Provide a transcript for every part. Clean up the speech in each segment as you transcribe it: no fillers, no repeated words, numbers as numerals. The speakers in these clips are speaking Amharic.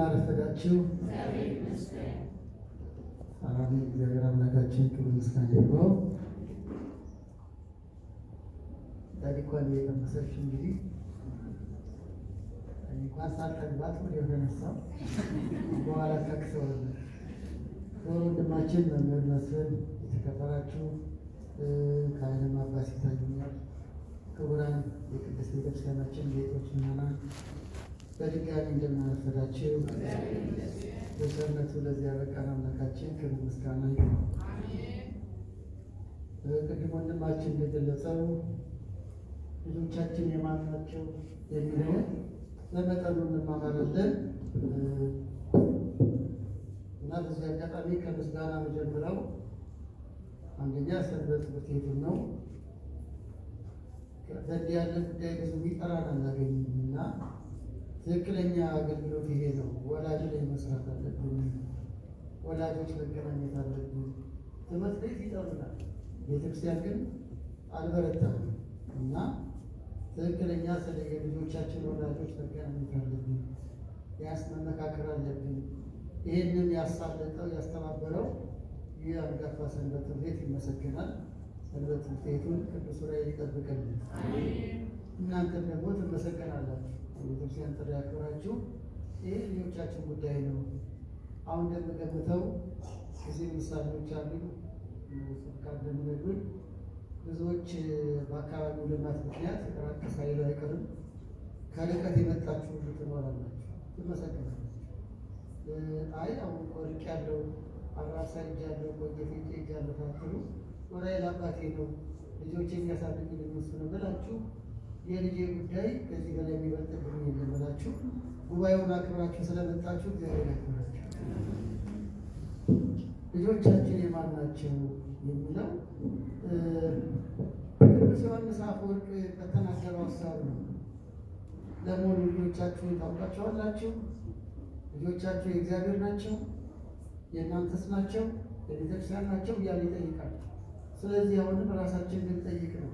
አረፈዳችሁ። አሜን። እግዚአብሔር አምላካችን ክብር ምስጋና ይግባው። ታሪኳን የቀመሰች እንግዲህ እንኳን ሳልጠግባት ወደ የተነሳው በኋላ ጠቅሰዋል። ወንድማችን መምህር መስፍን፣ የተከበራችሁ ካህናት አባት ይታዩኛል፣ ክቡራን የቅድስት ቤተክርስቲያናችን ጌቶች ምዕመናን በድጋሚ እንደምን አረፈዳችሁ። በቸርነቱ ለዚህ ያበቃን አምላካችን ክብር ምስጋና ይግባው። ቅድም ወንድማችን እንደገለጸው ልጆቻችን የማን ናቸው የሚለውን ለመጠኑ እንማማራለን እና በዚህ አጋጣሚ ከምስጋና መጀመሪያው አንደኛ ሰንበት ትምህርት ቤቱን ነው። ከዚህ ያለ ጉዳይ ብዙ የሚጠራን አናገኝም እና ትክክለኛ አገልግሎት ይሄ ነው። ወላጅ ላይ መስራት አለብን። ወላጆች መገናኘት አለብን። ትምህርት ቤት ይጠሩናል፣ ቤተክርስቲያን ግን አልበረታም እና ትክክለኛ ስለ የልጆቻችን ወላጆች መገናኘት አለብን። መመካከር አለብን። ይህንን ያሳለጠው ያስተባበረው ይህ አንጋፋ ሰንበት ትምህርት ቤት ይመሰገናል። ሰንበት ትምህርት ቤቱን ቅዱስ ዑራኤል ይጠብቅልን። እናንተም ደግሞ ትመሰገናላችሁ። ቤተክርስቲያን ጥሪ ያክብራችሁ። ይህ ልጆቻችን ጉዳይ ነው። አሁን እንደምገምተው ጊዜ ምሳሌዎች አሉ እንደሚነግሩኝ ብዙዎች በአካባቢው ልማት ምክንያት ራቅ ሳይሉ አይቀርም። ከርቀት የመጣችሁ ሁሉ ትኖራላችሁ፣ ትመሰገናላችሁ። አይ አሁን ቆርቅ ያለው አራሳ እጅ ያለው ቆየት እጅ ያለው ታትሉ ዑራኤል አባቴ ነው ልጆች የሚያሳድግልኝ እሱ ነው ብላችሁ የልጄ ጉዳይ ከዚህ በላይ የሚበልጥብኝ የለም ብላችሁ ጉባኤውን አክብራችሁ ስለመጣችሁ እግዚአብሔር ያክብራችሁ። ልጆቻችን የማን ናቸው የሚለው ቅዱስ ዮሐንስ አፈወርቅ በተናገረው ሀሳብ ነው። ለመሆኑ ልጆቻችሁን ታውቃቸዋላችሁ? ልጆቻችሁ የእግዚአብሔር ናቸው? የእናንተስ ናቸው? የቤተክርስቲያን ናቸው? እያለ ይጠይቃል። ስለዚህ አሁንም ራሳችን ልንጠይቅ ነው።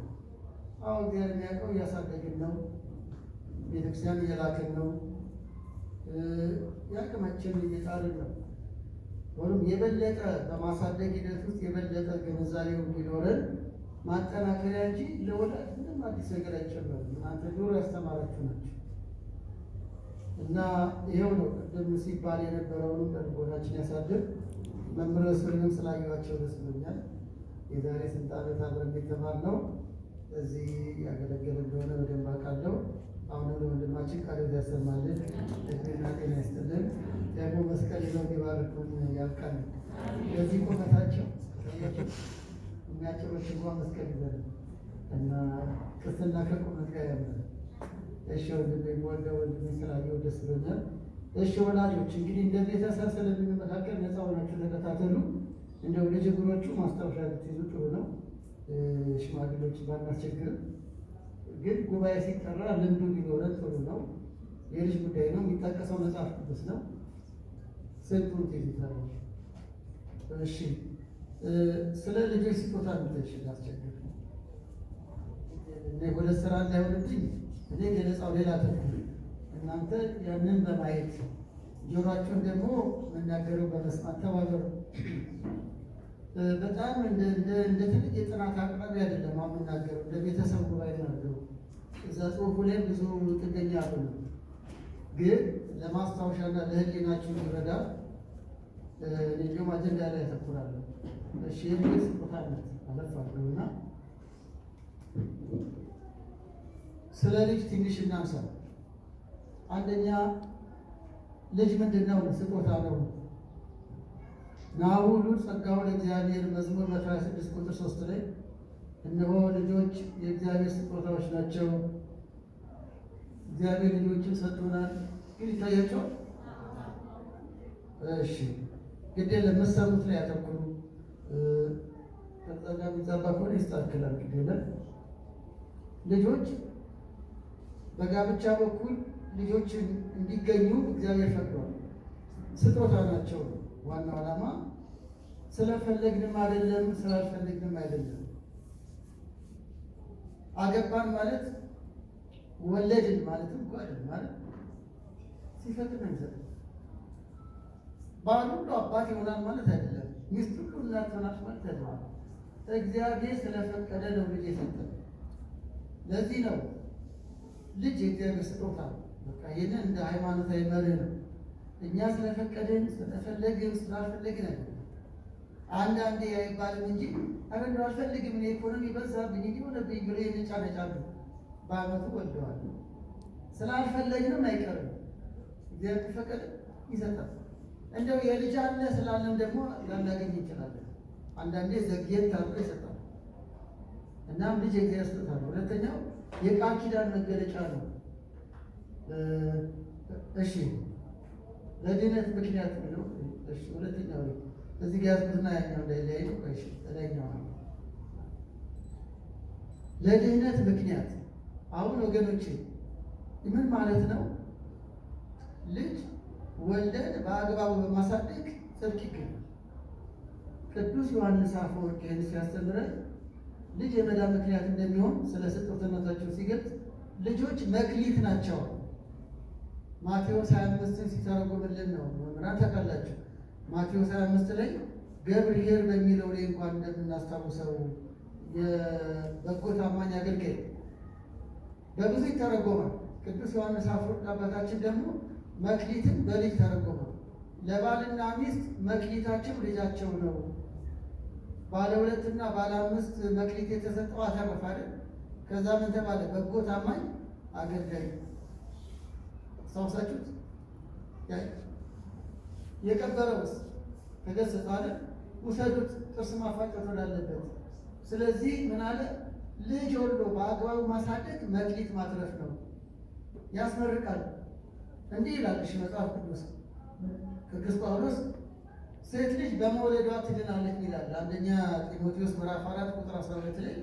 አዎ እግዚአብሔር የሚያውቀው እያሳደግን ነው። ቤተክርስቲያን እየላክን ነው። የአቅማችንን እየጣርን ነው። ሆኖም የበለጠ በማሳደግ ሂደት ውስጥ የበለጠ ግንዛቤው እንዲኖረን ማጠናከሪያ እንጂ ለወላጅ ምንም አዲስ ነገር አይጨመርም። እናንተ ዶሮ ያስተማራችሁ ናቸው እና ይኸው ነው ቅድም ሲባል የነበረውንም በልቦናችን ያሳድር። መምህር መስፍንም ስላየኋቸው ደስ ብሎኛል። የዛሬ ስንት ዓመት አብረን የተማርነው እዚህ ያገለገለ እንደሆነ በደንብ አውቃለሁ። አሁን ለወንድማችን ቃል ያሰማልን፣ እድሜና ጤና ይስጥልን። ደግሞ መስቀል ይዘው ቢባርኩን ያብቃል። በዚህ ቁመታቸው የሚያጭሮች እንኳን መስቀል ይዘን እና ቅስና ከቁመት ጋር ያምራል። እሺ ወንድሜ ወልደው ወንድሜ ስላየው ደስ ብሎኛል። እሺ ወላጆች እንግዲህ እንደ ቤተሰብ ስለምንመካከል ነፃ ሆናችሁ ተከታተሉ። እንደው ልጅ እግሮቹ ማስታወሻ ብትይዙ ጥሩ ነው። ሽማግሌዎች ባናስቸግርም ግን ጉባኤ ሲጠራ ልምዱ ቢኖረን ጥሩ ነው። የልጅ ጉዳይ ነው፣ የሚጠቀሰው መጽሐፍ ቅዱስ ነው። ስንቱን ትይዙታላችሁ? እሺ ስለ ልጆች ስጦታ ምትሽ አስቸግር እኔ ወደ ስራ እንዳይሆንብኝ እኔ ገለጻው ሌላ ተኩል እናንተ ያንን በማየት ጆሯችሁን ደግሞ መናገረው በመስማት ተባበሩ። በጣም እንደ ትልቅ የጥናት አቅራቢ አይደለም አሁን የምናገረው፣ እንደ ቤተሰብ ጉባኤ ነው። እዛ ጽሁፉ ላይ ብዙ ጥገኛ አሉ፣ ግን ለማስታወሻና ለህሊናችሁ ይረዳ ልዩም አጀንዳ ላይ ያተኩራለሁ። እሺ የልጅ ስጦታነት አለፋለሁ እና ስለ ልጅ ትንሽ እናንሳ። አንደኛ ልጅ ምንድን ነው? ስጦታ ነው። ናሁ ሁሉ ጸጋው ለእግዚአብሔር መዝሙር 126 ቁጥር 3 ላይ እነሆ ልጆች የእግዚአብሔር ስጦታዎች ናቸው፣ እግዚአብሔር ልጆችን ሰጥቶናል። ግን ይታያቸዋል። እሺ ግዴ ለመሰሙት ላይ ያተኩሩ። ከጸጋ የሚዛባ ከሆነ ይስተካከላል። ግዴ ልጆች በጋብቻ በኩል ልጆችን እንዲገኙ እግዚአብሔር ፈቅዷል። ስጦታ ናቸው። ዋናው ዓላማ ስለፈለግንም አይደለም፣ ስላልፈለግንም አይደለም። አገባን ማለት ወለድን ማለትም እኮ አይደለም። ማለት ሲፈቅድ ነው የሚሰጠው። ባል ሁሉ አባት ይሆናል ማለት አይደለም። ሚስት ሁሉ እናት ትሆናለች ማለት አይደለም። እግዚአብሔር ስለፈቀደ ነው ልጅ የሰጠን። ለዚህ ነው ልጅ የእግዚአብሔር ስጦታ። በቃ ይህንን እንደ ሃይማኖታዊ መርህ ነው። እኛ ስለፈቀድን ስለፈለግን ስላልፈለግን አይደለም። አንዳንዴ አይባልም እንጂ አገንዶ አልፈልግም እኔ ኢኮኖሚ በዛብኝ እንዲሆነብኝ ብሎ የሚጫነጫሉ በአመቱ ወልደዋል። ስላልፈለግንም አይቀርም። እግዚአብሔር ከፈቀደ ይሰጣል። እንደው የልጅ አለ ስላለን ደግሞ ላናገኝ እንችላለን። አንዳንዴ ዘግየት አድርጎ ይሰጣል። እናም ልጅ የእግዚአብሔር ስጦታ ነው። ሁለተኛው የቃል ኪዳን መገለጫ ነው። እሺ ለድነት ምክንያት ነው። እሺ ሁለተኛው እዚህ ጋር ያዝኩትና ያኛው እንዳይለያይ ነው። እሺ ለኛው ለድህነት ምክንያት አሁን ወገኖቼ ምን ማለት ነው? ልጅ ወልደን በአግባቡ በማሳደግ ጽድቅ ይገኛል። ቅዱስ ዮሐንስ አፈወርቅ ይህን ሲያስተምረን ልጅ የመዳን ምክንያት እንደሚሆን ስለ ስጦትነታቸው ሲገልጽ ልጆች መክሊት ናቸው። ማቴዎስ 25ን ሲተረጉምልን ነው መምህራን ታውቃላችሁ። ማቴዎስ 25 ላይ ገብርኄር በሚለው ላይ እንኳን እንደምናስታውሰው የበጎ ታማኝ አገልጋይ በብዙ ይተረጎማል። ቅዱስ ዮሐንስ አፈወርቅ አባታችን ደግሞ መክሊትን በልጅ ተረጎማል። ለባልና ሚስት መክሊታቸው ልጃቸው ነው። ባለ 2 እና ባለ 5 መክሊት የተሰጠው አተረፈ አይደል? ከዛ ምን ተባለ? በጎ ታማኝ አገልጋይ። አስታውሳችሁት? የቀበረውስ ተገሰጸ አይደል? ውሰዱት፣ ጥርስ ማፋጨት ወዳለበት። ስለዚህ ምን አለ? ልጅ ወልዶ በአግባቡ ማሳደግ መክሊት ማትረፍ ነው፣ ያስመርቃል። እንዲህ ይላል እሺ መጽሐፍ ቅዱስ ቅዱስ ጳውሎስ ሴት ልጅ በመውለዷ ትድናለች ይላል። አንደኛ ጢሞቴዎስ ምዕራፍ 4 ቁጥር 12 ላይ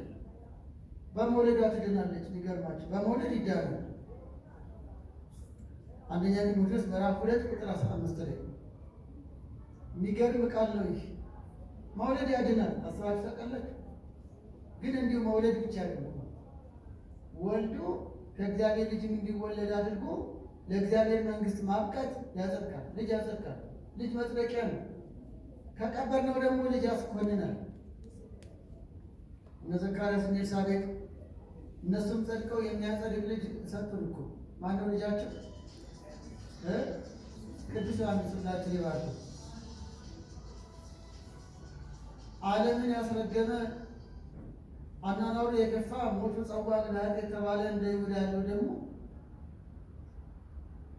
በመውለዷ ትድናለች። የሚገርማችሁ በመውለድ ይዳናል። አንደኛ ጢሞቴዎስ ምዕራፍ 2 ቁጥር 15 ላይ የሚገርም ቃል ነው ይህ። መውለድ ያድናል። አስባችሁ ታውቃላችሁ? ግን እንዲሁ መውለድ ብቻ አይደለም። ወልዶ ከእግዚአብሔር ልጅም እንዲወለድ አድርጎ ለእግዚአብሔር መንግስት ማብቃት ያጸድቃል። ልጅ ያጸድቃል። ልጅ መጽደቂያ ነው። ከቀበርነው ደግሞ ልጅ ያስኮንናል። እነ ዘካርያስ እና ኤልሳቤጥ እነሱም ጸድቀው የሚያጸድቅ ልጅ ሰጡን እኮ። ማነው ልጃቸው? ቅዱስ ዮሐንስ ሁላችን ይባሉ። ዓለምን ያስረገመ አናናሩ የከፋ ሞቱ ጸዋዕ ለኃጢአት የተባለ እንደ ይሁዳ ያለው ደግሞ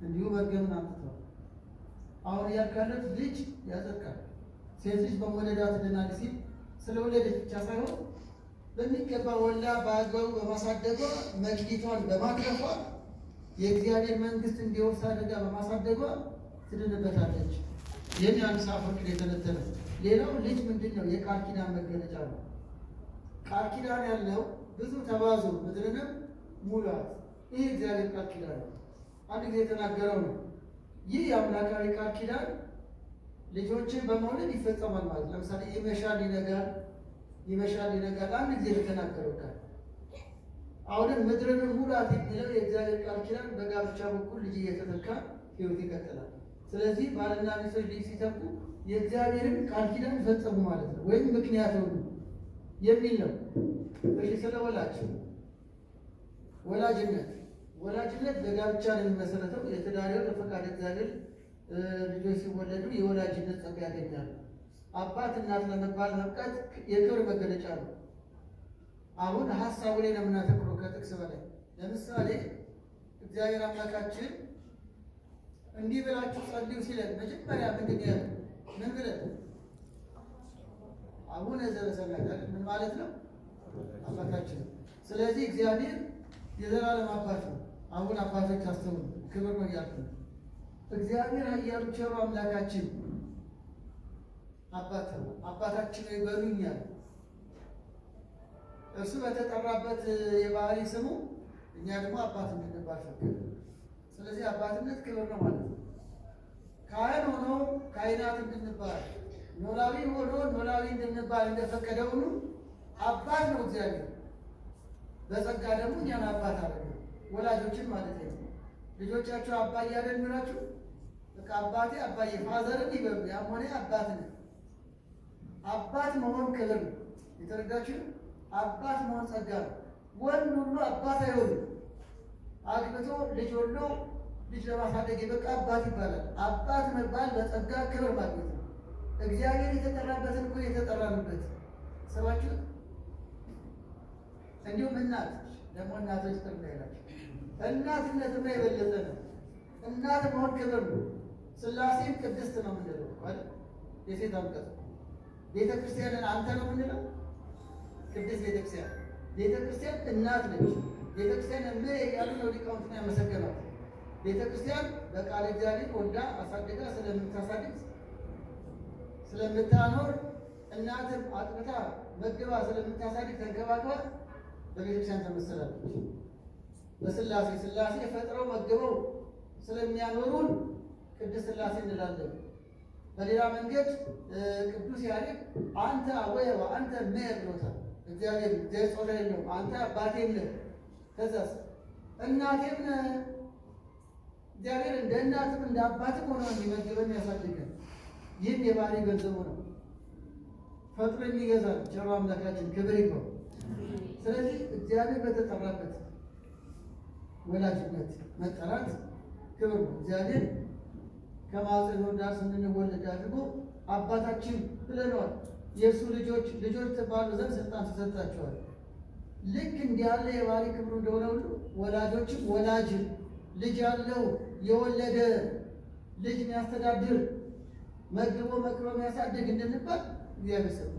እንዲሁ መርገምን አምጥቷል። አሁን ያካለት ልጅ ያጸድቃል። ሴት ልጅ በመውለዷ ትድናለች ሲል ስለወለደች ብቻ ሳይሆን በሚገባ ወልዳ በአግባቡ በማሳደጓ መክሊቷን በማትረፏ የእግዚአብሔር መንግስት እንዲወርስ አድርጋ በማሳደጓ ትድንበታለች። ይህን ዮሐንስ አፈወርቅ የተነተነ። ሌላው ልጅ ምንድን ነው? የቃል ኪዳን መገለጫ ነው። ቃል ኪዳን ያለው ብዙ ተባዙ ምድርንም ሙላት። ይህ እግዚአብሔር ቃል ኪዳን ነው። አንድ ጊዜ የተናገረው ነው። ይህ የአምላካዊ ቃል ኪዳን ልጆችን በመውለድ ይፈጸማል ማለት። ለምሳሌ ይመሻል ይነጋል፣ ይመሻል ይነጋል። አንድ ጊዜ የተናገረው ቃል አሁንም ምድርን ሙላት የሚለው የእግዚአብሔር ቃል ኪዳን በጋብቻ በኩል ልጅ እየተተካ ህይወት ይቀጥላል። ስለዚህ ባልና ሚስቶች ልጅ ሲተኩ የእግዚአብሔርን ቃል ኪዳን ፈጸሙ ማለት ነው፣ ወይም ምክንያት ሆኑ የሚል ነው። እሺ ስለ ወላጅነት በጋብቻ ነው የሚመሰረተው። የትዳር በፈቃድ እግዚአብሔር ልጆች ሲወለዱ የወላጅነት ጸጋ ያገኛሉ። አባት እናት ለመባል መብቃት የክብር መገለጫ ነው። አሁን ሀሳቡ ላይ ነው የምናተኩረው ከጥቅስ በላይ። ለምሳሌ እግዚአብሔር አምላካችን እንዲህ ብላችሁ ጸልዩ ሲለን መጀመሪያ ምንድን ነው ያለው? ምን ብለን? አቡነ ዘበሰማያት ምን ማለት ነው? አባታችን። ስለዚህ እግዚአብሔር የዘላለም አባት ነው። አሁን አባቶች አስተውሉ፣ ክብር ነው ያልኩ። እግዚአብሔር ኃያሉ ቸሩ አምላካችን አባት ነው። አባታችን ይበሉኛል። እርሱ በተጠራበት የባህሪ ስሙ እኛ ደግሞ አባት እንድንባል ፈቀደ። ስለዚህ አባትነት ክብር ነው ማለት ነው። ካህን ሆኖ ካህናት እንድንባል፣ ኖላዊ ሆኖ ኖላዊ እንድንባል እንደፈቀደ ሁሉ አባት ነው እግዚአብሔር። በጸጋ ደግሞ እኛን አባት አደረገ። ወላጆችን ማለት ነው። ልጆቻቸው አባ እያለን ምናችሁ በቃ አባቴ አባዬ ፋዘርን ይበሉ። ያም ሆነ አባት ነው። አባት መሆን ክብር ነው። የተረዳችሁ? አባት መሆን ጸጋ ነው። ወንድ ሁሉ አባት አይሆንም። አግብቶ ልጅ ወልዶ ልጅ ለማሳደግ የበቃ አባት ይባላል። አባት መባል ለጸጋ ክብር ማግኘት ነው። እግዚአብሔር የተጠራበትን እኮ የተጠራንበት ሰባችሁ። እንዲሁም እናት ደግሞ እናቶች ጥር ይላቸው እናትነትና የበለጠ ነው። እናት መሆን ክብር ነው። ሥላሴን ቅድስት ነው የምንለው አይደል? የሴት አንቀጽ ቤተ ክርስቲያንን አንተ ነው የምንለው። ቅድስት ቤተ ክርስቲያን ቤተ ክርስቲያን እናት ነች። ቤተ ክርስቲያን ያሉ ነው ሊቃውንትን ያመሰገናል። ቤተ ክርስቲያን በቃል እግዚአብሔር ወልዳ አሳድጋ ስለምታሳድግ ስለምታኖር እናትም አጥብታ መግባ ስለምታሳድግ ተንከባክባ በቤተ ክርስቲያን ተመሰላለች። በሥላሴ ሥላሴ ፈጥረው መግበው ስለሚያኖሩን ቅድስት ሥላሴ እንላለን። በሌላ መንገድ ቅዱስ ያሬድ አንተ አወየዋ አንተ እምየ ብሎታል። እግዚአብሔር ጾታ የለውም። አንተ አባቴም ነህ፣ ከዛስ እናቴም ነህ። እግዚአብሔር እንደ እናትም እንደ አባትም ሆኖ የሚመግበን ያሳድገን። ይህም የባህሪ ገንዘቡ ነው። ፈጥሮ የሚገዛል ቸሩ አምላካችን ክብር ይግባው። ስለዚህ እግዚአብሔር በተጠራበት ወላጅነት መጠራት ክብር ነው። እግዚአብሔር ከማኅፀነ ዳር ስንወለድ አድርጎ አባታችን ብለነዋል። የእሱ ልጆች ትባሉ ዘንድ ስልጣን ተሰጣቸዋል። ልክ እንዲህ ያለ የባህሪ ክብሩ እንደሆነ ሁሉ ወላጆችም ወላጅ ልጅ ያለው የወለደ ልጅ የሚያስተዳድር መግቦ መክሮ የሚያሳድግ እንድንባል እግዚአብሔር ሰጠ።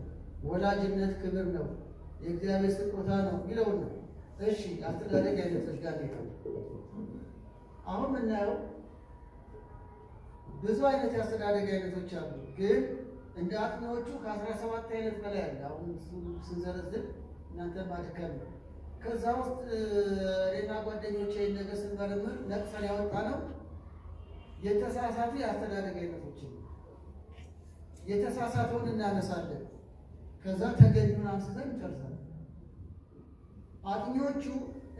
ወላጅነት ክብር ነው፣ የእግዚአብሔር ስጦታ ነው ይለውን ነው። እሺ አስተዳደግ አይነቶች ጋር ነው አሁን የምናየው። ብዙ አይነት የአስተዳደግ አይነቶች አሉ፣ ግን እንደ አጥኚዎቹ ከ17 አይነት በላይ አለ። አሁን ስንዘረዝር እናንተ ማድከም ነው። ከዛ ውስጥ እኔና ጓደኞቼ ነገር ስንመረምር ነቅሰን ያወጣ ነው የተሳሳቱ የአስተዳደግ አይነቶችን። የተሳሳተውን እናነሳለን፣ ከዛ ተገቢውን አንስተን እንጨርሳለን። አጥኚዎቹ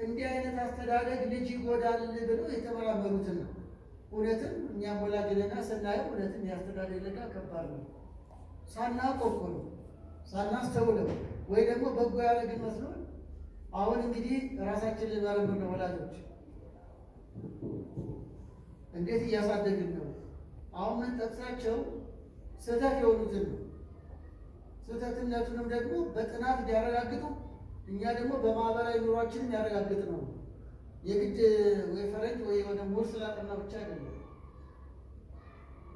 እንዲህ አይነት አስተዳደግ ልጅ ይጎዳል ብለው የተመራመሩትን ነው። እውነትም እኛም ወላጅና ስናየው እውነትም የአስተዳደግ ለጋ ከባድ ነው። ሳናቆቆ ነው ሳናስተውለው ወይ ደግሞ በጎ ያደረግን መስሎን አሁን እንግዲህ ራሳችን ልንመረምር ነው። ወላጆች እንዴት እያሳደግን ነው? አሁን ምን ጠቅሳቸው ስህተት የሆኑትን ነው። ስህተትነቱንም ደግሞ በጥናት እንዲያረጋግጡ እኛ ደግሞ በማህበራዊ ኑሯችን ያረጋግጥ ነው። የግድ ወይ ፈረንጅ ወይ ወደ ሞር ስላጠና ብቻ አይደለም።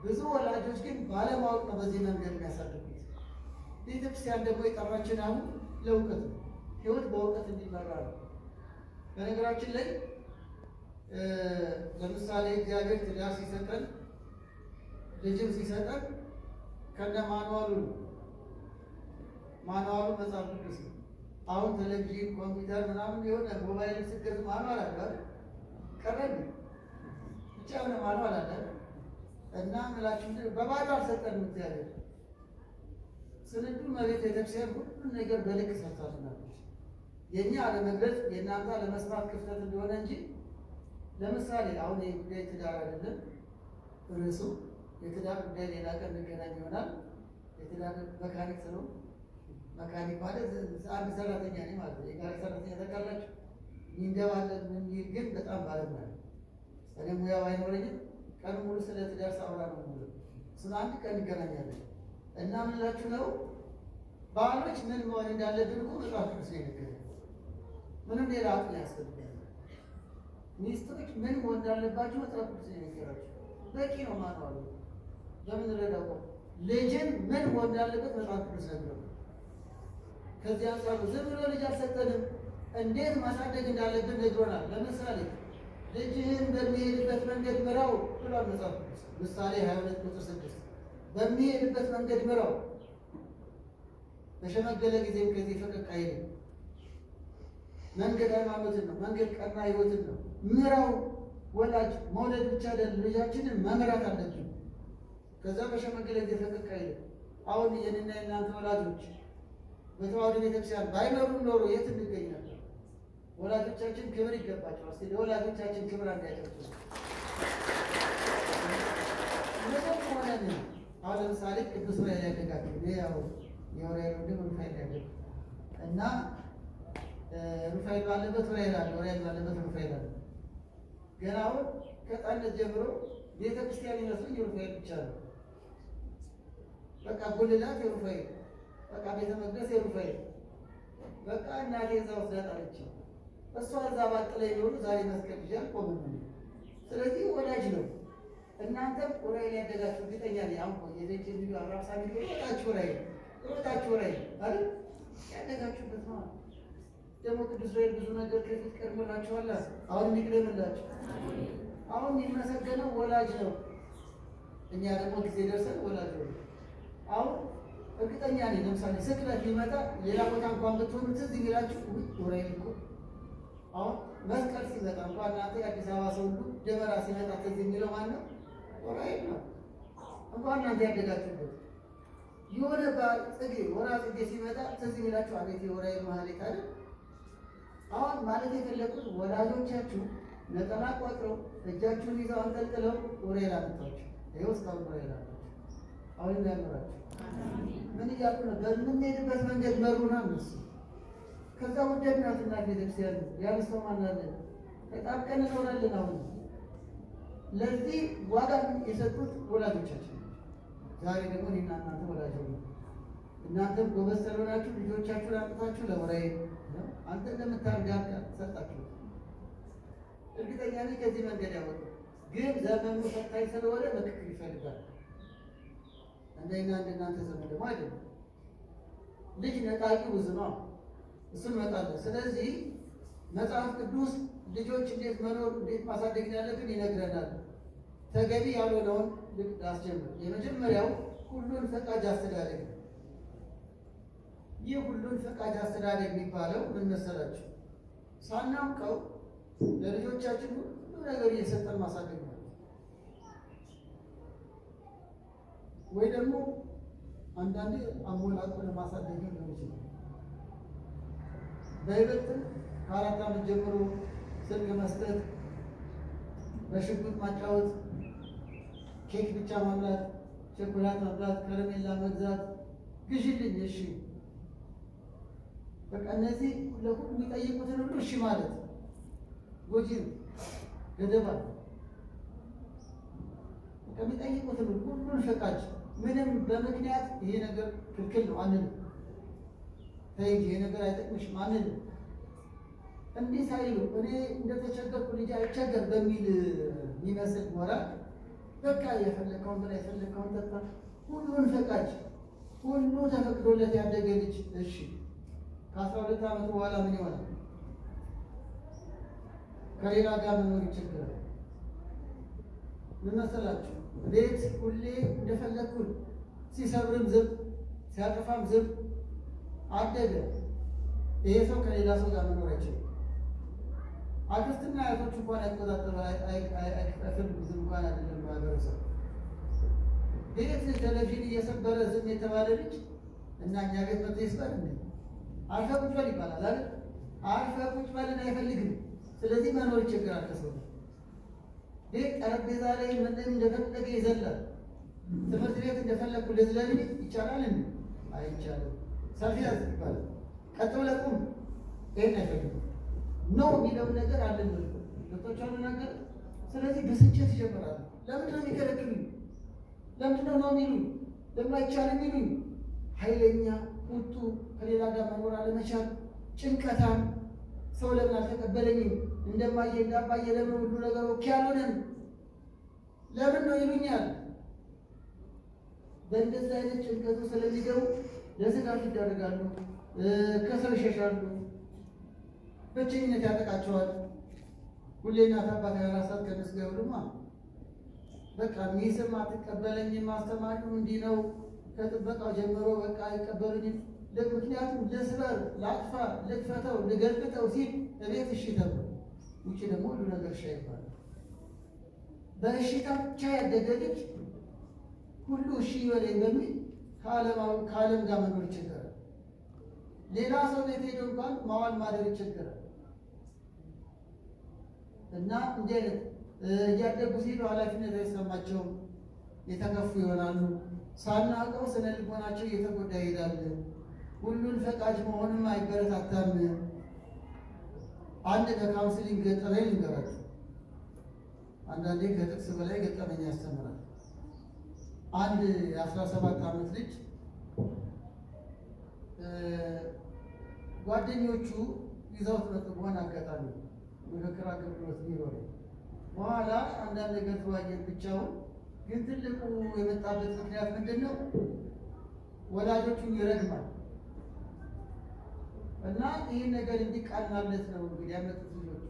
ብዙ ወላጆች ግን ባለማወቅ ነው በዚህ መንገድ የሚያሳድጉት። ቤተክርስቲያን ደግሞ የጠራችን አሁን ለእውቀት ነው። ሕይወት በእውቀት እንዲመራ ነው። በነገራችን ላይ ለምሳሌ እግዚአብሔር ትዳር ሲሰጠን ልጅም ሲሰጠን ከነ ማንዋሉ መጽሐፍ ቅዱስ ነው። አሁን ቴሌቪዥን፣ ኮምፒውተር ምናምን የሆነ ሞባይል ስገዝ ማንዋል አለ ቀረብ ብቻ የሆነ ማንዋል አለ እና ምላችሁ በባዶ አልሰጠንም። እግዚአብሔር ስንዱ መቤት ቤተክርስቲያን ሁሉን ነገር በልክ ሰርታልናለች። የእኛ አለመግለጽ የእናንተ አለመስማት ክፍተት እንደሆነ እንጂ ለምሳሌ አሁን ይህ ጉዳይ ትዳር አይደለም ርዕሱ። የትዳር ጉዳይ ሌላ ቀን እንገናኝ ይሆናል። የትዳር መካኒክ ነው። መካኒክ ማለት አንድ ሰራተኛ ነኝ ማለት ነው። የጋሪ ሰራተኛ ተቃላችሁ ይንደባለን ምን ግን በጣም ባለሙያ ነው። እኔ ሙያው አይኖረኝም። ቀን ሙሉ ስለ ትዳር ሳወራ ነው ሙሉ ስለ አንድ ቀን እንገናኛለን እና ምንላችሁ ነው ባሎች ምን መሆን እንዳለብን እኮ መጽሐፍ ቅዱስ ነው የነገረን። ምንም ሌላ አጥና ያስፈልጋል። ሚስቶች ምን መሆን እንዳለባቸው መጽሐፍ ቅዱስ ነው የነገራቸው። በቂ ነው ማለት ነው። ለምን ረዳው ልጅን ምን መሆን እንዳለበት መጽሐፍ ቅዱስ ነግሮናል። ከዚህ አንፃር ዝም ብሎ ልጅ አልሰጠንም፣ እንዴት ማሳደግ እንዳለብን ነግሮናል። ለምሳሌ ልጅህን በሚሄድበት መንገድ ምራው ብሏል መጽሐፍ ቅዱስ። ምሳሌ 22 ቁጥር 6 በሚሄድበት መንገድ ምራው፣ በሸመገለ ጊዜም ከዚህ ፈቀቅ አይልም። መንገድ ሃይማኖትን ነው። መንገድ ቀና ሕይወትን ነው። ምራው። ወላጅ መውለድ ብቻ አይደለም፣ ልጃችንን መምራት አለብን። ከዛ በሸመገለ ጊዜ ፈቀቅ አይልም። አሁን የኔና የእናንተ ወላጆች በተዋሕዶ ቤተክርስቲያን ባይኖሩም ኖሮ የት እንገኝ ነበር? ወላጆቻችን ክብር ይገባቸዋል። እስኪ ለወላጆቻችን ክብር አንዳያቸው ምንም ሆነ ምን አሁን ለምሳሌ ቅዱስ ዑራኤል ያደጋችሁ ያው የዑራኤል ወንድም ሩፋኤል ያደግ እና ሩፋኤል ባለበት ዑራኤል አለ፣ ዑራኤል ባለበት ሩፋኤል አለ። ገና አሁን ከሕፃንነት ጀምሮ ቤተክርስቲያን ይመስሉኝ የሩፋኤል ብቻ ነው። በቃ ጉልላት የሩፋኤል፣ በቃ ቤተ መቅደስ የሩፋኤል፣ በቃ እናቴ እዛ ወስዳጣለች። እሷ እዛ ባጥላይ ቢሆኑ ዛሬ መስቀል ይዣል ቆመን። ስለዚህ ወዳጅ ነው። እናንተም ዑራኤል ያደጋችሁ እርግጠኛ ነኝ። አሁን የዘች ልዩ አብራሳ ሚሆ ወጣችሁ ዑራኤል አይደል ያደጋችሁበት ነው። ደግሞ ቅዱስ ዑራኤል ብዙ ነገር ከፊት ቀድሞላችኋል። አሁን የሚቅደምላችሁ አሁን የሚመሰገነው ወላጅ ነው። እኛ ደግሞ ጊዜ ደርሰን ወላጅ ነው። አሁን እርግጠኛ ነኝ ለምሳሌ ስቅለት ሊመጣ ሌላ ቦታ እንኳን ብትሆኑ ትዝ ይላችሁ ዑራኤል እኮ አሁን መስቀል ሲመጣ እንኳን እናንተ የአዲስ አበባ ሰው ሁሉ ደመራ ሲመጣ ትዝ የሚለው ማን ነው? ዑራኤል ነው። እንኳን እናንተ ያደጋችሁበት የሆነ ጽጌ ወራ ጽጌ ሲመጣ ትዝ የሚላችሁ አቤት የዑራኤል ማህሌት አይደል? አሁን ማለት የፈለኩት ወላጆቻችሁ ነጠላ ቆጥረው እጃችሁን ይዘው አንጠልጥለው ዑራኤል አመጣችሁ። ይኸው እስካሁን ዑራኤል አላችሁ። አሁን ያኖራችሁ ምን እያሉ ነው? በምንሄድበት መንገድ መሩና እነሱ ከዛ ወደድናት እናት ቤተክርስቲያን ያልሰው ማናለን በጣም ቀን እንሆናለን። አሁን ለዚህ ዋጋ የሰጡት ወላጆቻችን። ዛሬ ደግሞ እኔና እናንተ ወላጅ ነው። እናንተም ጎበዝ ስለሆናችሁ ልጆቻችሁን አምጥታችሁ ለዑራኤል አንተ እንደምታርጋ ሰጣችሁ። እርግጠኛ ነኝ ከዚህ መንገድ ያወጡ። ግን ዘመኑ ፈታኝ ስለሆነ ምክክር ይፈልጋል። እንደኛ እንደናንተ ዘመን ደግሞ አይደለም። ልጅ ነጣቂ ብዙ ነው። እሱን መጣለ። ስለዚህ መጽሐፍ ቅዱስ ልጆች እንዴት መኖር እንዴት ማሳደግ ያለብን ይነግረናል። ተገቢ ያልሆነውን ልክ አስጀምር። የመጀመሪያው ሁሉን ፈቃጅ አስተዳደግ። ይህ ሁሉን ፈቃጅ አስተዳደግ የሚባለው ምን መሰላችሁ? ሳናውቀው ለልጆቻችን ሁሉ ነገር እየሰጠን ማሳደግ ነው። ወይ ደግሞ አንዳንዴ አሞላቆ ለማሳደግ ሊሆን ይችላል። በይበልጥ ከ4 ዓመት ጀምሮ ስልክ መስጠት፣ በሽጉጥ ማጫወት፣ ኬክ ብቻ ማብላት፣ ቸኮላት ማብላት፣ ከረሜላ መግዛት፣ ግዢልኝ እሺ፣ በቃ እነዚህ ለሁሉ የሚጠይቁትን ሁሉ እሺ ማለት ጎጂ ነው። ገደባ ከሚጠይቁትን ሁሉን ፈቃጅ ምንም በምክንያት ይሄ ነገር ክልክል ነው አንልም። ተይ ይሄ ነገር አይጠቅምሽም አንልም። እንዲህ ሳይሉ እኔ እንደተቸገርኩ ልጅ አይቸገር በሚል የሚመስል ሞራል በቃ የፈለከውን ብላ የፈለከውን ጠጣ፣ ሁሉን ፈቃጅ፣ ሁሉ ተፈቅዶለት ያደገ ልጅ እሺ፣ ከ12 ዓመት በኋላ ምን ይሆናል? ከሌላ ጋር መኖር ይቸግራል። ምን መሰላችሁ? ቤት ሁሌ እንደፈለግኩን ሲሰብርም ዝም ሲያጠፋም ዝም አደገ። ይሄ ሰው ከሌላ ሰው ጋር መኖር አይችልም። አክስትና አያቶች እንኳን ያቆጣጠሩ አይፈልጉትም እንኳን አይደለም ማህበረሰብ። ቤት ቴሌቪዥን እየሰበረ ዝም የተባለ ልጅ እና እኛ ቤት መጥቶ ይስበር እንዴ? አርፈህ ቁጭ በል ይባላል አይደል? አርፈህ ቁጭ በልን አይፈልግም። ስለዚህ መኖር ይቸግራል። ከሰው ቤት ጠረጴዛ ላይ ምንም እንደፈለገ ይዘላል። ትምህርት ቤት እንደፈለግኩ ልዝለል ይቻላል እንዴ? አይቻልም። ሰልፊ ያዝ ይባላል። ቀጥ ብለህ ቁም፣ ይሄን አይፈልግም። ነው የሚለውን ነገር አለን ዶክተሮች አሉ ነገር። ስለዚህ ብስጭት ይጀምራሉ። ለምንድን ነው የሚከለክሉኝ? ለምንድን ነው የሚሉኝ? ለምን አይቻልም የሚሉኝ? ኃይለኛ ቁጡ፣ ከሌላ ጋር መኖር አለመቻል፣ ጭንቀታም፣ ሰው ለምን አልተቀበለኝም? እንደማየ እንዳባየ ለምን ሁሉ ነገር ኦኬ አልሆነም? ለምን ነው ይሉኛል። በእንደዚህ አይነት ጭንቀቱ ስለሚገቡ ለስጋት ይዳረጋሉ፣ ከሰው ይሸሻሉ፣ ብቸኝነት ያጠቃቸዋል። ሁሌ እናት አባት ያራሳት ከመስገብ ድማ በቃ ሚስም አትቀበለኝም፣ አስተማሪው እንዲህ ነው ከጥበቃው ጀምሮ በቃ አይቀበሉኝም። ምክንያቱም ልስበር፣ ላጥፋ፣ ልክፈተው፣ ልገልብጠው ሲል እቤት እሺ ተብሎ ውጭ ደግሞ ሁሉ ነገር እሺ ይባላል። በእሽታ ብቻ ያደገ ልጅ ሁሉ እሺ ይበለኝ በሚል ከዓለም ጋር መኖር ይቸገራል። ሌላ ሰው ቤት ሄዶ እንኳን ማዋል ማደር ይቸገራል። እና እንዲህ አይነት እያደጉ ሲሉ ኃላፊነት አይሰማቸውም። የተከፉ ይሆናሉ። ሳናውቀው ስነ ልቦናቸው እየተጎዳ ይሄዳል። ሁሉን ፈቃጅ መሆንም አይበረታታም። አንድ በካውንስሊንግ ገጠመኝ ልንገራችሁ። አንዳንዴ ከጥቅስ በላይ ገጠመኝ ያስተምራል። አንድ የ17 ዓመት ልጅ ጓደኞቹ ይዘውት መጡ። በሆነ አጋጣሚ ምክክር አገልግሎት ቢኖር በኋላ አንዳንድ ነገር ተዋየን ብቻውን። ግን ትልቁ የመጣበት ምክንያት ምንድን ነው? ወላጆቹን ይረግማል እና ይህን ነገር እንዲቃናለት ነው እንግዲህ ያመጡት ልጆቹ።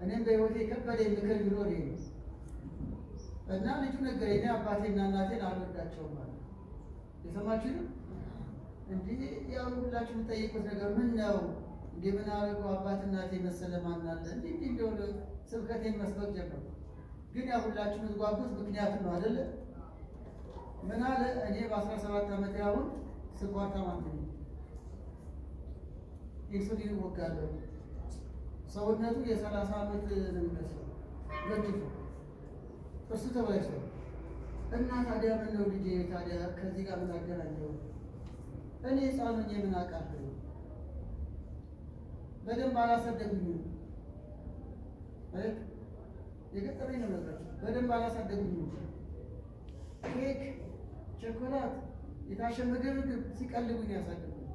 እኔም በሕይወቴ የከበደ ምክር ቢኖር ይሄ ነው እና ልጁ ነገር እኔ አባቴና እናቴን አልወዳቸውም ማለት የሰማችሁ ነው። እንዲህ ያው ሁላችሁ የምጠይቁት ነገር ምን ነው? እንዲህ ምን አደረጉ? አባት እናቴ መሰለ ማን አለ? እንዲህ እንደሆነ ስብከቴን መስበክ ጀመሩ። ግን ያው ሁላችሁ የምትጓጉት ምክንያት ነው አይደለ? ምን አለ? እኔ በ17 ዓመት አሁን ስኳር ታማሚ ነኝ። ኢንሱሊን እወጋለሁ። ሰውነቱ የ30 ዓመት ነው የሚመስለው ረጅም እሱ ተበላሽቷል። እና ታዲያ ምን ነው ልጄ ታዲያ ከዚህ ጋር ምን አገናኘው? እኔ ሕፃን ሆኜ ምን አውቃለሁ? በደንብ አላሳደጉኝም። የገጠመኝ ነው ነገራቸው። በደንብ አላሳደጉኝም። ኬክ፣ ቸኮላት፣ የታሸ ምግብ ሲቀልቡኝ ያሳደጉኝ።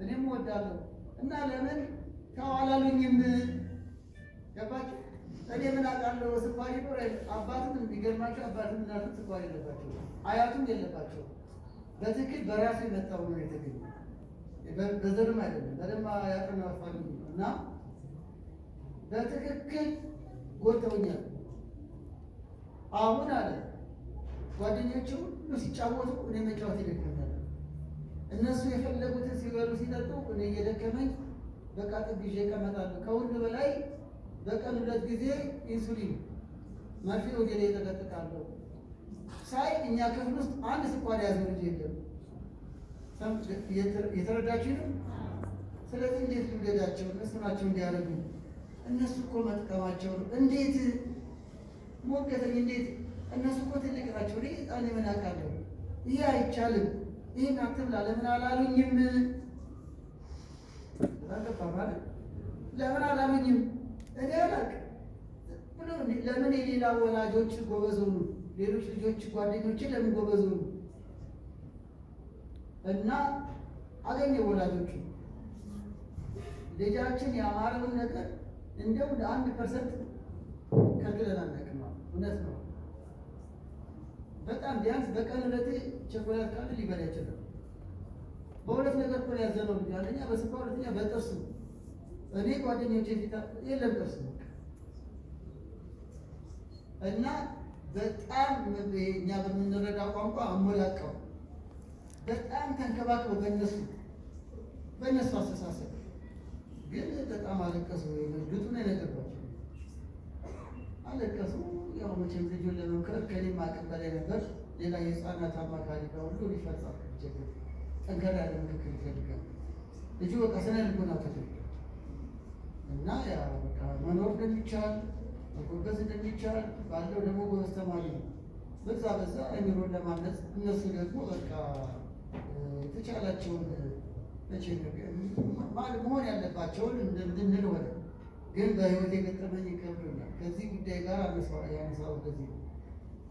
እኔም እወዳለሁ እና ለምን ተው አላሉኝም? ገባችሁ? እኔ ምን አውቃለሁ? ስኳር ይኖር አባቱም የሚገርማቸው አባቱም እናቱም ስኳር የለባቸው፣ አያቱም የለባቸው። በትክክል በራሱ የመጣው ነው የተገኘ፣ በዘርም አይደለም። በደንብ ያጠናፋሉ እና በትክክል ጎድተውኛል። አሁን አለ ጓደኞቹ ሁሉ ሲጫወቱ እኔ መጫወት ይደክመኛል። እነሱ የፈለጉትን ሲበሉ ሲጠጡ እኔ እየደከመኝ በቃ ጥግ ይዤ እቀመጣለሁ። ከሁሉ በላይ በቀን 2 ጊዜ ኢንሱሊን መርፌ ወደ ላይ ተጠቅቃለሁ። ሳይ እኛ ክፍል ውስጥ አንድ ስኳር የያዘው ልጅ የለም። የተረዳችሁ ነው። ስለዚህ እንዴት ልውደዳቸው? እነሱ ናቸው እንዲያደርጉ። እነሱ እኮ መጥቀማቸው ነው። እንዴት ሞገተኝ? እንዴት እነሱ እኮ ትልቅ ናቸው። እኔ ሕፃን ምን አውቃለሁ? ይሄ አይቻልም፣ ይህን አትብላ ለምን አላሉኝም? ማለት ለምን አላሉኝም? እኔ አላውቅም። ለምን የሌላ ወላጆች ጎበዝ ሆኑ? ሌሎች ልጆች ጓደኞችን ለምን ጎበዝ ሆኑ? እና አገኘ ወላጆቹ ልጃችን ያማረውን ነገር እንደው ለ1% ከልክለን አናውቅም። እውነት ነው። በጣም ቢያንስ በቀን 2 ቸኮላት ካለ ሊበላ ይችላል። በሁለት ነገር እኮ ያዘነው ልጅ፣ አንደኛ በስኳር፣ ሁለተኛ በጥርሱ። እኔ ጓደኞቼ ፊት የለም ጥርሱ እና በጣም እኛ በምንረዳ ቋንቋ አሞላቀው በጣም ተንከባክበው በእነሱ አስተሳሰብ ግን በጣም አለቀሱ። ግጡን የነገርኳቸው አለቀሱ። ያው መቼም ልጁን ለመምከር ከኔም አቅም በላይ ነበር። ሌላ የህፃናት አማካሪ ጋር ሁሉ ሊፈጻም ይችላል። ጠንከር ያለ ምክክር ይፈልጋል። ልጁ በቃ ስነ ልቦና ተፈል እና ያ በቃ መኖር እንደሚቻል መጎበዝ እንደሚቻል ባለው ደግሞ ጎበዝ ተማሪ ነው። በዛ አይምሮን ለማነጽ እነሱ ደግሞ በቃ የተቻላቸውን መሆን ያለባቸውን እንድንል ሆነ። ግን በህይወት የገጠመኝ ይከብዱናል። ከዚህ ጉዳይ ጋር ያነሳው እንደዚህ ነው።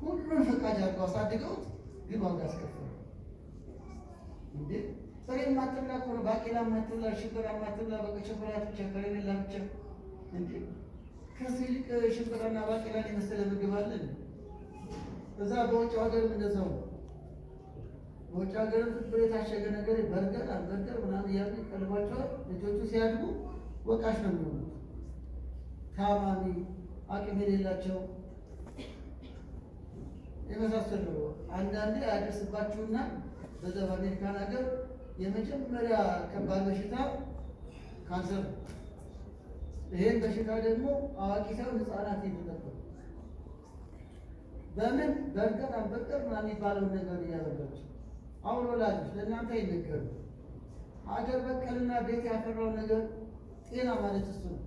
ሁሉን ፈቃጅ አድርገው አሳድገውት ግን ዋጋ አስከፈሉ። እንዴ ጥሬ ማትብላ እኮ ነው፣ ባቄላ ማትብላ፣ ሽንብራ ማትብላ፣ በቃ ቸኮላት ብቻ ከረሜላ ብቻ። እንዴ ከዚህ ይልቅ ሽንብራና ባቄላን የመሰለ ምግብ አለን? እዛ በውጭ ሀገርም እንደዛው ነው። በውጭ ሀገር ብር የታሸገ ነገር በርገር አልበርገር ምናምን እያሉ ይቀልቧቸዋል። ልጆቹ ሲያድጉ ወቃሽ ነው የሚሆኑት። ታማሚ፣ አቅም የሌላቸው የመሳሰሉ አንዳንዴ አያደርስባችሁና በዛ በአሜሪካን ሀገር የመጀመሪያ ከባድ በሽታ ካንሰር። ይሄን በሽታ ደግሞ አዋቂ ሰው ህፃናት የተጠቀሙ በምን በርገር አልበርገር ምናምን የሚባለውን ነገር እያበላቸው። አሁን ወላጆች ለእናንተ አይነገሩ። ሀገር በቀልና ቤት ያፈራው ነገር ጤና ማለት እሱ ነው።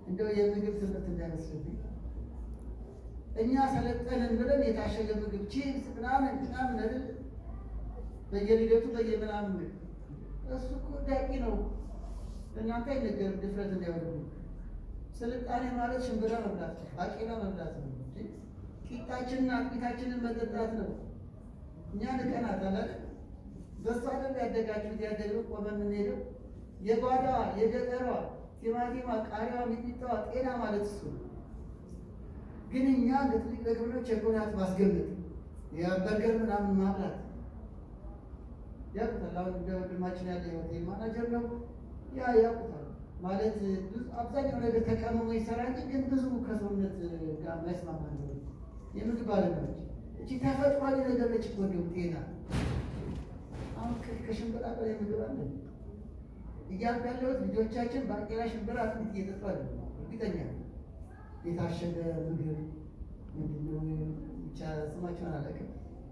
እንደው የምግብ ትምህርት እንዳይመስልብኝ እኛ ሰለጠንን ብለን የታሸገ ምግብ ቺፕስ ምናምን አይደል በየልደቱ በየምናምን እሱ እኮ ዳቂ ነው። እናንተ አይነገርም ድፍረት እንዳይወዱ። ስልጣኔ ማለት ሽምብራ መብላት ነው፣ ባቄላ መብላት ነው፣ ቂጣችንና አጥሚታችንን መጠጣት ነው። እኛ ንቀናት አለ በሷ አይደል ያደጋችሁት። ያደገው ቆመን የምንሄደው የጓዳዋ የገጠሯ ቲማቲማ ቃሪያዋ ሚጥሚጣዋ ጤና ማለት እሱ ነው። ግን እኛ ለትልቅ ነገሮች ቸኮላት ማስገመት የበርገር ምናምን ማብላት ያቁታል። አሁን እንደ ወንድማችን ያለ የሆቴል ማናጀር ነው ያቁታል ማለት አብዛኛው ነገር ተቀምሞ ይሰራ እንጂ ግን ብዙ ከሰውነት ጋር የማይስማማ ነው። የምግብ ባለሙያዎች እቺ ተፈጥሯዊ ነገር ነች እኮ እንደው ጤና አሁን ከሽምብራ በላይ ምግብ አለ እያልኩ ያለሁት ልጆቻችን ባቄላ ሽምብራ አጥሚት እየጠጡ አይደለም። እርግጠኛ የታሸገ ምግብ ምንድነው ብቻ ስማቸውን አላውቅም።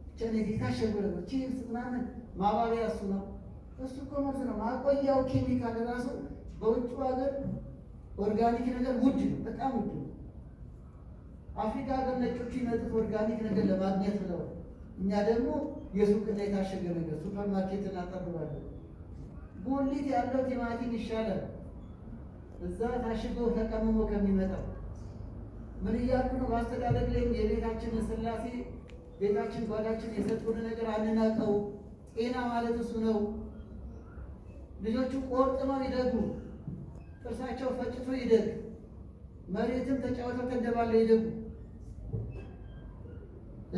ብቻ የታሸገ ነገር ቺፕስ ምናምን ማባቢያ እሱ ነው። እሱ እኮ መርዝ ነው። ማቆያው ኬሚካል ራሱ በውጭ ሀገር ኦርጋኒክ ነገር ውድ ነው፣ በጣም ውድ ነው። አፍሪካ ሀገር ነጮቹ ይመጡት ኦርጋኒክ ነገር ለማግኘት ብለው፣ እኛ ደግሞ የሱቅና የታሸገ ነገር ሱፐር ማርኬት እናጠርባለን። ጉሊት ያለው ቲማቲም ይሻላል እዛ ታሽጎ ተቀምሞ ከሚመጣው። ምን እያልኩ ነው? በአስተዳደግ ላይም የቤታችንን ስላሴ ቤታችን ጓዳችን የሰጡን ነገር አንናቀው። ጤና ማለት እሱ ነው። ልጆቹ ቆርጥመው ይደጉ፣ ጥርሳቸው ፈጭቶ ይደግ፣ መሬትም ተጫወተው ተንደባለው ይደጉ።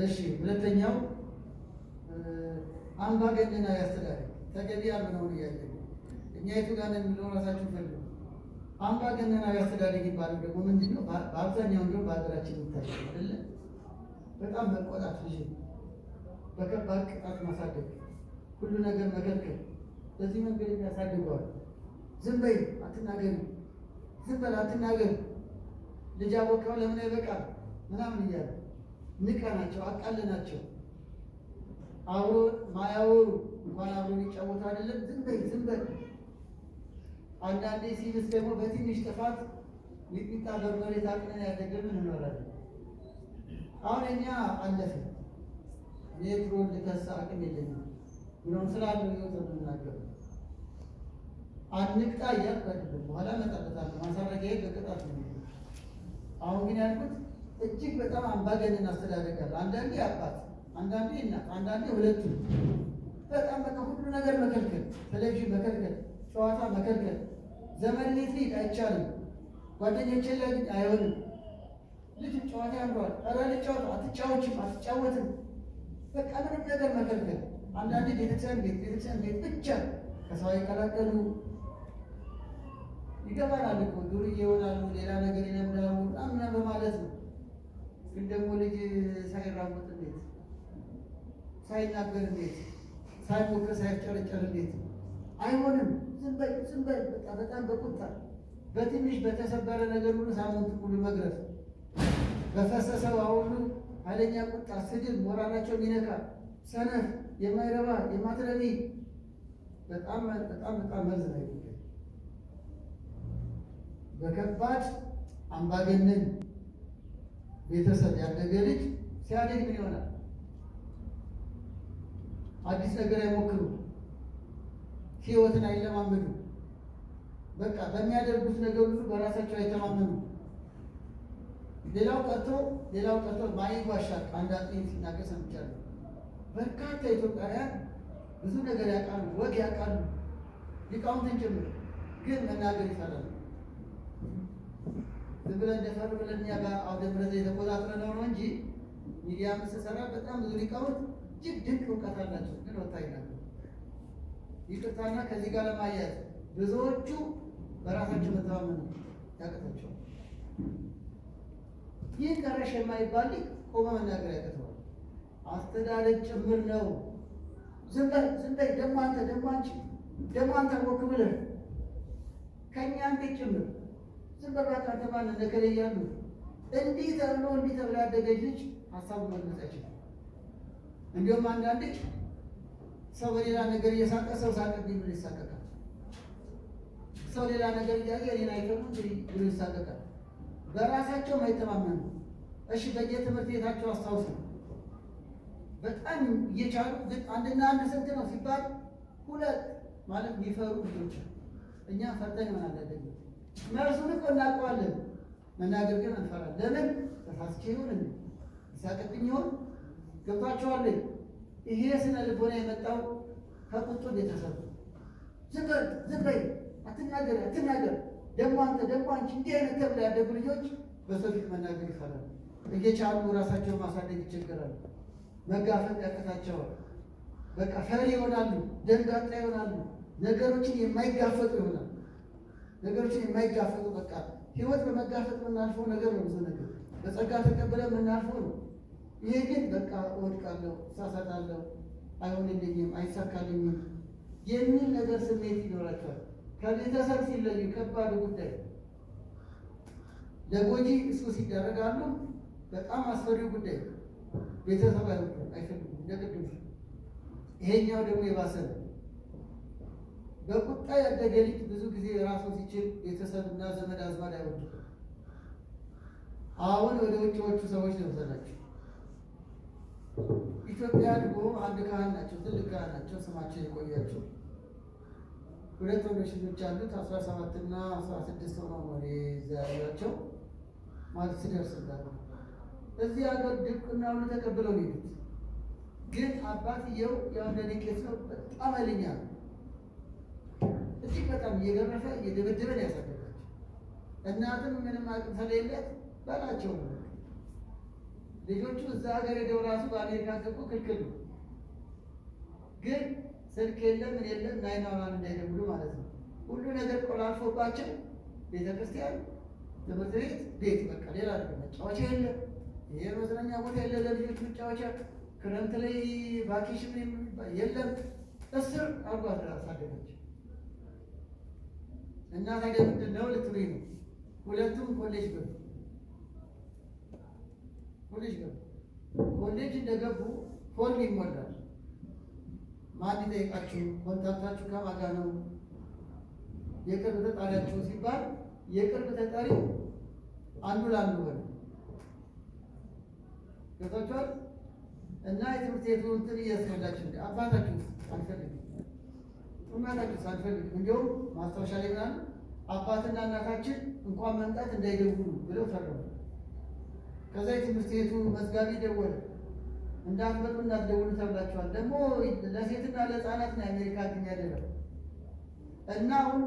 እሺ፣ ሁለተኛው አምባገነናዊ አስተዳደግ ተገቢ ያልሆነውን እያለ እኛ የቱ ጋር ነው የሚለው ራሳችሁ ፈልጉ። አምባገነናዊ አስተዳደግ ይባላል ደግሞ ምንድን ነው? በአብዛኛው እንደው በሀገራችን ይታያል አይደለ? በጣም መቆጣት፣ ልጅ በከባድ ቅጣት ማሳደግ፣ ሁሉ ነገር መከልከል፣ በዚህ መንገድ የሚያሳድገዋል። ዝም በይ አትናገሪ፣ ዝም በል አትናገሪ፣ ልጅ አወቀው ለምን አይበቃም ምናምን እያለ ንቀናቸው፣ አቃለናቸው። አብሮ ማያወሩ እንኳን አብሮ ሊጫወቱ አይደለም። ዝም በይ ዝም በል። አንዳንዴ ሲብስ ደግሞ በትንሽ ጥፋት ሚጥሚጣ በርበሬ ታቅነን ያደገብን እንኖራለን። አሁን እኛ አለፈ የድሮ ልከሳ አቅም የለኝም ብሎም ስላለው ህይወት የምናገረው አንቅጣ እያልኩ አይደለም። በኋላ መጣበታለሁ ማሳረጊያ በቅጣት ነው። አሁን ግን ያልኩት እጅግ በጣም አምባገነን አስተዳደግ አለ። አንዳንዴ አባት፣ አንዳንዴ እናት፣ አንዳንዴ ሁለቱም። በጣም በቃ ሁሉ ነገር መከልከል፣ ቴሌቪዥን መከልከል፣ ጨዋታ መከልከል። ዘመን ቤት ሊድ አይቻልም፣ ጓደኞችን ላይ አይሆንም። ልጅ ጨዋታ ያምረዋል፣ ኧረ ልጫወት፣ አትጫወችም፣ አትጫወትም። በቃ ምንም ነገር መከልከል። አንዳንዴ ቤተክርስቲያን ቤት ብቻ ከሰው ይቀላቀሉ ይገባናል እኮ ዱርዬ ይሆናሉ፣ ሌላ ነገር ይለምዳሉ ምናምን በማለት ነው። ግን ደግሞ ልጅ ሳይራወጥ እንዴት ሳይናገር እንዴት ሳይሞክር ሳይጨረጨር እንዴት አይሆንም። ዝም በል ዝም በል። በቃ በጣም በቁጣ በትንሽ በተሰበረ ነገር ሁሉ ሳምንት ሙሉ መግረፍ፣ በፈሰሰው ሁሉ ኃይለኛ ቁጣ፣ ስድብ፣ ሞራላቸው የሚነካ ሰነፍ፣ የማይረባ የማትረቢ በጣም መርዝ ነው። በከባድ አምባገነን ቤተሰብ ያደገ ልጅ ሲያድግ ምን ይሆናል? አዲስ ነገር አይሞክሩ፣ ህይወትን አይለማመዱ። በቃ በሚያደርጉት ነገር ሁሉ በራሳቸው አይተማመኑ። ሌላው ቀርቶ ማይዋሻል። አንድ አጥኝ ሲናገር ሰምቻለሁ። በርካታ ኢትዮጵያውያን ብዙ ነገር ያውቃሉ፣ ወግ ያውቃሉ፣ ሊቃውንትን ጭምር፣ ግን መናገር ይፈራሉ። ዝም ብለን ደፈር ብለን እኛ ጋር አውደ ምሕረት የተቆጣጠረው ነው እንጂ ሚዲያ ስሰራ በጣም ብዙ ሊቃውንት እጅግ ድንቅ እውቀት አላቸው፣ ግን ወጣ ይላሉ። ይቅርታና ከዚህ ጋር ለማያያዝ ብዙዎቹ በራሳቸው መተማመን ያቅታቸዋል። ይህ ቀረሽ የማይባል ቆመ መናገር ያቅተዋል። አስተዳደግ ጭምር ነው። ዝም በይ ደግሞ አንተ ደግሞ አንተ ወክ ብለህ ከእኛም ቤት ጭምር ዝም በል እባክህ አንተ ማን ነገር እያሉ እንዲህ ተብሎ ያደገች ልጅ ሀሳቡን መግለጽ አይችልም። እንዲሁም አንዳንዴ ሰው በሌላ ነገር እየሳቀ ሰው ሳቀብኝ ብሎ ይሳቀቃል። ሰው ሌላ ነገር እያየ እኔን አይተው ብሎ ይሳቀቃል። በራሳቸው ማይተማመኑ እሺ በየትምህርት ቤታቸው አስታውሱ። በጣም እየቻሉ ግን አንድና አንድ ስንት ነው ሲባል ሁለት ማለት የሚፈሩ ልጆች እኛ ፈርተን ይሆናል አይደለም። መልሱን እኮ እናውቀዋለን፣ መናገር ግን አንፈራለን። ለምን? ተሳስቼ ይሆን እንዴ ይሳቅብኝ ይሆን? ገብቷቸዋል። ይሄ ስነ ልቦና የመጣው ከቁጡ ቤተሰብ ዝም በይ አትናገር ደግሞ አንተ ደግሞ አንቺ እንዲህ አይነት ተብለው ያደጉ ልጆች በሰው ፊት መናገር ይፈራሉ። እየቻሉ ራሳቸውን ማሳደግ ይቸገራሉ። መጋፈጥ ያቅታቸዋል። በቃ ፈሪ ይሆናሉ፣ ደንጋጣ ይሆናሉ። ነገሮችን የማይጋፈጡ ይሆናል። ነገሮችን የማይጋፈጡ በቃ ህይወት በመጋፈጥ የምናልፈው ነገር ነው። ብዙ ነገር በጸጋ ተቀብለ የምናልፈው ነው። ይሄ ግን በቃ እወድቃለሁ፣ እሳሳታለሁ፣ አይሆንልኝም፣ አይሳካልኝም የሚል ነገር ስሜት ይኖራቸዋል። ከቤተሰብ ሲለዩ ከባድ ጉዳይ ለጎጂ እሱ ሲደረጋሉ በጣም አስፈሪው ጉዳይ ቤተሰብ አይፈልጉም እንደ ቅድም። ይሄኛው ደግሞ የባሰ ነው። በቁጣ ያደገ ልጅ ብዙ ጊዜ ራሱ ሲችል ቤተሰብና ዘመድ አዝማድ አይወዱም። አሁን ወደ ውጭዎቹ ሰዎች ነው ዘላቸው። ኢትዮጵያ ድጎ አንድ ካህን ናቸው፣ ትልቅ ካህን ናቸው። ስማቸው የቆያቸው ሁለት ወንዶች ልጆች አሉት። 17 እና 16 ሆነው ነው ያላቸው ማለት ሲደርስላሉ እዚህ ሀገር ድቁናውን ተቀብለው ሄዱት። ግን አባትየው የወንደ ሊቄስ ነው። በጣም ኃይለኛ ነው። እጅግ በጣም እየገረፈ እየደበደበን ያሳደጋቸው። እናትም ምንም አቅም ስለሌላት በላቸው ነው። ልጆቹ እዛ ሀገር ሄደው ራሱ በአሜሪካ ገቡ፣ ክልክል ነው። ግን ስልክ የለም ምን የለም ናይናዋን እንዳይደውሉ ማለት ነው። ሁሉ ነገር ቆላልፎባቸው ቤተክርስቲያን፣ ትምህርት ቤት በቃ ሌላ መጫወቻ የለም። ይሄ መዝናኛ ቦታ የለ፣ ለልጆች መጫወቻ ክረምት ላይ ቫኬሽን የለም። እስር አርጎ አሳደጋቸው። እና ታዲያ ምንድን ነው ልትሉኝ ነው? ሁለቱም ኮሌጅ ገቡ። ኮሌጅ እንደገቡ ፎርም ይሞላል። ማን ይጠይቃችሁ? ኮንታክታችሁ ከማን ጋር ነው? የቅርብ ተጣሪያችሁ ሲባል የቅርብ ተጣሪ አንዱ ለአንዱ ሆነ። ገብቷችኋል? እና የትምህርት ቤቱ እንትን እያስፈላችሁ እንደ አባታችሁ አንፈልግም፣ እናታችሁ አንፈልግም። እንዲሁም ማስታወሻ ላይ ምናምን አባትና እናታችን እንኳን መምጣት እንዳይደውሉ ብለው ፈረሙ። ከዛ የትምህርት ቤቱ መዝጋቢ ደወለ። እንዳትመጡ እንዳትደውሉ ተብላችኋል። ደግሞ ለሴትና ለሕፃናት ነው የአሜሪካ ግኝ ያደረው እና አሁን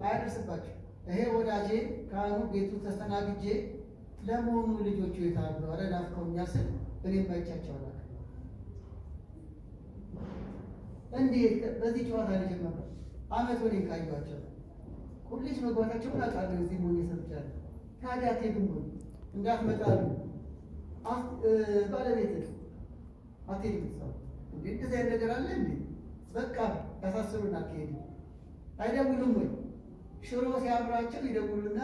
አያደርስባቸው። ይሄ ወዳጄ ካህኑ ቤቱ ተስተናግጄ ለመሆኑ ልጆቹ የታሉ? ኧረ ናፍቀውኛል ስል እኔም አይቻቸዋል። እንዴት በዚህ ጨዋታ ልጀመረ አመት ወዲህ ካየኋቸው ኮሌጅ መግባታቸውን አውቃለሁ። እዚህ ሞኝ ሰምቻለሁ። ታዲያ አትሄዱም ወይ? እንዳትመጣሉ ባለቤት አትሄድም ሰው እንዴ? እንደዚህ አይነት ነገር አለ እንዴ? በቃ ያሳስሩና አትሄዱ። አይደውሉም ወይ? ሽሮ ሲያምራቸው ይደውሉና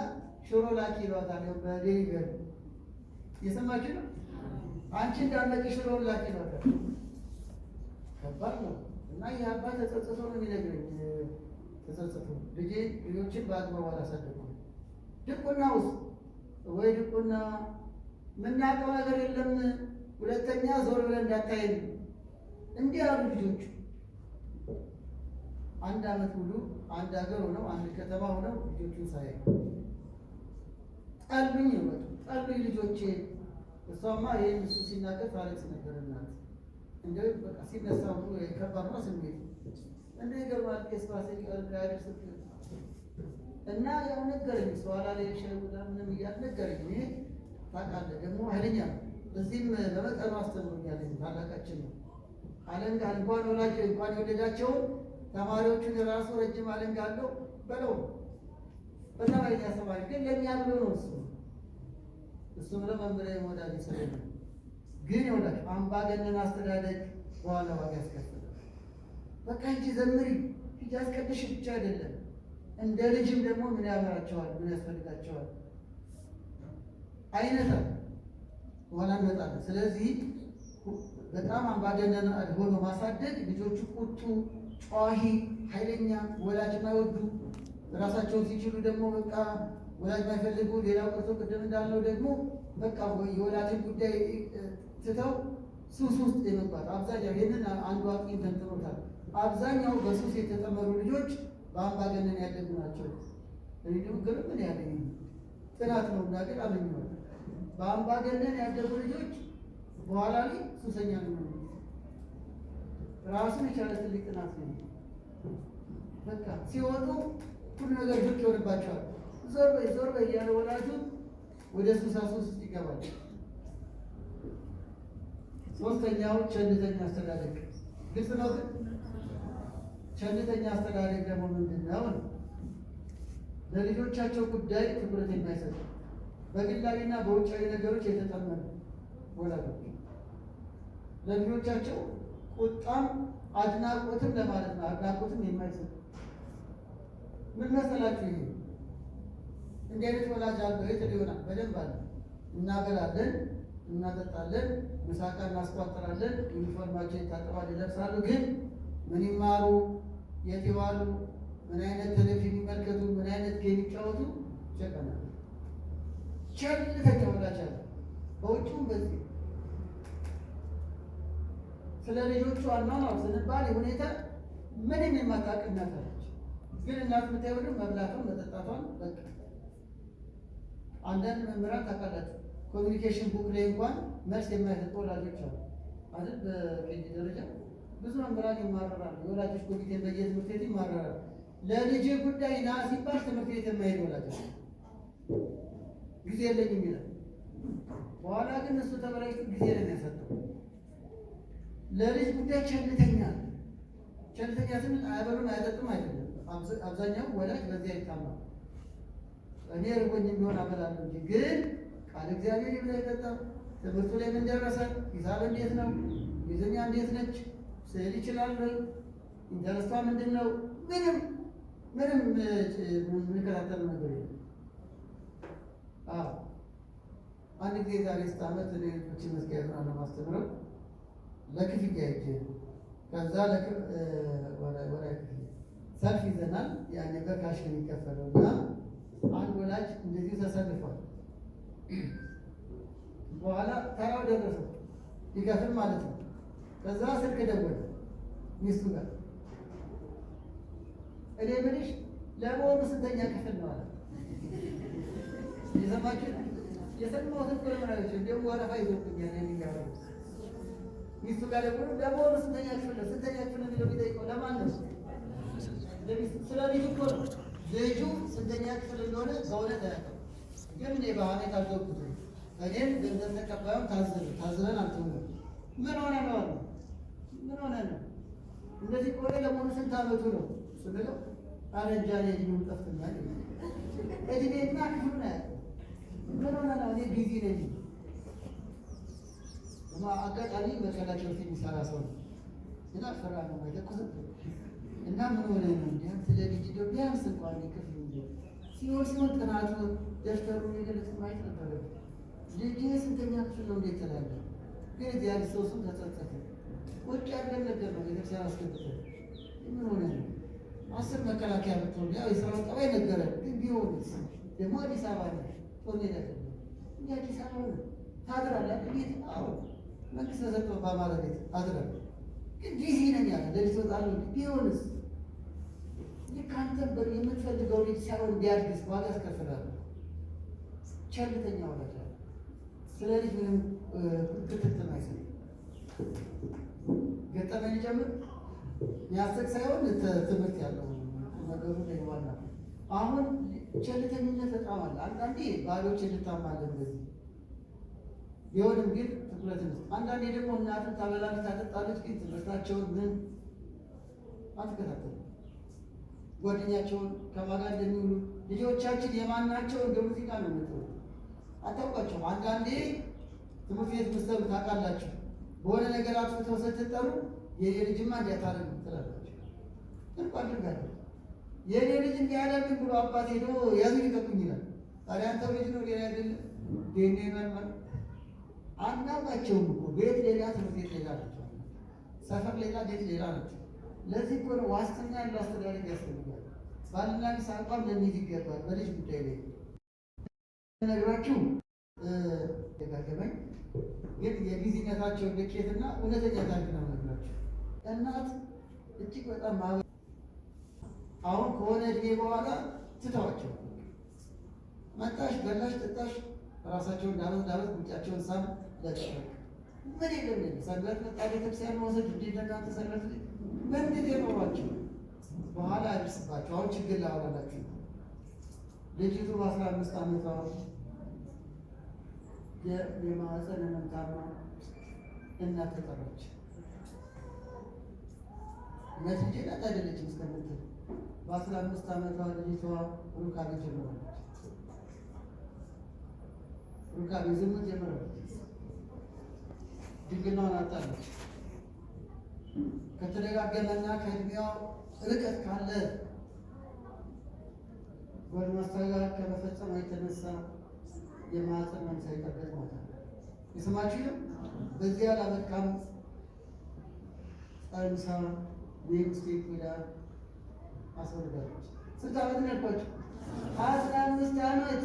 ሽሮ ላኪ ይሏታል። በዴሊቨሪ እየሰማችሁ ነው። አንቺ እንዳትመጪ ሽሮ ላኪ ይሏታል። ከባድ ነው። እና ይህ አባት ተጸጽቶ ነው የሚነግረኝ። ተጸጽቶ ልጆችን በአግባቡ አላሳደኩም። ድቁና ውስጥ ወይ ድቁና የምናውቀው ነገር የለም፣ ሁለተኛ ዞር ብለን እንዳታይን እንዲህ ያሉ ልጆቹ አንድ አመት ሙሉ አንድ ሀገር ሆነው አንድ ከተማ ሆነው ልጆቹን ሳይ ጠሉኝ ነው ጠሉኝ ልጆቼ። እሷማ ይህን እሱ ሲናገር ታለቅስ ነበር። እናት እንደ በቃ ሲነሳ ሁሉ ከባድ ነው ስሜት እንደ ይገርማል። ቄስባሴ ያደርስ እና ያው ነገረኝ። ሰዋላ ላይ ሸጉዳ ምንም እያል ነገረኝ። ይሄ ታውቃለህ ደግሞ ኃይለኛ ነው። እዚህም በመጠኑ አስተምሮኛል። ታላቃችን ነው። አለንጋ እንኳን ወላጅ እንኳን የወለዳቸውን ተማሪዎቹን የራሱ ረጅም አለንጋ አለው በለው በጣም አይነት ያስተማሪ ግን ለእኛ ብሎ ነው እሱ ብለው መምሪያ ወዳጅ ይሰራል። ግን ይወዳጅ አምባገነን አስተዳደግ በኋላ ዋጋ ያስከፍላል። በቃ እንጂ ዘምሪ ፊት ያስቀድሽ ብቻ አይደለም እንደ ልጅም ደግሞ ምን ያመራቸዋል፣ ምን ያስፈልጋቸዋል አይነታ በኋላ እንመጣለን። ስለዚህ በጣም አምባገነን ሆኖ ማሳደግ ልጆቹ ቁጡ፣ ጨዋሂ፣ ኃይለኛ፣ ወላጅ የማይወዱ ራሳቸውን ሲችሉ ደግሞ በቃ ወላጅ ማይፈልጉ ሌላው ቀርቶ ቅድም እንዳልነው ደግሞ በቃ የወላጅን ጉዳይ ትተው ሱስ ውስጥ የመግባት አብዛኛው ይህንን አንዱ አጥቂ ተንትኖታል። አብዛኛው በሱስ የተጠመሩ ልጆች በአምባገነን ያደጉ ናቸው። እንዲሁም ግን ምን ያለ ጥናት ነው እና ግን አለኛል በአምባገነን ያደጉ ልጆች በኋላ ላይ ሱሰኛ ነው። ራሱን የቻለ ትልቅ ጥናት ነው። በቃ ሲወጡ ሁሉ ነገር ብቅ ይሆንባቸዋል። ዞር በይ እያለ ወላጁ ወደ ሱሳ ሱስ ይገባል። ሶስተኛው ቸልተኛ አስተዳደግ ግልጽ ነው። ግን ቸልተኛ አስተዳደግ ደግሞ ምንድን ነው? ለልጆቻቸው ጉዳይ ትኩረት የማይሰጡ በግላዊና በውጫዊ ነገሮች የተጠመዱ ወላጆች ለልጆቻቸው ቁጣም አድናቆትም ለማለት ነው። አድናቆትም የማይሰጡ ምን መሰላችሁ? ይሄ እንዲህ አይነት ወላጅ አለ ይሆናል። በደንብ አለ። እናበላለን፣ እናጠጣለን፣ ምሳቃ እናስቋጥራለን፣ ዩኒፎርማቸው ይታጠባል፣ ይለብሳሉ። ግን ምን ይማሩ፣ የት ይዋሉ፣ ምን አይነት ቴሌቪዥን ይመልከቱ፣ ምን አይነት ጌም ይጫወቱ ቸቀናል። ቸልተኛ ወላጅ አለ በውጭውም በዚህ ስለ ልጆቹ አኗኗር ስንባል ሁኔታ ምንም የማታውቅ እናት አለች። ግን እናት የምታየው መብላቷን መጠጣቷን በቃ አንዳንድ መምህራን ታውቃላችሁ ኮሚኒኬሽን ቡክ ላይ እንኳን መልስ የማይሰጡ ወላጆች አሉ አይደል? በኬጂ ደረጃ ብዙ መምህራን ይማረራሉ። የወላጆች ኮሚቴ በየትምህርት ቤት ይማረራሉ። ለልጅ ጉዳይ ና ሲባል ትምህርት ቤት የማይሄድ ወላጆች ጊዜ የለኝም ይላል። በኋላ ግን እሱ ተበላሽቶ ጊዜ ነው የሚያሰጠው። ለልጅ ጉዳይ ቸልተኛ ስንል አያበሉም አያጠጡም አይደለም። አብዛኛው ወላጅ በዚህ አይታማም። እኔ ርቦኝ የሚሆን አበላለሁ እንጂ ግን ቃል እግዚአብሔር ይብላ አይጠጣም። ትምህርቱ ላይ ምን ደረሰ? ሂሳብ እንዴት ነው? እንግሊዝኛ እንዴት ነች? ስዕል ይችላል? ኢንተረስቷ ምንድን ነው? ምንም የምንከታተል ነገር የለም። አንድ ጊዜ ዛሬ 6 ዓመት ሌሎችን መስኪያዝ ነው ለማስተምረው ለክፍያ ይዤ ከዛ ወራይ ክፍያ ሰልፍ ይዘናል። ያኔ በካሽ ነው የሚከፈለው እና አንድ ወላጅ እንደዚሁ ተሰልፏል። በኋላ ተራው ደረሰው ይከፍል ማለት ነው። ከዛ ስልክ ደወለ ሚስቱ ጋር እኔ ምንሽ ለመሆኑ ስንተኛ ክፍል ነው አለ። የሰማችሁ የሰማሁትን ቆረመናች እንደውም ወረፋ ይዞብኛል የሚያወራው ሚስቱ ጋር ደግሞ ለመሆኑ ስንተኛ ክፍል ነው የሚለው የሚጠይቀው ለማን ነው? ስለ ልጁ እኮ ነው። ልጁ ስንተኛ ክፍል እንደሆነ በእውነት አያውቅም። ግን እኔ በሐሜት አልተውኩትም። እኔም ገንዘብ ተቀባዩም ታዝበን አልተውንም። ምን ሆነ ነው አለ። ምን ሆነ ነው እንደዚህ ከሆነ ለመሆኑ ስንት ዓመቱ ነው ስንለው አረንጃ እድሜው ጠፍቶኛል። እድሜና ክፍሉን አያውቅም። ምን ሆነ ነው? እኔ ቢዚ ነኝ። አጋጣሚ መከላከያ ውስጥ የሚሰራ ሰው ነው እና ፈራ ነው አይተኩስም እና ምን ሆነ ነው እንዲያም ስለ ልጅ ቢያንስ እንኳን ክፍሉ ሲሆን ጥናቱ ደፍተሩ የገለጽ ማየት ነበረብን። ልጅ ስንተኛ ክፍል ነው እንዴት ትላለ? ግን እግዚአብሔር ሰው እሱን ተጸጸተ። ውጭ ያለን ነገር ነው ቤተክርስቲያን አስገብተ ምን ሆነ ነው 10 መከላከያ ብትሆን ያው የስራውን ጠባይ ነገረን። ግን ቢሆንስ ደግሞ አዲስ አበባ ነው ጦር ሜዳ እንጂ አዲስ አበባ ነው ታድራለህ ቤት አዎ መንግስት ተሰጥቶ በአማራ ቤት አድራለህ ግን ጊዜ ነኝ ያለ ለሊት ወጣለሁ ቢሆንስ ልክ አንተ የምትፈልገው ልጅ ሳይሆን ቢያድግስ ዋጋ ያስከፍላል። ቸልተኛ ወላጅ ስለ ልጅ ምንም ክትትል አይሰጥም። ገጠመኝ ጀምር ያሰቅ ሳይሆን ትምህርት ያለው ነገሩ ላይ ዋና አሁን ቸልተኝነት በጣም አለ። አንዳንዴ ባሎች እንታማለን እንደዚህ ቢሆንም ግን ትኩረት ነው። አንዳንዴ ደግሞ እናትን ታበላለች ታጠጣለች፣ ግን ትምህርታቸውን ምን አትከታተልም። ጓደኛቸውን ከማን ጋር እንደሚውሉ ልጆቻችን የማናቸው እንደ ሙዚቃ ነው የምትለው አታውቃቸው። አንዳንዴ ትምህርት ቤት ምስተሩ ታውቃላችሁ በሆነ ነገር አጥፍተው ስትጠሩ የኔ ልጅማ እንዲያታረግ ትላላችሁ። እንኳን አድርጋለሁ የኔ ልጅ እንዲያደርግ ብሎ አባት ሄዶ ያዙ ይቀቁኝ ይላል። ታዲያ አንተ ልጅ ነው ሌላ አይደለም ዴኔ መርመር አናውቃቸውም እኮ ቤት ሌላ ትምህርት ቤት ሌላ ናቸው፣ ሰፈር ሌላ ቤት ሌላ ናቸው። ለዚህ እኮ ነው ዋስትና ያለው አስተዳደግ ያስፈልጋል። ባልና ሚስት አቋም ለሚይዝ ይገባል በልጅ ጉዳይ ላይ ነግራችሁ ደጋገመኝ ግን የቢዝነሳቸውን ልኬትና እውነተኛ ታሪክ ነው ነግራችሁ። እናት እጅግ በጣም አሁን ከሆነ እድሜ በኋላ ትተዋቸው መጣሽ፣ በላሽ፣ ጠጣሽ ራሳቸውን ዳመት ጉጫቸውን ሳም ለቀቅ ምን የለም ሰንበት መጣ ቤተክርስቲያን መውሰድ እንዲነቃንተ ሰንበት በእንዴት የኖሯቸው በኋላ ያደርስባቸው። አሁን ችግር ላወራላችሁ ልጅቱ በ15 ዓመቷ የማህፀን ህመምታማ እናት ተጠራች። እውነት እንጂ እናት አይደለችም እስከምትል በ15 ዓመቷ ልጅቷ ሩካቤ ጀምራለች። ሩካቤ ዝሙት ጀምራለች። ድንግልናዋን አጣለች። ከተደጋገመና ከእድሜዋ ርቀት ካለ ጎልማሳ ጋር ከመፈጸሟ የተነሳ የማህፀን ህመም ሳይጠበቅ ሞታል። የስማችሁ በዚያ ላበቃም ጸንሳ ኔምስቴክ ሄዳ አስወልዳለች። ስንት ዓመት ነው ያልኳችሁ? 15 ዓመት።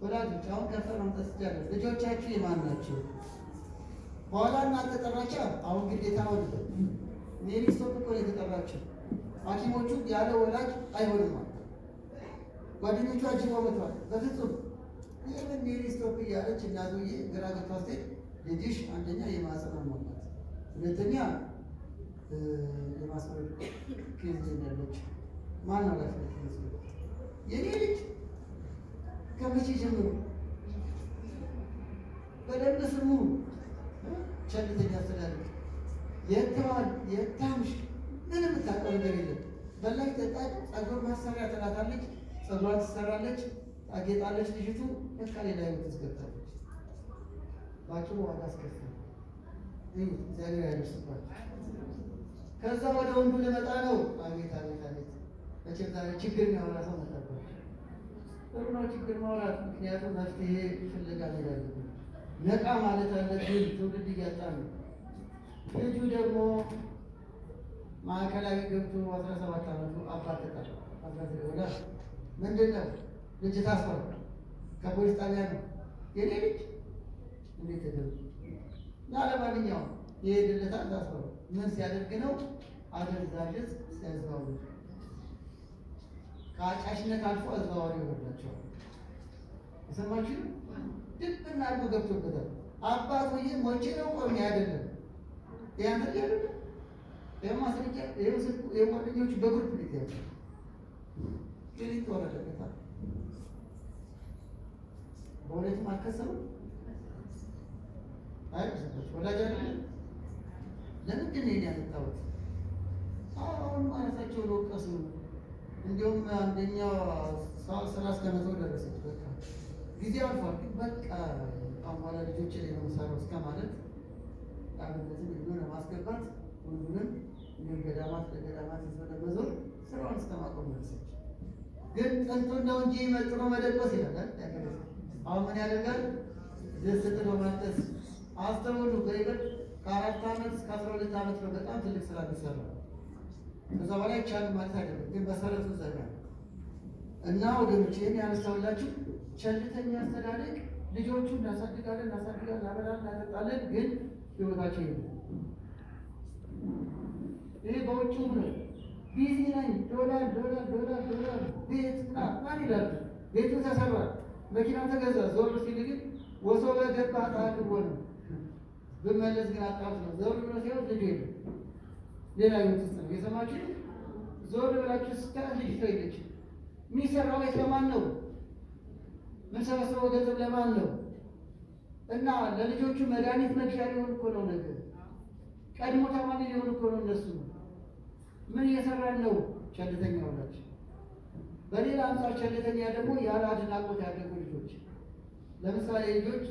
ወላጆች አሁን ከፍ ማምጣት ትችላለች። ልጆቻችሁ የማን ናቸው? በኋላ እናንተ ጠራቻ። አሁን ግዴታ ወልደ ኔሪስቶፕ እኮ ነው የተጠራቸው። ሐኪሞቹ ያለ ወላጅ አይሆንም ማለት ጓደኞቹ አጅበው መጥተዋል። በፍጹም ይህን ኔሪስቶፕ እያለች እናቱዬ ግራ ገብቷ ስትሄድ ልጅሽ አንደኛ የማህፀን ሞላት፣ ሁለተኛ የማስወረድ ኬዝ ያለች ማን ነው ላፊ የኔ ልጅ ከመቼ ጀምሮ በደንብ ስሙ። ቸልተኛ አስተዳደግ የተዋል የታምሽ ምንም የምታውቀው ነገር የለም። በላይ ጠጣች፣ ጸጉር ማሰሪያ ትላታለች፣ ጸጉሯን ትሰራለች፣ ታጌጣለች። ልጅቱ በቃ ሌላ ህይወት ትስገብታለች። ባጭሩ ዋጋ አስከፍል እግዚአብሔር ያደርስባቸው። ከዛ ወደ ወንዱ ልመጣ ነው። አቤት አቤት አቤት! መቼም ዛሬ ችግር የሚያወራ ሰው መጣባቸው። ጥሩ ነው ችግር ማውራት፣ ምክንያቱም መፍትሄ ፍለጋ ሄዳለ። ነቃ ማለት አለብን። ትውልድ እያጣ ነው። ልጁ ደግሞ ማዕከላዊ ገብቶ 17 ዓመቱ አባት ተጣለ። አባት ወላ ምንድን ነው ልጅ ታስሯል። ከፖሊስ ጣቢያ ነው የኔ ልጅ እንዴት ተደረገ? ለማንኛውም የሄድለታል ታስሯል። ምን ሲያደርግ ነው? አደንዛዥ ዕፅ ሲያዘዋውር ከአጫሽነት አልፎ አዘዋዋሪ ይሆናቸዋል። የሰማችሁ ድብና አድርጎ ገብቶበታል። አባት ወይ ሞቼ ነው ቆሜ አይደለም ያንተ ያደረገ የማስረጃ የጓደኞቹ በግሩፕ ልት ያለ ግን ተወረደበታል። በእውነትም አልከሰሩም። አይሰበች ወላጅ አይደለም። ለምንድን ነው ያመጣሁት? አሁን ማለታቸው ለወቀሱ እንዲሁም አንደኛው ስራ እስከመተው ደረሰች። በቃ ጊዜ አልፏል፣ ግን በቃ አሟላ ልጆች ላይ ነው የምሰራው እስከ ማለት አብነትን ልዩ ለማስገባት ሁሉንም እንዲሁም ገዳማት ለገዳማት ይዘው ስራውን እስከማቆም ደረሰች። ግን ጥንቱ ነው እንጂ መጥኖ መደቆስ ይላል። አሁን ምን ያደርጋል? ደስ ጥሎ ማጠስ አስተውሉ። በይበልጥ ከ4 ዓመት እስከ 12 ዓመት ነው በጣም ትልቅ ስራ የሚሰራ። ከዛ በላይ ይቻላል ማለት አይደለም፣ ግን መሰረቱ ዘጋ እና ወገኖች ይህን ያነሳውላችሁ ቸልተኛ አስተዳደግ ልጆቹ እናሳድጋለን እናበላለን እናጠጣለን፣ ግን ህይወታቸው ይሄ ይሄ በውጭው ነው። ቢዚ ነኝ ዶላር ቤት ማን ይላሉ? ቤቱ ተሰራ፣ መኪና ተገዛ፣ ዞር ሲል ግን ወሶ በገባ ታድጎ ነው። ብመለስ ግን አጣፍ ነው። ዞር ብሎ ሲሆን ልጅ የለም ሌላ ህይወት ውስጥ ነው። የሰማችሁ ዞር ብላችሁ ስታይ ልጅ ተይለች። የሚሰራው ቤት ለማን ነው? የምንሰበስበው ገንዘብ ለማን ነው? እና ለልጆቹ መድኃኒት መግዣ ሊሆን እኮ ነው። ነገር ቀድሞ ታማሚ ሊሆን እኮ ነው። እነሱ ምን እየሰራን ነው? ቸልተኛ ሆናችሁ። በሌላ አንጻር ቸልተኛ ደግሞ ያለ አድናቆት ያደጉ ልጆች፣ ለምሳሌ ልጆች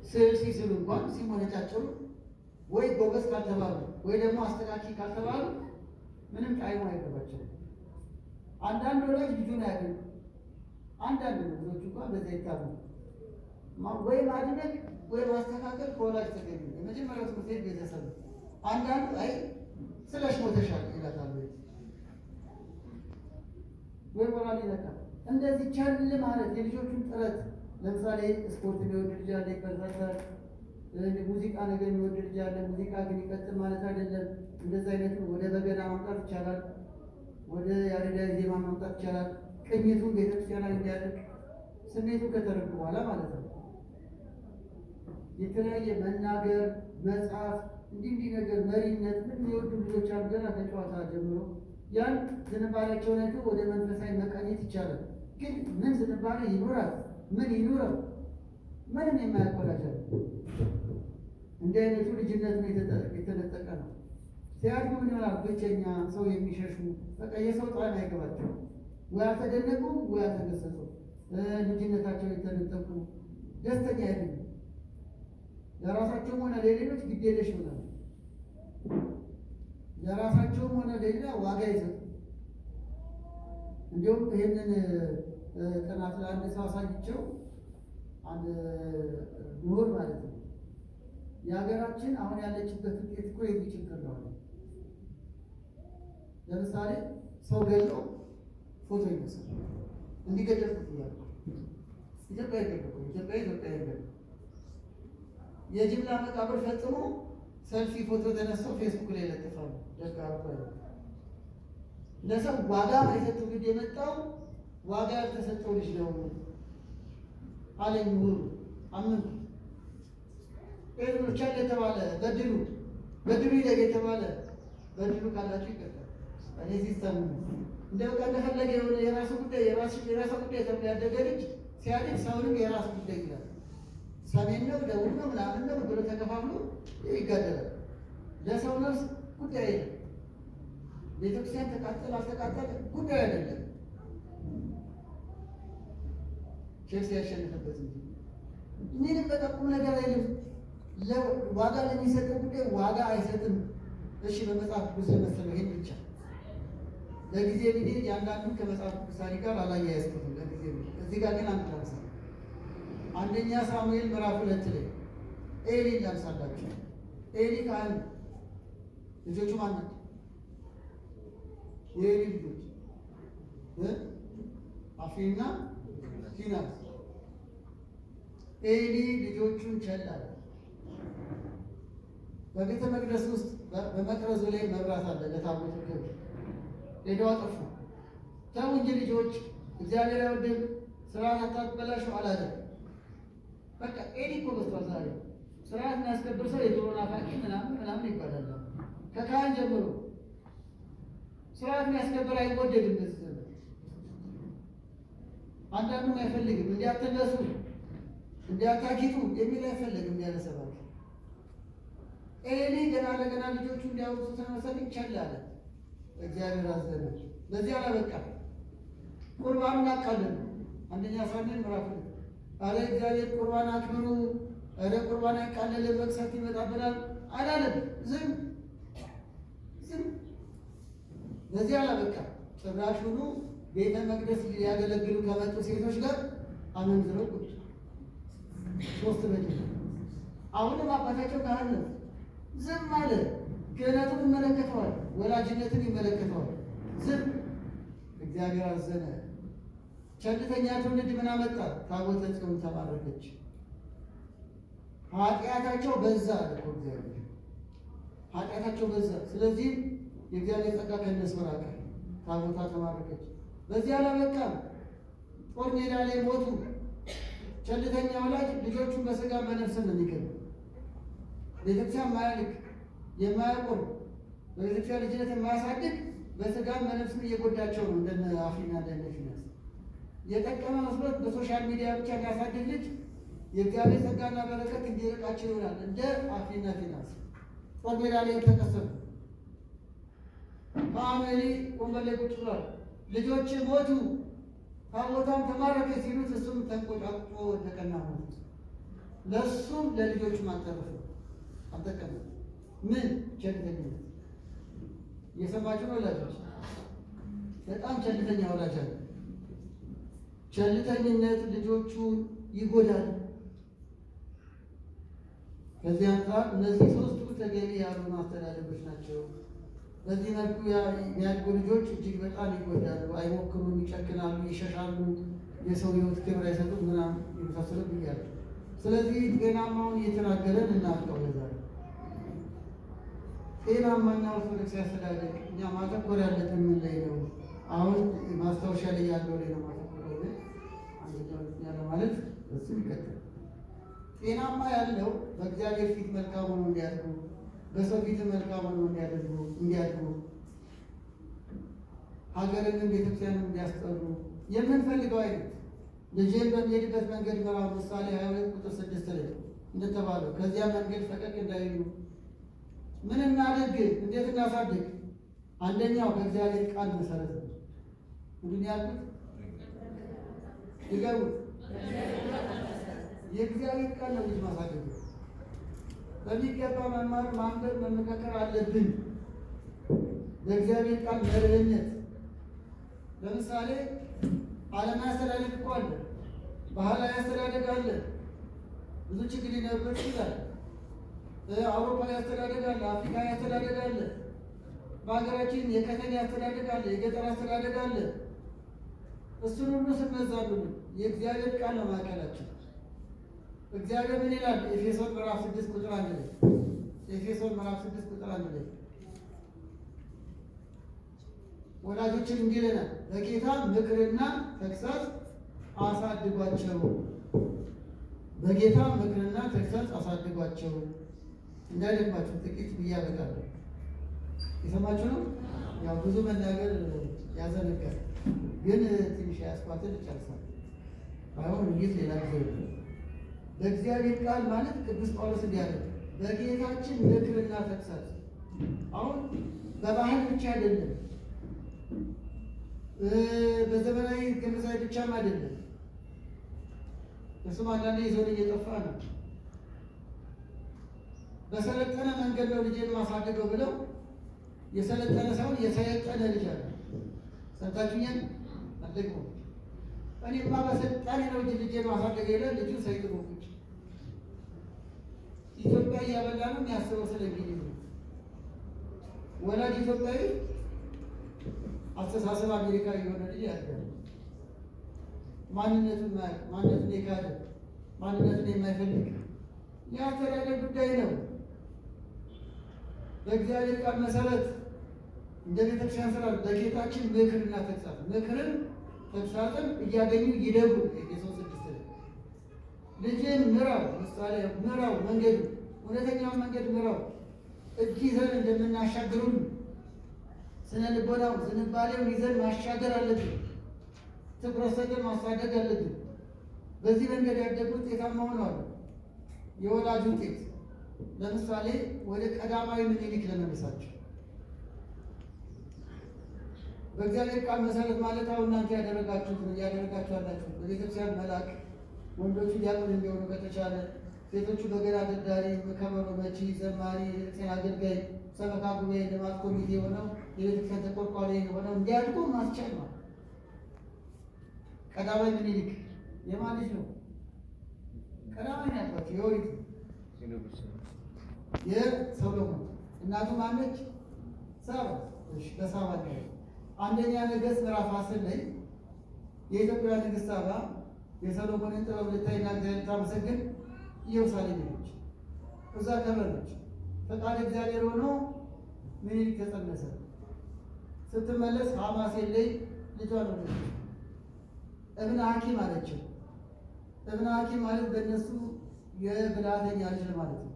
ስዕል ሲስሉ እንኳን ሲሞነጫጭሩ ወይ ጎበዝ ካልተባሉ ወይ ደግሞ አስተካኪ ካልተባሉ ምንም ጣዕሙ አይገባቸውም። አንዳንድ ወላጅ ልጁን አያገኙ። አንዳንድ ልጆች እንኳን በዛ ይታሙ። ወይ ማድነቅ ወይ ማስተካከል ከወላጅ ተገኙ። የመጀመሪያው ትምህርት ቤት ቤተሰብ። አንዳንዱ አይ ስለሽ ሞተሻል ይላታል ወይ ወላጅ ይላታል። እንደዚህ ቸል ማለት የልጆቹን ጥረት ለምሳሌ ስፖርት የሚወድ ልጅ አለ፣ ይበረታታል። ሙዚቃ ነገር የሚወድ ልጅ አለ። ሙዚቃ ግን ይቀጥል ማለት አይደለም። እንደዚህ አይነቱ ወደ በገና ማምጣት ይቻላል። ወደ ያሬዳዊ ዜማ ማምጣት ይቻላል። ቅኝቱ ቤተክርስቲያን እንዲያደርግ ስሜቱ ከተረዱ በኋላ ማለት ነው። የተለያየ መናገር፣ መጽሐፍ እንዲህ ነገር መሪነት ምን የወዱ ልጆች አሉ። ገና ከጨዋታ ጀምሮ ያን ዝንባሌያቸውን አይቶ ወደ መንፈሳዊ መቃኘት ይቻላል። ግን ምን ዝንባሌ ይኖራል? ምን ይኑረው? ምንም የማያቆላጃል። እንዲህ አይነቱ ልጅነቱን የተነጠቀ ነው። ሲያድጉ ምን ይሆናል? ብቸኛ፣ ሰው የሚሸሹ፣ በቃ የሰው ጣዕም አይገባቸው። ወይ አልተደነቁ ወይ አልተገሰጹ። ልጅነታቸው የተነጠቁ ደስተኛ አይደሉም። ለራሳቸውም ሆነ ለሌሎች ግድ የለሽ ይሆናሉ። ለራሳቸውም ሆነ ለሌላ ዋጋ ይሰጡ። እንዲሁም ይህንን ጥናት ለአንድ ሰው አሳይቸው፣ አንድ ምሁር ማለት ነው። የሀገራችን አሁን ያለችበት ውጤት እኮ የዚህ ችግር ነው። ለምሳሌ ሰው ገለው ፎቶ ይመስል እንዲገደልኩት እያሉ ኢትዮጵያ ይገደልኩ ኢትዮጵያ ይገደል የጅምላ መቃብር ፈጽሞ ሰልፊ ፎቶ ተነስተው ፌስቡክ ላይ ለጥፋሉ። ደጋ ለሰው ዋጋ ማይሰጥ ትውልድ የመጣው ዋጋ ያልተሰጠው ልጅ ነው አለኝ ምሁሩ። አመንኩ። ጴጥሮስ ቻል የተባለ በድሉ ይደግ የተባለ በድሉ ካላችሁ ይቀጥላል። እኔ ሲስተም እንደ በቃ እንደፈለገ የሆነ የራሱ ጉዳይ የራሱ ጉዳይ ተብሎ ያደገ ልጅ ሲያድግ ሰውንም የራሱ ጉዳይ ይላል። ሰሜን ነው ደቡብ ነው ምናምን ነው ብሎ ተከፋፍሎ ይጋደላል። ለሰው ነፍስ ጉዳይ አይደለም። ቤተክርስቲያን ተቃጠል አልተቃጠለ ጉዳይ አይደለም። ቼልሲ ያሸነፈበት እንጂ ምንም በጠቁም ነገር አይልም። ዋጋ ለሚሰጠው ጉዳይ ዋጋ አይሰጥም። እሺ በመጽሐፍ ቅዱስ ለመሰለው ይሄን ብቻ ለጊዜ ጊዜ ያንዳንዱን ከመጽሐፍ ቅዱስ ታሪክ ጋር አላያያዝኩትም። ለጊዜ እዚህ ጋር ግን አንድ ላምሳ አንደኛ ሳሙኤል ምዕራፍ 2 ላይ ኤሊ ላምሳላችሁ። ኤሊ ካህን ልጆቹ ማን ናቸው? የኤሊ ልጆች አፍኒና ፊናስ። ኤሊ ልጆቹን ቸል አለ። በቤተ መቅደስ ውስጥ በመቅረዙ ላይ መብራት አለ ለታቦቱ ክብር። ሄደው አጠፉ። ተው እንጂ ልጆች፣ እግዚአብሔር አይወድም፣ ስርዓት አታበላሹ አላለም። በቃ ኤሊ እኮ በስቷል። ዛሬ ስርዓት የሚያስከብር ሰው የጆሮ ናፋቂ ምናምን ይባላል። ከካህን ጀምሮ ስርዓት የሚያስከብር አይወደድም። በዚህ ዘመን አንዳንዱም አይፈልግም። እንዲያተነሱ እንዲያታኪቱ የሚል አይፈልግም። ያለ ሰባኪ ኤሊ ገና ለገና ልጆቹ እንዲያወጡ ተመሰል ይቻላል። እግዚአብሔር አዘነ። በዚህ አላበቃም። ቁርባኑን አቃለሉ። አንደኛ ሳሙኤል ምዕራፍ አለ እግዚአብሔር ቁርባን አክብሩ፣ እረ ቁርባን አይቃለል መቅሰፍት ይመጣብናል አላለም። ዝም። በዚህ አላበቃም። ጭራሹኑ ቤተ መቅደስ ሊያገለግሉ ከመጡ ሴቶች ጋር አመንዝረው ቁጭ 3 በጅ። አሁንም አባታቸው ካህን ነው። ዝም አለ። ክህነቱን ይመለከተዋል፣ ወላጅነትን ይመለከተዋል። ዝም። እግዚአብሔር አዘነ። ቸልተኛ ትውልድ ምን አመጣ? ታቦተ ጽዮን ተማረከች። ኃጢአታቸው በዛ አለ እግዚአብሔር። ኃጢአታቸው በዛ። ስለዚህ የእግዚአብሔር ጸጋ ከእነሱ ራቀ። ታቦታ ተማረከች። በዚህ አላበቃም። ጦር ሜዳ ላይ ሞቱ። ቸልተኛ ወላጅ ልጆቹን በስጋ በነፍስ ነው የሚገድል። ቤተክርስቲያን ማያልክ የማያቆም በቤተክርስቲያን ልጅነት የማያሳድግ በስጋ በነፍስ እየጎዳቸው ነው። እንደነ አፍሪና እንደነ ፊናስ የጠቀመ መስሎት በሶሻል ሚዲያ ብቻ የሚያሳድግ ልጅ የእግዚአብሔር ጸጋና በረከት እንዲርቃቸው ይሆናል። እንደ አፍሪና ፊናስ ጦር ሜዳ ላይ ተከሰቱ። በአሜሪ ወንበር ላይ ቁጭ ብሏል። ልጆች ሞቱ፣ ታቦታም ተማረከ ሲሉት እሱም ተንቆጫቁጮ ተቀና ሞት። ለእሱም ለልጆቹም አልተረፈ አልጠቀመ። ምን ቸልተኝነት! እየሰማችሁ ነው ወላጆች? በጣም ቸልተኛ ወላጅ አለ። ቸልተኝነት ልጆቹን ይጎዳል። ከዚህ አንጻር እነዚህ 3ቱ ተገቢ ያልሆኑ አስተዳደጎች ናቸው። በዚህ መልኩ የሚያድጉ ልጆች እጅግ በጣም ይጎዳሉ። አይሞክሩም፣ ይጨክናሉ፣ ይሸሻሉ። የሰው ሕይወት ክብር አይሰጡም ምናምን የመሳሰሉት ብያለ። ስለዚህ ጤናማውን እየተናገረን እናፍቀው። ለዛሬ ጤናማና ኦርቶዶክስ ያስተዳደግ እኛ ማተኮር ያለብን ምን ላይ ነው? አሁን ማስታወሻ ላይ ያለው ላይ ነው ማተኮር ያለ ማለት እሱ ይቀጥል። ጤናማ ያለው በእግዚአብሔር ፊት መልካም ሆኖ እንዲያድጉ፣ በሰው ፊት መልካም ሆኖ እንዲያድጉ፣ ሀገርንም ቤተክርስቲያንን እንዲያስጠሩ የምንፈልገው አይነት ልጄን በሚሄድበት መንገድ ምራው። ምሳሌ 22 ቁጥር 6 ላይ እንደተባለው ከዚያ መንገድ ፈቀቅ እንዳይሉ ምን እናድርግ? እንዴት እናሳድግ? አንደኛው በእግዚአብሔር ቃል መሰረት ነው። ምንድን ያልኩት ይገቡት የእግዚአብሔር ቃል ነው ልጅ ማሳደግ። በሚገባ መማር፣ ማንበብ፣ መመካከር አለብን። በእግዚአብሔር ቃል መርህነት ለምሳሌ ዓለማዊ አስተዳደግ እኮ አለ፣ ባህላዊ አስተዳደግ አለ። ብዙ ችግር ሊኖርበት ይችላል። አውሮፓዊ አስተዳደግ አለ፣ አፍሪካዊ አስተዳደግ አለ። በሀገራችን የከተማ አስተዳደግ አለ፣ የገጠር አስተዳደግ አለ። እሱን ሁሉ ስነዛሉ የእግዚአብሔር ቃል ነው ማዕከላችን። እግዚአብሔር ምን ይላል? ኤፌሶን ምዕራፍ 6 ቁጥር 1 ላይ ኤፌሶን ምዕራፍ 6 ቁጥር 1 ላይ ወላጆችን እንዲህ ይለናል፣ በጌታ ምክርና ተግሣጽ አሳድጓቸው። በጌታ ምክርና ተግሣጽ አሳድጓቸው። እንዳይደግማችሁ ጥቂት ብዬ አበቃለሁ። የሰማችሁ ነው። ያው ብዙ መናገር ያዘነጋል፣ ግን ትንሽ ያስኳትን ይጨርሳል። ባይሆን እንዴት ሌላ ጊዜ በእግዚአብሔር ቃል ማለት ቅዱስ ጳውሎስ እንዲያለ በጌታችን ምክርና ተግሣጽ። አሁን በባህል ብቻ አይደለም፣ በዘመናዊ ገንዘብ ብቻም አይደለም። እሱም አንዳንዴ ይዞን እየጠፋ ነው። በሰለጠነ መንገድ ነው ልጄን ማሳደገው ብለው የሰለጠነ ሳይሆን የሰለጠነ ልጅ አለ። ሰምታችሁኛል? አልደግሞ እኔማ በስልጣኔ ነው ልጄን ማሳደገ የለ ልጁ ሳይጥሩ ቁጭ ኢትዮጵያ እያበላ ነው የሚያስበው ስለ እንግዲህ ነው። ወላጅ ኢትዮጵያዊ አስተሳሰብ አሜሪካዊ የሆነ ልጅ ያድጋል። ማንነቱን የካደ ማንነቱን የማይፈልግ የአስተዳደግ ጉዳይ ነው። በእግዚአብሔር ቃል መሰረት እንደ ቤተክርስቲያን ስራ በጌታችን ምክርና ተግሣጽ ምክርን ተግሣጽን እያገኙ ይደጉ። ኤፌሶን 6 ልጅን ምራው፣ ምሳሌ ምራው፣ መንገዱ እውነተኛውን መንገድ ምራው። እጅ ይዘን እንደምናሻግሩን ስነ ልቦናው ዝንባሌውን ይዘን ማሻገር አለብን። ትኩረት ሰጥተን ማሳደግ አለብን። በዚህ መንገድ ያደጉ ውጤታማ ሆነዋል። የወላጅ ውጤት ለምሳሌ ወደ ቀዳማዊ ምኒልክ ለመመሳቸው በእግዚአብሔር ቃል መሰረት ማለት አሁን እናንተ ያደረጋችሁት ነው እያደረጋችሁ ያላችሁ። በቤተክርስቲያን መልአክ፣ ወንዶቹ ዲያቆን እንዲሆኑ ከተቻለ፣ ሴቶቹ በገና ደርዳሪ፣ ከበሮ መቺ፣ ዘማሪ፣ የቤተክርስቲያን አገልጋይ፣ ሰበካ ጉባኤ፣ ልማት ኮሚቴ ሆነው የቤተክርስቲያን ተቆርቋሪ ሆነው እንዲያድጉ ማስቻል ነው። ቀዳማዊ ምኒልክ የማን ልጅ ነው? ቀዳማዊ ያልኳቸው የኦሪት የሰሎሞን እናቱ ማነች? ሳባ። እሺ በሳባ ላይ አንደኛ ነገሥት ምዕራፍ 10 ላይ የኢትዮጵያ ንግሥት ሳባ የሰሎሞንን ጥበብ ልታይና እግዚአብሔር ልታመሰግን ኢየሩሳሌም ሄደች። እዛ ከበረች። ፈቃድ እግዚአብሔር ሆኖ ምኒልክ ተጸነሰ። ስትመለስ ሐማሴን ላይ ልጇን ወለደች። እብነ ሐኪም አለችው። እብነ ሐኪም ማለት በእነሱ የብልሃተኛ ልጅ ማለት ነው።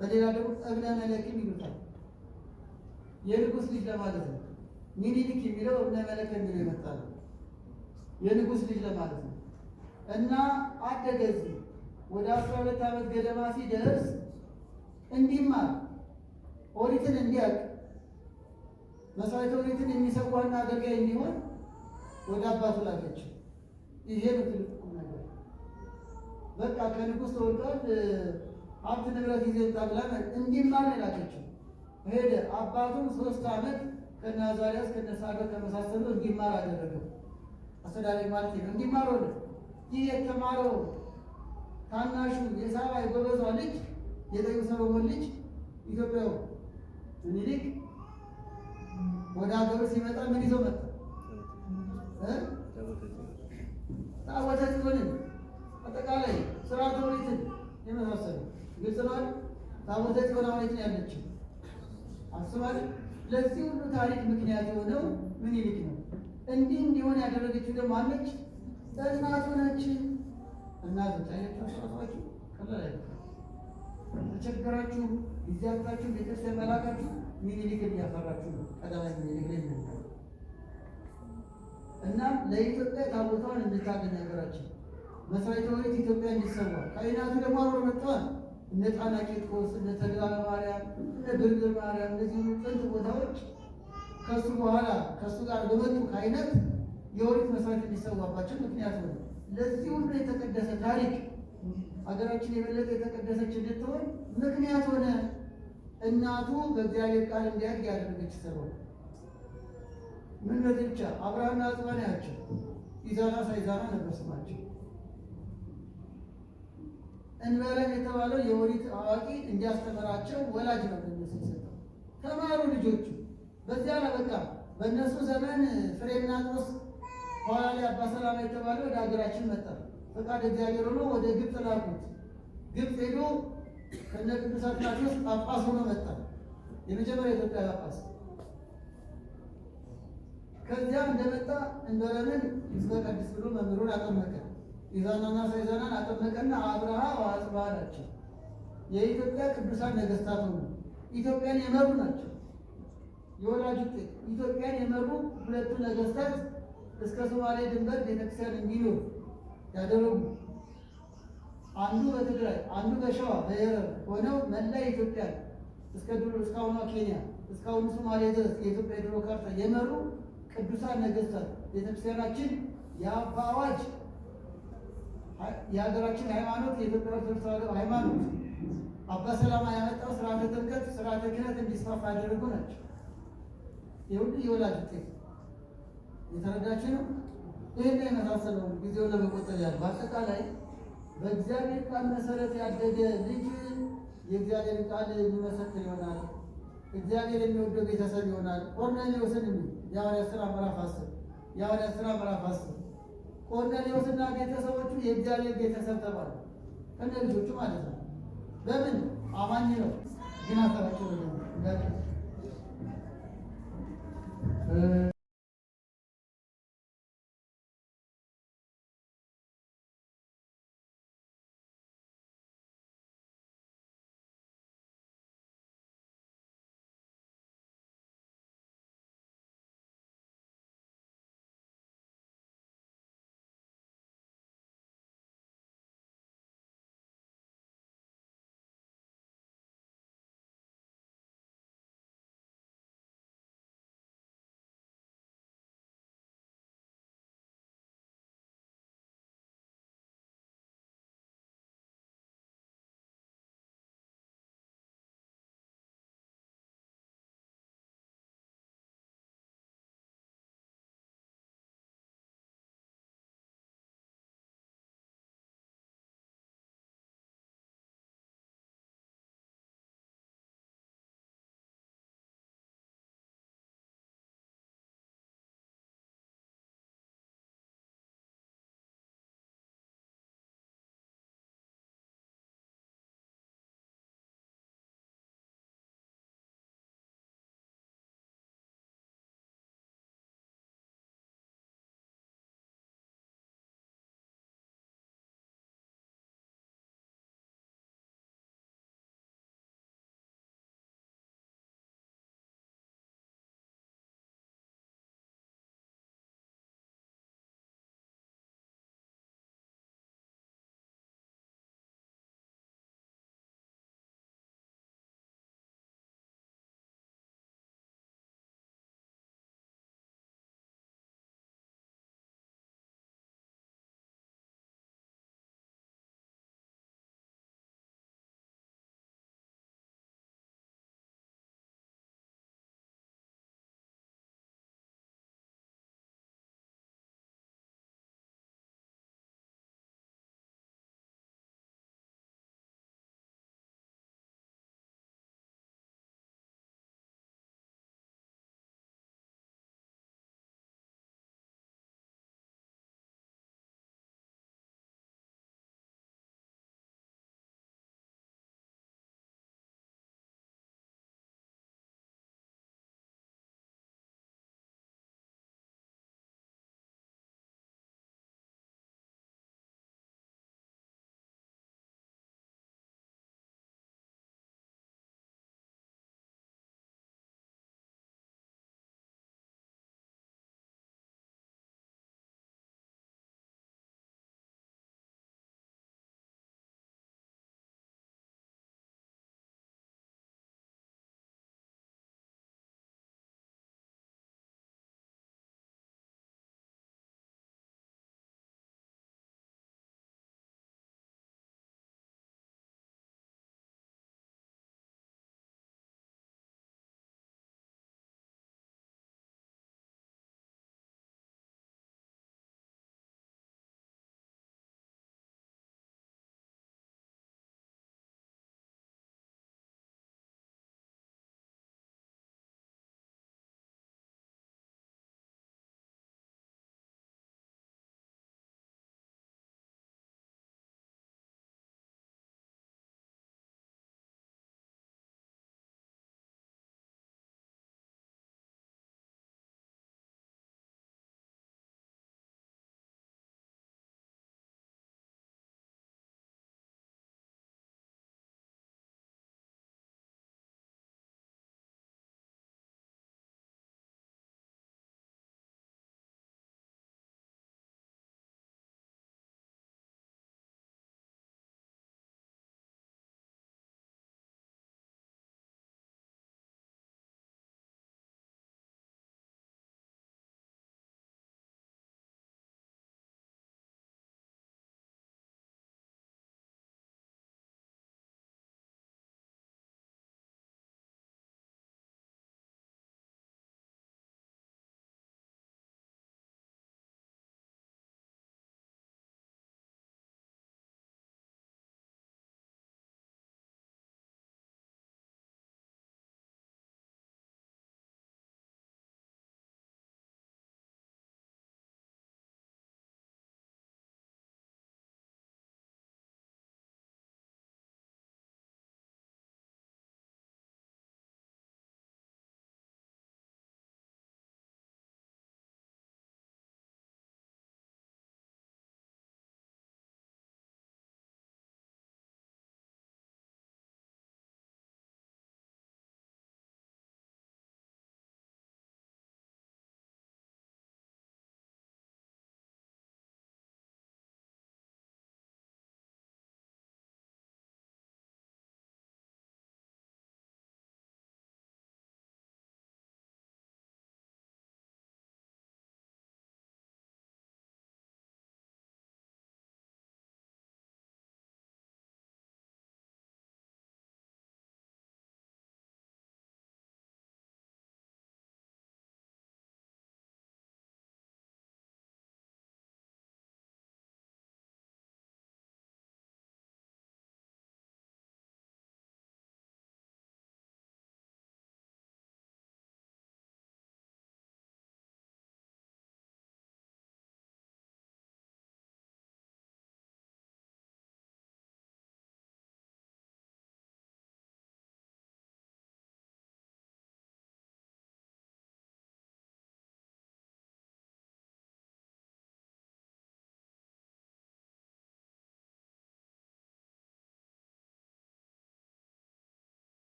በሌላ ደግሞ እብነ መለክም ይሉታል። የንጉሥ ልጅ ለማለት ነው። ሚኒሊክ የሚለው እብነ መለክ የሚለው የመጣ ነው። የንጉሥ ልጅ ለማለት ነው። እና አደገ። እዚህ ወደ 12 ዓመት ገደማ ሲደርስ እንዲማር ኦሪትን እንዲያውቅ መስዋዕተ ኦሪትን የሚሰዋና አገልጋይ እንዲሆን ወደ አባቱ ላከች። ይሄ ነው ትልቁ ነገር። በቃ ከንጉሥ ተወልዷል፣ ሀብት ንብረት ይዘህ ብላ እንዲማር ላከችው። ሄደ። አባቱም 3 ዓመት ከነ አዛርያስ ከነ ሳዶቅ ከመሳሰሉ እንዲማር አደረገው። አስተዳደግ ማለት ነው። እንዲማር ሆነ። ይህ የተማረው ታናሹ የሳባ የጎበዟ ልጅ የጠቢቡ ሰሎሞን ልጅ ኢትዮጵያው ምኒልክ ወደ ሀገሩ ሲመጣ ምን ይዞ መጣ? ታቦተ ጽዮንን አጠቃላይ ስርዓተ ኦሪትን የመሳሰሉ ግልጽ ነው። ታቦተ ጽዮን አሁን ያለችው አስባል። ለዚህ ሁሉ ታሪክ ምክንያት የሆነው ምኒልክ ነው። እንዲህ እንዲሆን ያደረገችው ደግሞ አለች እናቱ ነች። እናቶች አይነቱ አስተዋጽኦአችሁ ቀላል አይደለም። ተቸገራችሁ፣ ጊዜያታችሁ ቤተክርስቲያን መላካችሁ ምኒልክን ያፈራችሁ ነው። ቀዳማዊ ምኒልክ ላይ ነው። እናም ለኢትዮጵያ ታቦቷን እንድታገኝ ሀገራችን መስራተ ኦሪት ኢትዮጵያ እንዲሰዋ ካህናቱ ደግሞ አብረው መጥተዋል። እነ ጣና ቂርቆስ፣ እነ ተድባበ ማርያም፣ እነ ግርግር ማርያም እነዚህ ሁሉ ጥንት ቦታዎች ከሱ በኋላ ከሱ ጋር በመጡ ካህናት የኦሪት መስራት እንዲሰዋባቸው ምክንያት ሆነ። ለዚህ ሁሉ የተቀደሰ ታሪክ ሀገራችን የበለጠ የተቀደሰች እንድትሆን ምክንያት ሆነ። እናቱ በእግዚአብሔር ቃል እንዲያድግ ያደረገች ሰው ምን በዚህ ብቻ አብርሃምና አጽብሃ ናቸው። ኢዛና ሳይዛና ነበር ስማቸው። እንበለም የተባለው የኦሪት አዋቂ እንዲያስተምራቸው ወላጅ ነው ለነሱ የሰጠው። ተማሩ ልጆቹ። በዚያ በቃ በእነሱ ዘመን ፍሬምናጦስ ኋላ ላይ አባ ሰላማ የተባለው ወደ ሀገራችን መጣ። ፈቃድ እግዚአብሔር ሆኖ ወደ ግብፅ ላኩት። ግብፅ ሄዶ ከነ ቅዱስ አትናቴዎስ ጳጳስ ሆኖ መጣ። የመጀመሪያ ኢትዮጵያ ጳጳስ። ከዚያ እንደመጣ እንበለምን ሕዝበ ቀድስ ብሎ መምህሩን አጠመቀ። ኢዛናና ሳይዛናን አጠመቀና አብርሃ ወአጽብሃ ናቸው። የኢትዮጵያ ቅዱሳን ነገስታት ሆኑ። ኢትዮጵያን የመሩ ናቸው። የወላጅ ውጤት ኢትዮጵያን የመሩ ሁለቱ ነገስታት እስከ ሶማሌ ድንበር ቤተክርስቲያን እንዲኖር ያደረጉ፣ አንዱ በትግራይ አንዱ በሸዋ በየረር ሆነው መላ ኢትዮጵያ እስከ ድሮ እስካሁኗ ኬንያ እስካሁኑ ሶማሌ ድረስ የኢትዮጵያ ድሮ ካርታ የመሩ ቅዱሳን ነገስታት ቤተክርስቲያናችን በአዋጅ የሀገራችን ሃይማኖት የኢትዮጵያ ኦርቶዶክስ ተዋሕዶ ሃይማኖት አባ ሰላማ ያመጣው ስርዓተ ጥምቀት ስርዓተ ክህነት እንዲስፋፋ ያደረጉ ናቸው። የሁሉ የወላጅ ውጤት የተረዳችሁ ነው። ይህን የመሳሰለውን ጊዜውን ለመቆጠብ ያህል በአጠቃላይ በእግዚአብሔር ቃል መሰረት ያደገ ልጅ የእግዚአብሔር ቃል የሚመሰክር ይሆናል። እግዚአብሔር የሚወደው ቤተሰብ ይሆናል። ቆርኔሌዎስን የሐዋርያት ሥራ ምዕራፍ 10 ቆርኔሌዎስና ቤተሰቦቹ የእግዚአብሔር ቤተሰብ ተባሉ። ከነ ልጆቹ ማለት ነው። በምን አማኝ ነው ግን አፈራቸው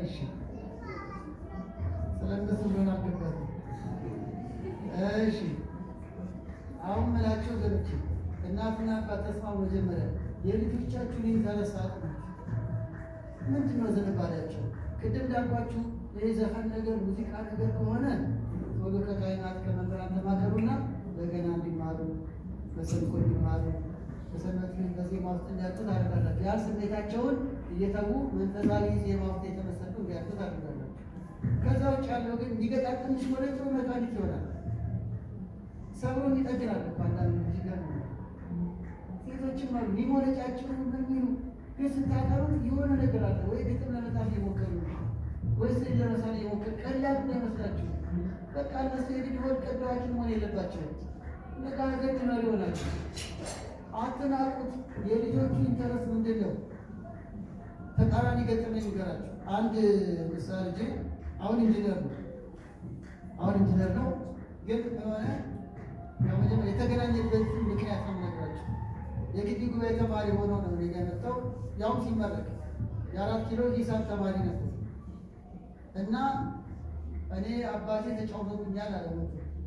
እሺ ስለነሱ ሆነ አልገባም። እሺ አሁን መላቸው ወገኖች እናትና አባት ተስማሙ። መጀመሪያ የልጆቻችሁን ኢንተረስት ምንድን ነው ዝንባሌያቸው? ቅድም እንዳልኳችሁ ይህ ዘፈን ነገር ሙዚቃ ነገር ከሆነ ቶሎ ከካህናት ከመምህራን ተማከሩና በገና እንዲማሩ በሰንቆ እንዲማሩ በሰንበት በዜማ ውስጥ እንዲያልፉ ታደርጋላችሁ። ያ ስሜታቸውን እየተዉ መንፈሳዊ ዜማ ውስጥ የተመሰጡ እንዲያልፉ ታደርጋላችሁ። ከዛ ውጭ ያለው ግን እንዲገጣ ትንሽ ወደ ጥሩ መካኒክ ይሆናል። ሰብሮ ይጠግናል እኮ አንዳንድ ዚገር ሴቶችም አሉ ሊሞለጫቸውን በሚሉ ግን ስታጠሩት የሆነ ነገር አለ ወይ ግጥም ለመጻፍ የሞከሩ ወይ ስዕል ለመሳል የሞከሩ ቀላል እንዳይመስላችሁ። በቃ እነሱ የግድ ወድ ቀዳዋችን መሆን የለባቸው። በቃ ነገር መሪ ሆናቸው። አትናቁት። የልጆቹ ኢንተረስት ምንድን ነው? ተቃራኒ ገጠመኝ ንገራቸው። አንድ ምሳሌ ልጅ አሁን ኢንጂነር ነው ግን ሆነ መጀመሪያ የተገናኘበት ምክንያት ነው ነገራቸው። የግቢ ጉባኤ ተማሪ ሆኖ ነው እኔ ጋር የመጣው። ያውም ሲመረቅ የ4 ኪሎ ሂሳብ ተማሪ ነበር እና እኔ አባቴ ተጫውቶብኛል አለ።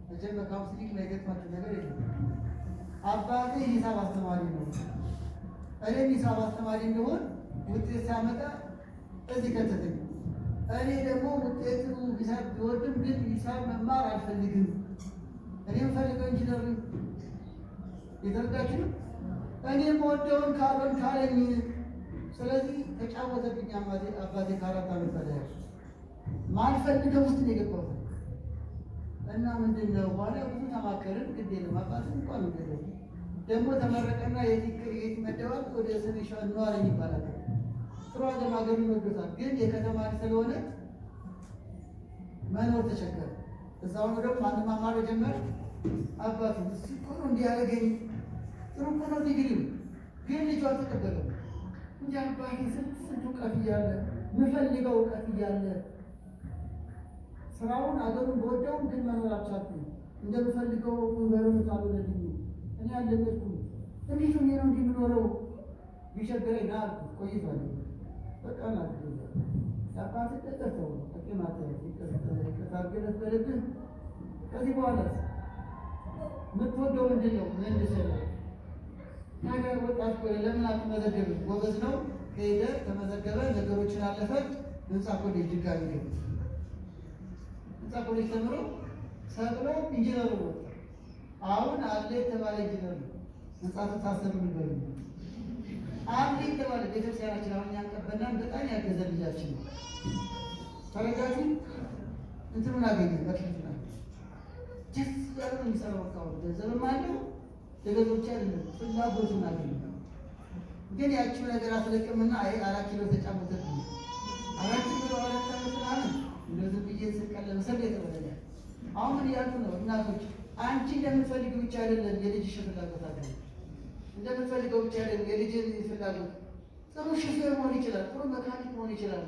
መቼም በካውንስሊንግ ላይ የገጥማችሁ ነገር የለም። አባቴ ሂሳብ አስተማሪ ነው። እኔም ሂሳብ አስተማሪ እንደሆን ውጤት ሲያመጣ እዚህ ከተተኝ። እኔ ደግሞ ውጤቱ ሂሳብ ቢወድም ግን ሂሳብ መማር አልፈልግም። እኔም ፈልገው ኢንጂነር የተረዳችሁ ነው። እኔም ወደውን ካልሆን ካለኝ ስለዚህ ተጫወተብኝ አባቴ ከ4 ዓመት በላይ ማልፈልገው ውስጥ ነው የገባሁት እና ምንድን ነው በኋላ ብዙ ተማከርን። ግድ የለም አባትን እንኳን ገደው ደግሞ ተመረቀና የት ይመደባል? ወደ ሰሜን ሸዋ ነዋሪ ይባላል። ጥሩ ሀገሩ ይወዱታል። ግን የከተማ ስለሆነ መኖር ተቸገረ። እዛው ነው ደግሞ አንድ ማማር ጀመር። አባቱ እኮ ነው እንዲያደርገኝ ጥሩ እኮ ነው ዲግሪው ግን ልጁ አልተቀበለው እንጂ አባቴ ስንት እውቀት እያለ የምፈልገው እውቀት እያለ ስራውን አገሩን በወደውም ግን መኖር አልቻልኩም። እንደምፈልገው በረኑ ታልወለድኝ እኔ አልለመድኩም። እንዴት ነው ነው እንዲምኖረው ቢቸገረኝ ና አልኩት። ቆይቷል በቃ ና አባቴ ተጠርተው ተቀማጠ ከታገለት በልብህ ከዚህ በኋላ የምትወደው ምንድን ነው? ምህንድስና ነገር ወጣት ለምን አትመዘገብም? ጎበዝ ነው ሄደ ተመዘገበ፣ ነገሮችን አለፈ። ህንፃ ኮሌጅ ድጋሚ ገባ። ህንፃ ኮሌጅ ተምሮ ሰቅሎ ኢንጂነሩ ወጣ። አሁን አለ የተባለ ኢንጂነር ነው። ህንፃ ተታሰሩ ነበር አለ የተባለ ቤተክርስቲያናችን አሁን ያንቀበናን በጣም ያገዘ ልጃችን ነው። ተረጋጁ እንትኑን አገኘ በክሊፍና ጀስ ያሉ የሚሰራው ካው ገንዘብም አለው ለገዞች አይደለም ፍላጎቱን አገኘ። ግን ያቺው ነገር አትለቅምና 4 ኪሎ ተጫወተብኝ። 4 ኪሎ 4 ዓመት ምናምን እንደዚህ ብዬ ስቀለም ሰብ የተወለደ አሁን ምን ያልኩ ነው? እናቶች አንቺ እንደምትፈልጊው ብቻ አይደለም የልጅሽ ፍላጎት አለ። እንደምትፈልገው ብቻ አይደለም የልጅሽ ፍላጎት። ጥሩ ሹፌር መሆን ይችላል፣ ጥሩ መካኒክ መሆን ይችላል።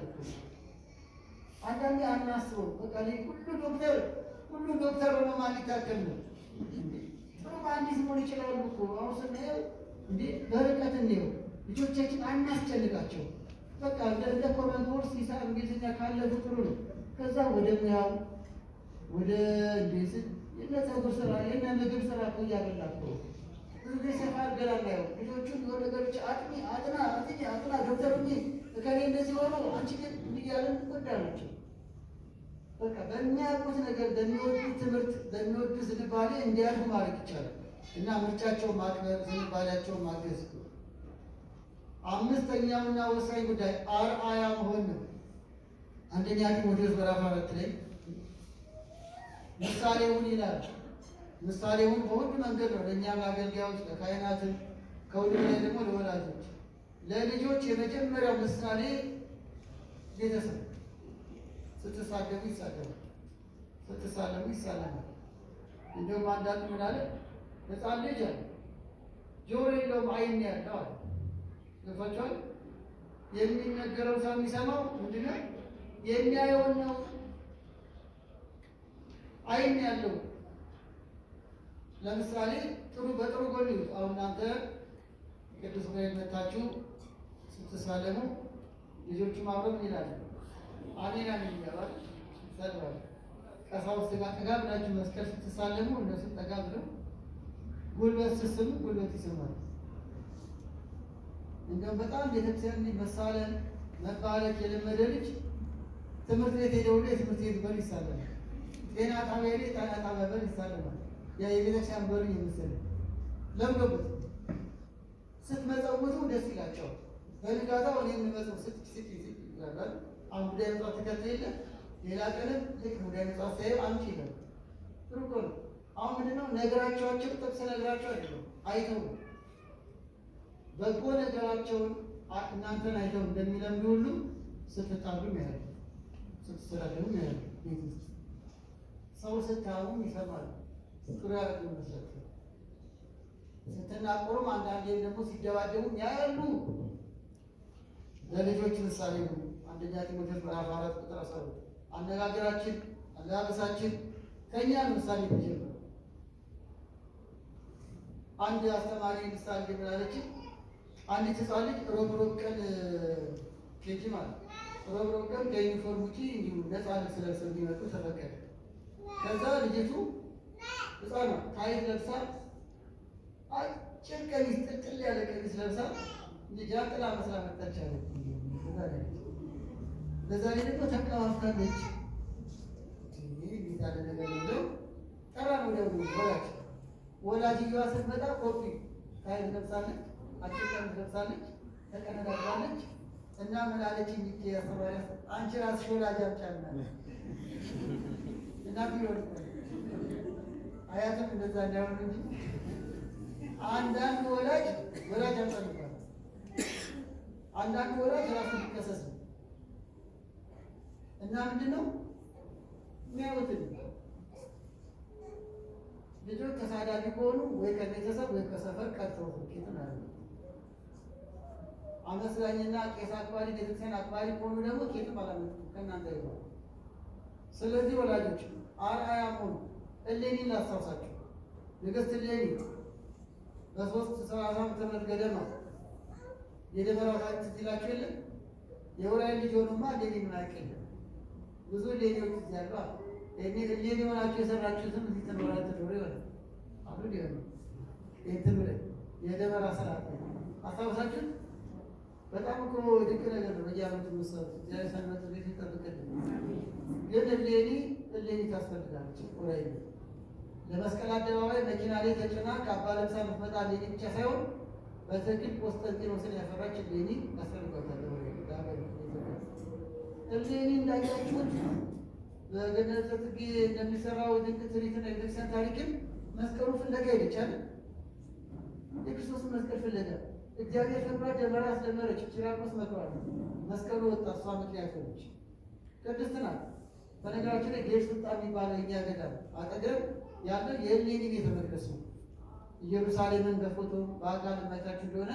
አንዳንዴ አናስበው። በቃ ሁሉ ዶክተር ሆኖ ማን ሊታከም ነው? ጥሩ መሀንዲስ መሆን ይችላሉ እኮ። አሁን ስናየው እንዴ በርቀት እንየው። ልጆቻችን አናስጨንቃቸው። በቃ እንደ ኮመን ኮርስ ሂሳብ፣ እንግሊዝኛ ካለፉ ጥሩ ነው። ከዛ ወደ ሙያው ወደ እንዴት የፀጉር ስራ የእነ ምግብ ስራ እኮ እያበላኩ ብዙ ጊዜ ሰፋ አድርገን አናየው። ልጆቹን የሆነ ነገር ብቻ አጥና ዶክተር እከሌ እንደዚህ ሆኖ አንቺ ግን እያለን እንጎዳናቸው። በቃ በሚያውቁት ነገር በሚወዱት ትምህርት በሚወዱት ዝንባሌ እንዲያድጉ ማድረግ ይቻላል እና ምርጫቸውን ማክበር ዝንባሌያቸውን ማገዝ። አምስተኛውና ወሳኝ ጉዳይ አርአያ መሆን ነው። አንደኛ ጢሞቴዎስ ምዕራፍ 4 ላይ ምሳሌውን ይላል። ምሳሌውን በሁሉ መንገድ ነው ለእኛም አገልጋዮች፣ ለካህናትም፣ ከሁሉ ላይ ደግሞ ለወላጆች ለልጆች የመጀመሪያው ምሳሌ ቤተሰብ። ስትሳደቡ ይሳደባል፣ ስትሳለሙ ይሳለማል። እንደውም አንዳንዱ ምን አለ? ሕፃን ልጅ አለ ጆሮ የለውም ዓይን ያለው አለ። ገፋቸዋል። የሚነገረው ሰው የሚሰማው ምንድን ነው? የሚያየውን ነው። ዓይን ያለው ለምሳሌ ጥሩ በጥሩ ጎን ይሁን። አሁን እናንተ ቅዱስ ዑራኤል መታችሁ ስትሳለሙ ልጆቹ አብረው ምን ይላሉ? አሜን አሜን እያባል ሰልባል ቀሳውስት ጋር ጠጋ ብላችሁ መስቀል ስትሳለሙ እነሱ ጠጋ ብለው ጉልበት ስትስሙ ጉልበት ይስማል። እንደውም በጣም ቤተክርስቲያን መሳለም መባረክ የለመደ ልጅ ትምህርት ቤት ሄደው የትምህርት ቤት በር ይሳለማል። ጤና ጣቢያ ሄደ ጤና ጣቢያ በር ይሳለማል። ያ የቤተክርስቲያን በር የመሰለ ለምዶበት ስትመጸውቱ ደስ ይላቸዋል። በንጋታው እኔ የምመጸው ስት ይላል። አሁን ጉዳይ መጽዋት ተከታይ የለ ሌላ ቀንም ልክ ጉዳይ መጽዋት ሳይ አምጪ ይላል። ሩቆ ነው። አሁን ምንድነው ነገራቸዋቸው ጥቅስ ነግራቸው አይደለም አይተው በጎ ነገራቸውን እናንተን አይተው እንደሚለምዱ ሁሉ ስትጣሉ ያያሉ፣ ስትሰዳደቡ ያያሉ። ቤት ውስጥ ሰው ስታሙም ይሰማሉ። ጥሩ ያደርግ መስላቸው ስትናቆሩም አንዳንዴም ደግሞ ሲደባደቡም ያያሉ። ለልጆች ምሳሌ ነው። አንደኛ ጢሞቴዎስ ምዕራፍ 4 ቁጥር 12 አነጋገራችን አለባበሳችን ከእኛ ምሳሌ የሚጀምረው። አንድ አስተማሪ ምሳሌ ብላለች። አንዲት ሕፃን ልጅ ሮብ ቀን ኬጂ ማለት ሮብ ቀን ከዩኒፎርም ውጪ እንዲሁ ነፃ ልብስ ለብሰው እንዲመጡ ተፈቀደ። ከዛ ልጅቱ ሕፃኗ ታይት ለብሳ አጭር ቀሚስ ጥቅል ያለ ቀሚስ ለብሳ ጃንጥላ መስላ መጣች አለ። በዛ ላይ ደግሞ ተቀባፍታለች። ያለ ነገር ነው። ጠራ ነው ደግሞ ወላጅየዋ ስትመጣ ኮፒ ታይት ለብሳለች፣ አጭር ቀሚስ ለብሳለች፣ ተቀነዳድራለች እና ምን አለች እንጂ ያስተማሪ አንቺ ራስሽ ወላጅ አምጫና እና ቢሆን አያትም እንደዛ እንዳይሆን እንጂ አንዳንድ ወላጅ አምጣ ይባላል። አንዳንድ ወላጅ ራሱ ሊከሰስ ነው እና ምንድነው የሚያወጡት ልጆች ተሳዳቢ ከሆኑ ወይ ከቤተሰብ ወይ ከሰፈር ቀርተው ፍርቂትን አለ። አመስጋኝና ቄስ አክባሪ ቤተክርስቲያን አክባሪ ከሆኑ ደግሞ ቄጥም አላመጡም ከእናንተ ይሆናል። ስለዚህ ወላጆች አርአያ ሆኑ። እሌኒን ላስታውሳቸው። ንግሥት እሌኒ በ330 ዓመተ ምህረት ገደማ የደመራው ታሪክ ትዝ ይላችሁ የለም? የውራይ ልጅ ሆኑማ እሌኒ ምን አይቀልም። ብዙ እሌኒዎች እዚህ ያሉ እሌኒ ሆናችሁ የሰራችሁትም እዚህ ተኖራ ተኖረ ይሆናል አሉ ሊሆን ይህትን ብለ የደመራ ስርዓት አስታውሳችሁ። በጣም እኮ ድንቅ ነገር ነው። በየዓመቱ የምትሰሩት እግዚአብሔር ሰንበት ቤት ይጠብቅልን። ግን እሌኒ ታስፈልጋለች። ውራይ ለመስቀል አደባባይ መኪና ላይ ተጭና ከአባ ለብሳ የምትመጣ እሌኒ ብቻ ሳይሆን በትክክል ቆስጠንጢኖስን ያፈራች እሌኒ ያስፈልጓታል። እሌኒ እንዳያችሁት በገነተ ጽጌ እንደሚሰራው ድንቅ ትርኢትና የቤተክርስቲያን ታሪክም መስቀሉ ፍለጋ ሄደቻል። የክርስቶስን መስቀል ፍለጋ እግዚአብሔር ፈቅዷ ደመራ አስደመረች። ጭራቆስ መክሯል። መስቀሉ ወጣ። እሷ ምክንያት ሆነች። ቅድስት ናት። በነገራችን ላይ ዴር ሱልጣን የሚባለው የኛ ገዳም አጠገብ ያለው የእሌኒ ቤተ መቅደስ ነው። ኢየሩሳሌምን በፎቶ በአካል የማይታችሁ እንደሆነ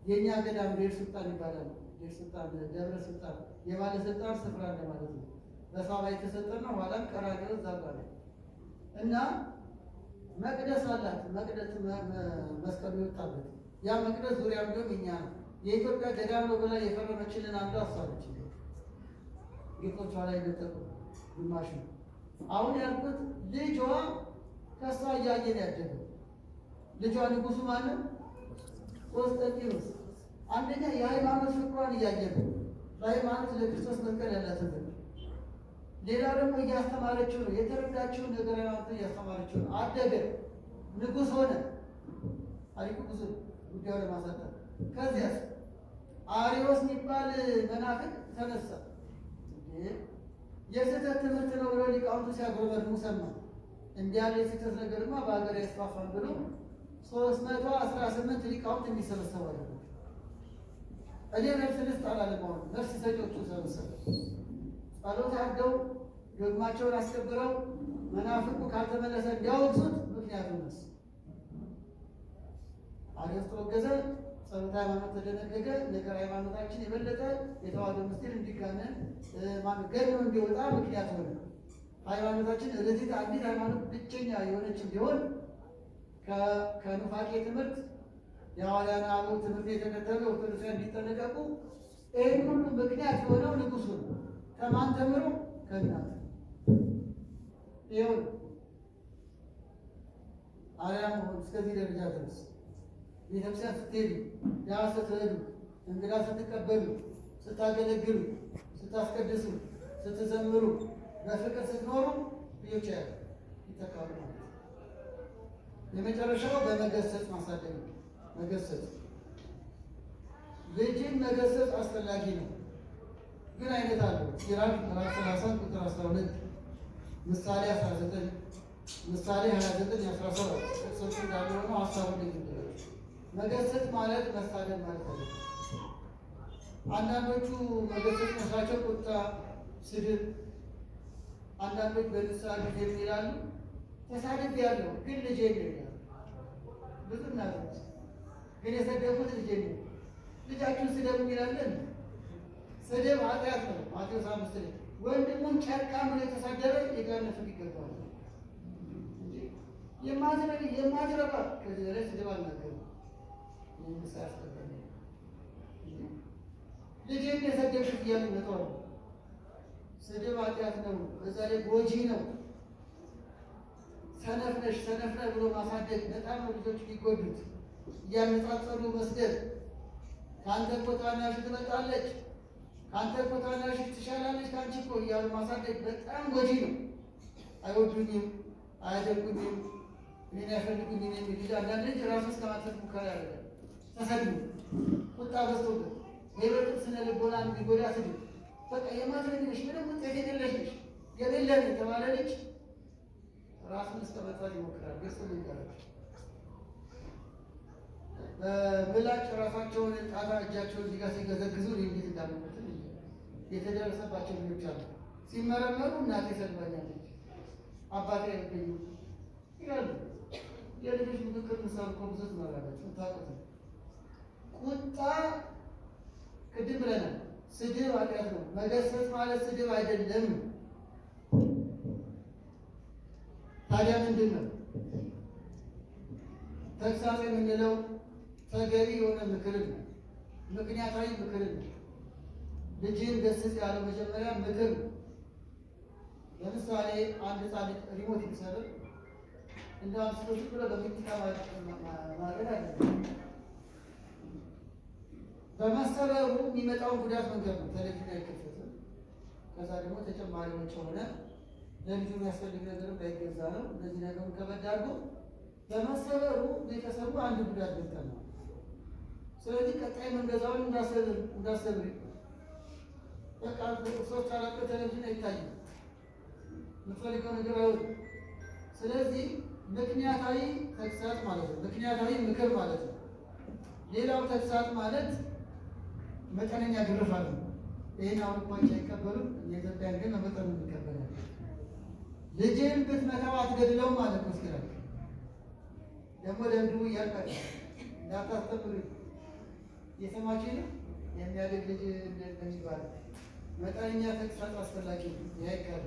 የእኛ ገዳም ዴር ሱልጣን ይባላል። ዴር ሱልጣን ደብረ ሱልጣን የባለስልጣን ስፍራ እንደማለት ነው። በሳባ የተሰጠ ነው። ኋላም ቀራንዮ እዛ ጋር እና መቅደስ አላት። መቅደስ መስቀሉ የወጣበት ያ መቅደስ ዙሪያ እንደውም እኛ የኢትዮጵያ ገዳም ነው ብላ የፈረመችልን አንዷ እሷ ነች። ጌጦቿ ላይ እንደጠቁ ግማሽ ነው። አሁን ያልኩት ልጇ ከሷ እያየን ያደገው ልጇ ንጉሱ ማነው? ቆስጠንጢኖስ። አንደኛ የሃይማኖት ፍቅሯን እያየን ነው። በሃይማኖት ለክርስቶስ መስቀል ያላትን ፍቅር። ሌላ ደግሞ እያስተማረችው ነው። የተረዳችውን ነገር ሃይማኖት እያስተማረችው ነው። አደገ፣ ንጉስ ሆነ። ታሪኩ ብዙ ጉዳዩ ለማሳጠር ከዚያስ አሪዎስ የሚባል መናፍቅ ተነሳ። የስህተት ትምህርት ነው ብሎ ሊቃውንቱ ሲያጎበድሙ ሰማ። እንዲህ ያለ የስህተት ነገርማ በሀገር ያስፋፋል ብሎ 318 ሊቃውንት እንዲሰበሰቡ አደረገ። እኔ መልስ ልስጥ አላለም። አሁን መልስ ሰጪዎቹ ሰበሰቡ። ጸሎት አድርገው ዶግማቸውን አስከብረው መናፍቁ ካልተመለሰ እንዲያወግዙት ምክንያቱ ነስ አሪዎስ ተወገዘ። ጸሎተ ሃይማኖት ተደነገገ። ነገር ሃይማኖታችን የበለጠ የተዋህዶ ምስጢር እንዲጋነን ገድሎ እንዲወጣ ምክንያት ሆነ። ሃይማኖታችን እዚህ አንዲት ሃይማኖት ብቸኛ የሆነች እንዲሆን ከኑፋቄ ትምህርት የሐዋርያን አበው ትምህርት የተከተሉ ኦርቶዶክሳውያን እንዲጠነቀቁ ይህን ሁሉ ምክንያት የሆነው ንጉሱ ነው። ከማን ተምሮ? ከእናት። ይኸው አርያም እስከዚህ ደረጃ ድረስ ቤተክርስቲያን ስትሄዱ፣ ያ ስትሄዱ፣ እንግዳ ስትቀበሉ፣ ስታገለግሉ፣ ስታስቀድሱ፣ ስትዘምሩ፣ በፍቅር ስትኖሩ ልጆች ይተካሉ ማለት ነው። የመጨረሻው በመገሰጽ ማሳደግ ነው። መገሰጽ ልጅን መገሰጽ አስፈላጊ ነው። ግን አይነት አለው። ሲራክ ምዕራፍ 30 ቁጥር 12፣ ምሳሌ 19፣ ምሳሌ 29፣ 17 ጥቅሶች እንዳሉ ሆኖ ሀሳቡ እንደሚደረግ መገሰጽ ማለት መሳደብ ማለት ነው። አንዳንዶቹ መገሰጽ መስላቸው ቁጣ፣ ስድብ፣ አንዳንዶች በንስሐ ጊዜ ይላሉ ተሳድብ ያለው ግን ልጄ ነው። ብዙ እናቶች ግን የሰደቡት ልጄ ነው። ልጃችሁን ስደቡ ይላለን። ስድብ ኃጢአት ነው። ማቴዎስ 5 ላይ ወንድሙን ጨርቃም ብሎ የተሳደበ የገነት ይገባዋል እንጂ የማትረባ ከዚህ በላይ ስድብ አልናገርም። ይህን ሳያስጠበቅ ልጄን የሰደብኩት እያሉ መጥተዋል። ስድብ ኃጢአት ነው። በዛ ላይ ጎጂ ነው። ሰነፍ ነሽ ሰነፍ ነህ ብሎ ማሳደግ በጣም ነው ልጆች የሚጎዱት። እያነጻጸሩ መስደብ፣ ከአንተ እኮ ታናሽ ትመጣለች፣ ከአንተ እኮ ታናሽ ትሻላለች ከአንቺ እኮ እያሉ ማሳደግ በጣም ጎጂ ነው። አይወዱኝም፣ አያደርጉኝም፣ እኔን አይፈልጉኝም የሚል ልጅ አንዳንድ ልጅ ራሱ እስከ ማጥፋት ሙከራ ያደርጋል። ተሰድቡ፣ ቁጣ በዝቶበት የበጥር ስነ ልቦና የሚጎዳ ስድብ፣ በቃ የማትረቢ ነሽ፣ ምንም ውጤት የሌለሽ ነሽ፣ የሌለን የተባለ ልጅ ራሱን እስከ መጥፋት ይሞክራል። ገጽ ይቀራል። በምላጭ ራሳቸውን ጣታ እጃቸውን እዚህ ጋር ሲገዘግዙ እንዴት እንዳሉበት የተደረሰባቸው ልጆች አሉ። ሲመረመሩ እናቴ ሰድባኛለች፣ አባቴ አይገኙ ይላሉ። የልጆች ምክክር ምሳል እኮ ብዙ ትመራላችሁ ታውቁት ነው። ቁጣ ቅድም ብለናል። ስድብ ኃጢአት ነው። መገሰጽ ማለት ስድብ አይደለም። ታዲያ ምንድን ነው ተግሳጽ የምንለው? ተገቢ የሆነ ምክርን ነው። ምክንያታዊ ምክርን ነው። ልጅን ገስጽ ያለው መጀመሪያ ምክር ነው። ለምሳሌ አንድ ሕፃን ሪሞት ይሰራል እንደ አንስቶች ብሎ በሚጥታ ማድረግ አለ። በመሰረሩ የሚመጣውን ጉዳት መንገድ ነው። ቴሌቪዥን አይከፈትም። ከዛ ደግሞ ተጨማሪ ወጪ ሆነ ለልጁ የሚያስፈልግ ነገር እንዳይገዛ ነው። እነዚህ ነገሩን ከበዳሉ በመሰረሩ ቤተሰቡ አንድ ጉዳት ገጠመው። ስለዚህ ቀጣይ መንገዛውን እንዳሰብር በቃ 3-4 ቴሌቪዥን አይታይም። የምትፈልገው ነገር አይወጣም። ስለዚህ ምክንያታዊ ተግሳጽ ማለት ነው። ምክንያታዊ ምክር ማለት ነው። ሌላው ተግሳጽ ማለት መጠነኛ ግርፋት ነው። ይህን አሁን እንኳን አይቀበሉም። የኢትዮጵያን ግን መጠኑ ይቀበላል። ልጅን ብትመታው አትገድለውም ማለት ነው። እስኪ ደግሞ ደምድቡ እያልቃል እንዳታስተምሩ የሰማችሁ ነው። የሚያድግ ልጅ እንደሚባል መጠነኛ ተግሳጽ አስፈላጊ ነው። ያይቀር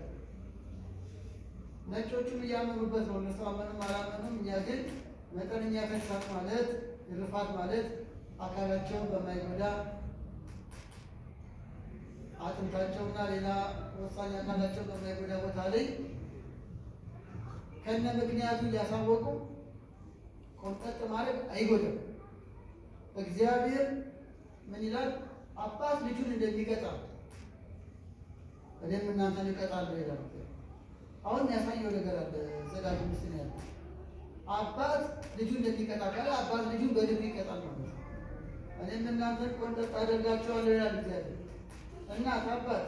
ነጮቹም እያመኑበት ነው። እነሱ አመኑም አላመኑም፣ እኛ ግን መጠነኛ ተግሳጽ ማለት ግርፋት ማለት አካላቸውን በማይጎዳ አጥንታቸውና ሌላ ወሳኝ አካላቸው በማይጎዳ ቦታ ላይ ከነ ምክንያቱ እያሳወቁ ቆንጠጥ ማድረግ አይጎዳም። እግዚአብሔር ምን ይላል? አባት ልጁን እንደሚቀጣ እኔም እናንተን እቀጣለሁ ይላል። አሁን ያሳየው ነገር አለ። ዘዳግም ውስጥ ነው ያለው። አባት ልጁን እንደሚቀጣ ካለ አባት ልጁን በልቡ ይቀጣል ማለት ነው። እኔም እናንተን ቆንጠጥ አደርጋቸዋለሁ ይላል እግዚአብሔር። እናት አባት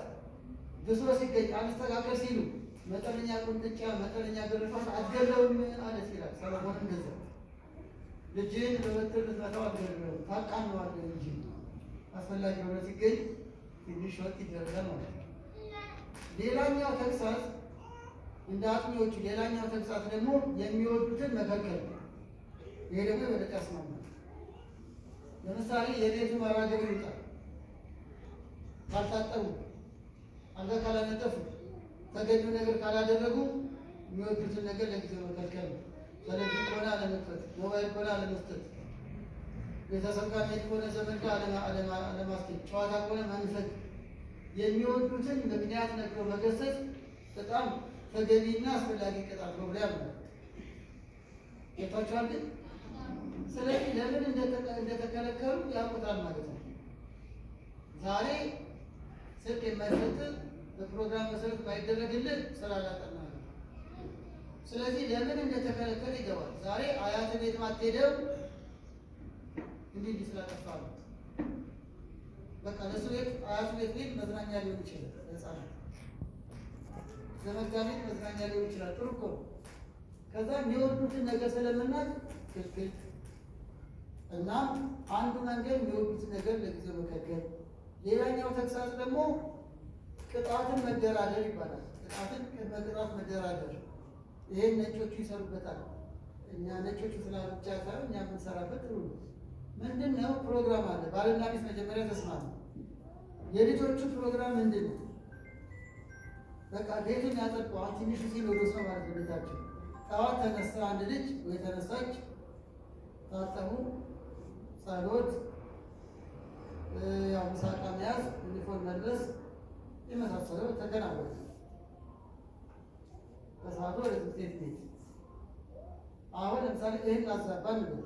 ብሶ ሲገኝ አልስተካከል ሲሉ መጠነኛ ቁንጥጫ፣ መጠነኛ ግርፋት አትገለውም አለች ይላል ሰሎሞን። እንደዛ ልጅን በበትር ልትመታው አትገለውም፣ ታቃነዋለህ እንጂ አስፈላጊ ሆኖ ሲገኝ ትንሽ ወጥ ይደረጋል ማለት ነው። ሌላኛው ተግሳጽ እንደ አጥኚዎቹ ሌላኛው ተግሳጽ ደግሞ የሚወዱትን መከልከል ነው። ይሄ ደግሞ ወደ ያስማማል። ለምሳሌ የቤቱ መራገብ ይወጣል ካልታጠቡ፣ አልጋ ካላነጠፉ፣ ተገቢው ነገር ካላደረጉ የሚወዱትን ነገር ለጊዜው መከልከል ነው። ቴሌቪዥን ከሆነ አለመክፈት፣ ሞባይል ከሆነ አለመስጠት፣ ቤተሰብ ጋር ሄድ ከሆነ ዘመድ ጋር አለማስኬድ፣ ጨዋታ ከሆነ መንፈግ፣ የሚወዱትን ምክንያት ነግሮ መገሰጽ በጣም ተገቢና አስፈላጊ ቅጣት ነው ብሎ ያምናል። ጌታቸዋል ግን ስለዚህ ለምን እንደተከለከሉ ያውቁታል ማለት ነው። ዛሬ ስልክ የማይሰጥ በፕሮግራም መሰረት ባይደረግልን ስላላጠና ነው። ስለዚህ ለምን እንደተከለከለ ይገባል። ዛሬ አያት ቤት ማትሄደው እንዲህ ስላጠፋ ነው። በቃ ለሱ ቤት አያቱ ቤት መዝናኛ ሊሆን ይችላል። ህፃናት ዘመድ ቤት መዝናኛ ሊሆን ይችላል። ጥሩ እኮ ከዛ የሚወዱትን ነገር ስለምናት ክልክል እና አንዱ መንገድ የሚወዱትን ነገር ለጊዜው መከልከል፣ ሌላኛው ተግሳጽ ደግሞ ቅጣትን መደራደር ይባላል። ቅጣትን ቅጣት መደራደር ይሄን ነጮቹ ይሰሩበታል። እኛ ነጮቹ ስላብቻ ሳይሆን እኛ የምንሰራበት ጥሩ ነው። ምንድን ነው? ፕሮግራም አለ። ባልና ሚስት መጀመሪያ ተስማሙ። የልጆቹ ፕሮግራም ምንድን ነው? በቃ ቤቱን ያጠቋል። ትንሹ ሲል ወደ ሰው ማለት ነው። ቤታቸው ጠዋት ተነሳ አንድ ልጅ ወይ ተነሳች፣ ታጠቡ፣ ጸሎት፣ ያው ምሳቃ መያዝ፣ ዩኒፎርም መልበስ የመሳሰለው ተከናወነ። በሰዓቱ ወደ ትምህርት ቤት አሁን ለምሳሌ ይህን ላዛባ ነው።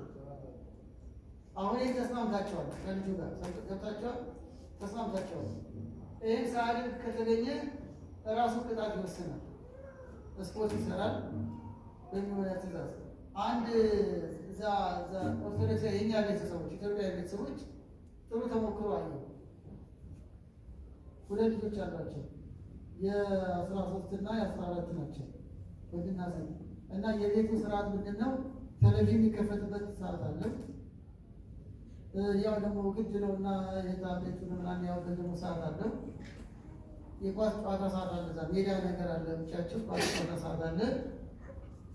አሁን ይህን ተስማምታቸዋል። ከልጁ ጋር ገብታቸዋል፣ ተስማምታቸዋል። ይህን ሳያደርግ ከተገኘ ራሱ ቅጣት ይወስናል። ስፖርት ይሰራል በሚሆነ ትእዛዝ። አንድ እዛ ኦርቶዶክስ የኛ ቤተሰቦች ኢትዮጵያዊ ቤተሰቦች ጥሩ ተሞክሮ አለ። ሁለት ልጆች አሏቸው። የ13 እና የ14 ናቸው ወንድና ሴት። እና የቤቱ ስርዓት ምንድን ነው? ቴሌቪዥን የሚከፈትበት ሰዓት አለ። ያው ደግሞ ግድ ነው እና የታብሌቱ ምናምን ያው ደግሞ ሰዓት አለው። የኳስ ጨዋታ ሰዓት አለ። እዛ ሜዳ ነገር አለ። ብቻቸው ኳስ ጨዋታ ሰዓት አለ።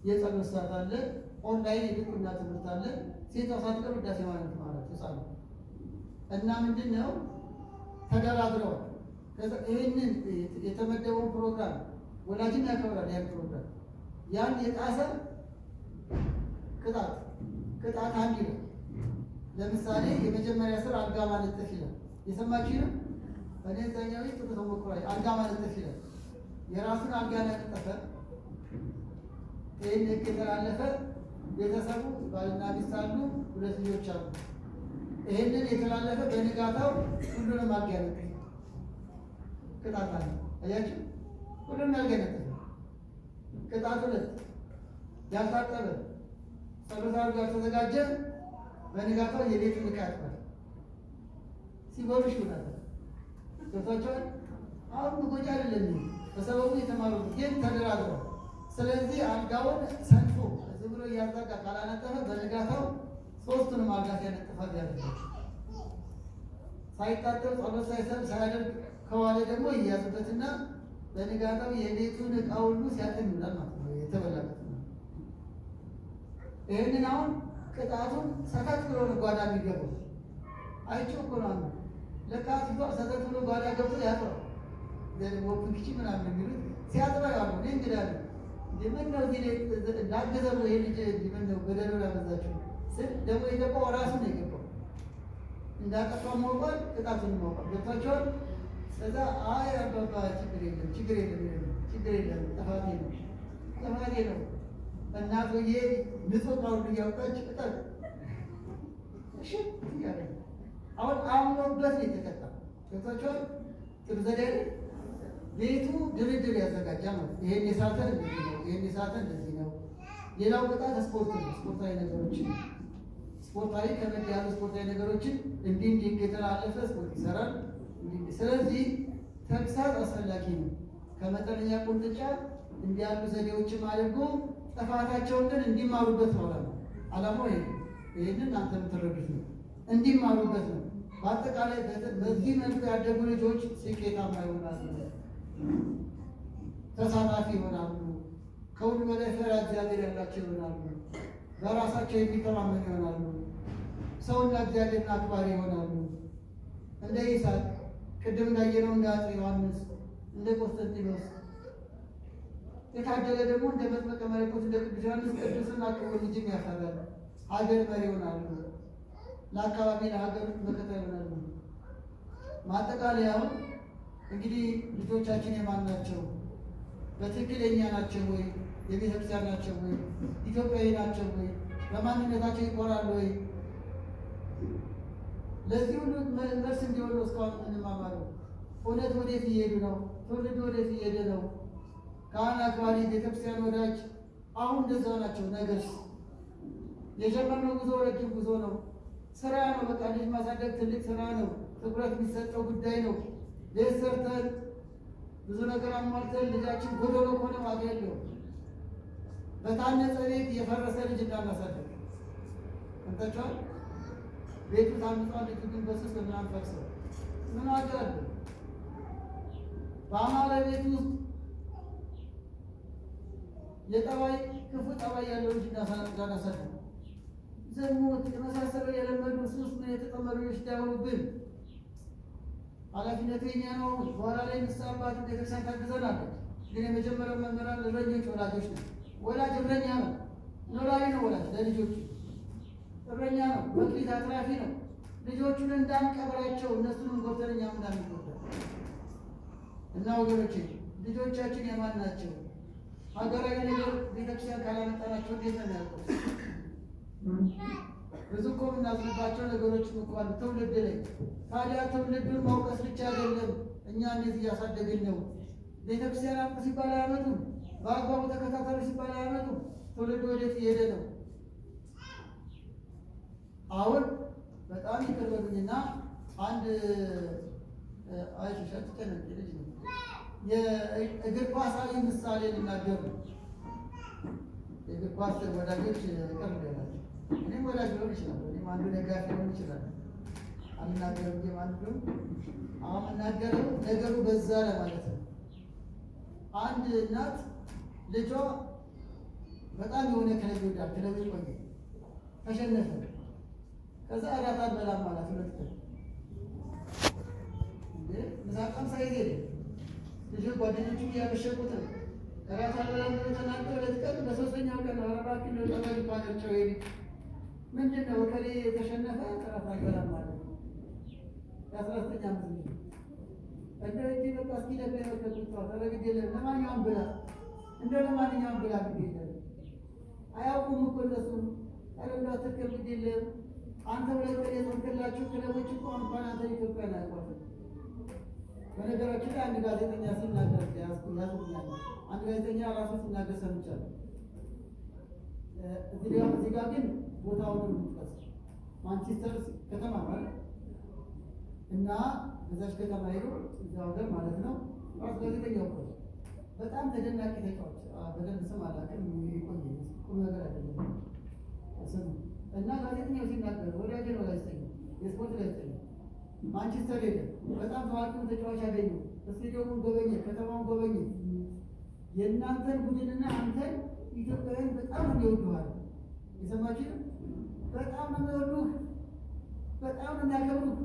የጸሎት ሰዓት አለ። ኦንላይን የድቁና ትምህርት አለ። ሴቷ ሳትቀር ውዳሴ ማለት ማለት ህፃኑ እና ምንድን ነው ተደራድረዋል። ይህንን የተመደበውን ፕሮግራም ወላጅም ያከብራል። ያን ፕሮግራም ያን የጣሰ ቅጣት አንድ ነው። ለምሳሌ የመጀመሪያ ስር አልጋ ማነጠፍ ይላል። የሰማችሁ ነው። እኔ እዛኛው ጥሩ ተሞክሯል። አልጋ ማነጠፍ ይላል። የራሱን አልጋ ያነጠፈ ይህን ህግ የተላለፈ ቤተሰቡ ባልና ሚስት አሉ፣ ሁለት ልጆች አሉ። ይህንን የተላለፈ በንጋታው ሁሉንም አልጋ ያነጠፈ ቅጣት አለ። አያችሁ፣ ሁሉንም አልጋ ያነጠፈ ቅጣት ሁለት። ያልታጠበ ጸሎት አድርጎ ያልተዘጋጀ በንጋታው የቤቱን ዕቃ ያጥባል። ሲጎርሽ ይሆናል። ገብቷቸዋል። አሁን ጎጂ አይደለም። በሰበቡ የተማሩ ግን ተደራድረው። ስለዚህ አልጋውን ሰንፎ ዝም ብሎ እያዛጋ ካላነጠፈ በንጋታው ሶስቱንም አልጋ ሲያነጥፋት ያደርጋል። ሳይታጠብ ጸሎት ሳይሰብ ሳያደርግ ከዋለ ደግሞ እያዝበትና በንጋታው የቤቱን ዕቃ ሁሉ ሲያጥም ይውላል ማለት ነው። የተበላበት ነው። ይህንን አሁን ቅጣቱን ሰተት ብሎ ነው ጓዳ የሚገባው። አይቼው እኮ ነው ለካ ሰተት ብሎ ጓዳ ገብቶ ያጥራል። ወኩ ኪቺ ምናምን የሚሉት ሲያጥራ ያሉ እኔ እንግዳ ነው ምን ነው ላገዘሩ ይሄ ልጅ ምን ነው በደሎ ላበዛችሁ ስል ደግሞ የገባው ራሱ ነው የገባው። እንዳጠፋ ማውቃል፣ ቅጣቱን ማውቃል። ገብቷቸዋል። ከዛ አይ አባባ ችግር የለም ጥፋቴ ነው እናቶዬ ንጹህ ማውሉ እያወጣች ቅጣት እሺ ያለ አሁን አምኖበት ነው የተቀጣ። ገብቷቸዋል። ጥሩ ዘዴ ቤቱ ድርድር ያዘጋጃ ማለት ይሄን የሳተን እንደዚህ ነው፣ ይሄን የሳተን እንደዚህ ነው። ሌላው ቅጣት ስፖርት ነው። ስፖርታዊ ነገሮችን ስፖርታዊ ከበድ ያሉ ስፖርታዊ ነገሮችን እንዲህ የተላለፈ ስፖርት ይሰራል። ስለዚህ ተግሳጽ አስፈላጊ ነው። ከመጠነኛ ቁንጥጫ እንዲህ ያሉ ዘዴዎችም አድርጎ ጥፋታቸውን ግን እንዲማሩበት ነው ዓላማው። ይሄንን እናንተ የምትረዱት ነው፣ እንዲማሩበት ነው። በአጠቃላይ በዚህ መልኩ ያደጉ ልጆች ስኬታማ ይሆናሉ፣ ተሳታፊ ይሆናሉ፣ ከሁሉ በላይ ፈሪሃ እግዚአብሔር ያላቸው ይሆናሉ፣ በራሳቸው የሚተማመኑ ይሆናሉ፣ ሰውና እግዚአብሔርን አክባሪ ይሆናሉ። እንደ ይስሐቅ ቅድም እንዳየነው እንደ አፄ ዮሐንስ እንደ ቆስጠንጢኖስ የታደለ ደግሞ እንደ መጥምቀ መለኮት እንደ ቅዱስ ዮሐንስ ቅዱስና ክቡር ልጅም ያፈራል። ሀገር መሪ ይሆናሉ፣ ለአካባቢ ለሀገር መከታ ይሆናሉ። ማጠቃለያው እንግዲህ ልጆቻችን የማን ናቸው? በትክክለኛ ናቸው ወይ? የቤተ ክርስቲያን ናቸው ወይ? ኢትዮጵያዊ ናቸው ወይ? በማንነታቸው ይኮራሉ ወይ? ለዚህ ሁሉ መልስ እንዲሆን ነው እስካሁን እንማማረው። እውነት ወዴት እየሄዱ ነው? ትውልድ ወዴት እየሄደ ነው? ካህን አክባሪ፣ ቤተክርስቲያን ወዳጅ አሁን እንደዛ ናቸው። ነገስ የጀመርነው ጉዞ ረጅም ጉዞ ነው። ስራ ነው። በቃ ልጅ ማሳደግ ትልቅ ስራ ነው። ትኩረት የሚሰጠው ጉዳይ ነው። ቤት ሰርተን ብዙ ነገር አሟልተን ልጃችን ጎዶሎ ከሆነ ዋጋ የለውም። በታነጸ ቤት የፈረሰ ልጅ እንዳናሳደግ እንተቻል። ቤቱ ታንጿል፣ ልጁ ግን በሱስ ምናምን ፈርሰው ምን ዋጋ አለ? በአማረ ቤት ውስጥ የጠባይ ክፉ ጠባይ ያለው ልጅ እንዳናሳደግ፣ ዝሙት የመሳሰሉ የለመዱ ሱስ ምን የተጠመዱ ልጅ እንዳይሆኑብን ኃላፊነቱ የኛ ነው። በኋላ ላይ ንስሐ አባት ቤተክርስቲያን ታግዘናለች። ግን የመጀመሪያው መምህራን እረኞች ወላጆች ነው። ወላጅ እረኛ ነው፣ ኖላዊ ነው። ወላጅ ለልጆቹ እረኛ ነው፣ መክሊት አትራፊ ነው። ልጆቹን እንዳንቀብራቸው እነሱንም ጎተን እኛም እንዳንጎዳ እና ወገኖቼ ልጆቻችን የማን ናቸው? ሀገራዊ ነገር ቤተክርስቲያን ካላመጣናቸው እንዴት ነው ያለው? ብዙ እኮ የምናዝንባቸው ነገሮችም እኮ አሉ ትውልድ ላይ። ታዲያ ትውልዱን ማውቀስ ብቻ አይደለም፣ እኛ እንዴት እያሳደግን ነው? ቤተክርስቲያን አምጡ ሲባል አያመጡም፣ በአግባቡ ተከታተሉ ሲባል አያመጡም። ትውልድ ወዴት እየሄደ ነው? አሁን በጣም ይቀርበልኝና አንድ አይሻት ተነገ ልጅ ነው የእግር ኳሳዊ ምሳሌ ልናገር ነው። የእግር ኳስ ወዳጆች ቅርብ ያላቸው እኔም ወዳጅ ሊሆን ይችላል፣ እኔም አንዱ ደጋፊ ሊሆን ይችላል። አልናገርም እንጂ አንዱ አሁን እናገረው ነገሩ በዛ ለማለት ነው። አንድ እናት ልጇ በጣም የሆነ ክለብ ይወዳል። ክለብ ቆየ ተሸነፈ። ከዛ እራት አልበላም ማለት ሁለት ቀን እንዴ ምሳቃም ሳይሄድ ልጅ ጓደኞቹ እያበሸቁት ነው። እራት አልበላም ብሎ ተናግሮ ሁለት ቀን በሶስተኛው ቀን አረባኪ ነው ተባለ ባለቸው ይሄ ምንድን ነው ከሌ የተሸነፈ እራት አልበላም ማለት ነው። የ19 ዓመት ልጅ እንደ እጅ በቃ እስኪ ለበ ያከቱት አረግዴ ለማንኛውም ብላ እንደ ለማንኛውም ብላ ግዴለ አያውቁም እኮ እነሱ አረጋ ተከል ግዴለ አንተ ወለቀ የዘንከላችሁ ክለቦች እንኳን አንተ ኢትዮጵያ ላይ አቋም። በነገራችን ላይ አንድ ጋዜጠኛ ሲናገር ያስኩኛል። አንድ ጋዜጠኛ ራሱ ሲናገር ሰምቻለሁ። እዚህ ጋር ግን ቦታውን እንጥቀስ። ማንቸስተር ከተማ ማለት እና በዛች ከተማ ሄዶ እዛው ሀገር ማለት ነው። ራሱ ጋዜጠኛው እኮ በጣም ተደናቂ ተጫዋች በደንብ ስም አላውቅም። ይቆይ ቁም ነገር አይደለም ስም እና ጋዜጠኛው ሲናገር ወዳጅ ነው ጋዜጠኛ፣ የስፖርት ጋዜጠኛ ማንቸስተር ሄደ። በጣም ታዋቂውን ተጫዋች አገኘ። ስቴዲየሙን ጎበኘ፣ ከተማውን ጎበኘ። የእናንተን ቡድንና አንተን ኢትዮጵያውያን በጣም የሚወዱሃል። የሰማችሁ በጣም ነው የሚወዱህ፣ በጣም ነው የሚያከብሩህ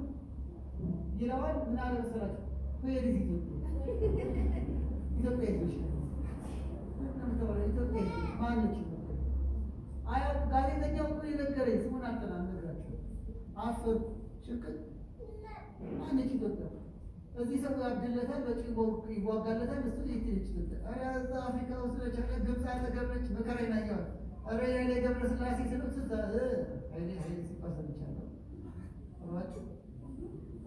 ይለዋል። ምን አለ መሰላችሁ? ሄዲት ኢትዮጵያ ሄዶች ኢትዮጵያ ማነች? አያ ጋዜጠኛው እኮ የነገረኝ ስሙን አልተናገራችሁ አፈር ሽቅጥ ማነች ኢትዮጵያ? እዚህ ሰው ያድለታል፣ በጭ ይዋጋለታል። እሱ ይትልች ኢትዮጵያ አረ እዛ አፍሪካ ውስጥ ለቸቀ ግብጽ አልተገበች መከራ ይናያል። አረ ያለ ገብረ ስላሴ ስሉት እዛ አይኔ ሲባሰልቻለሁ አዋጭ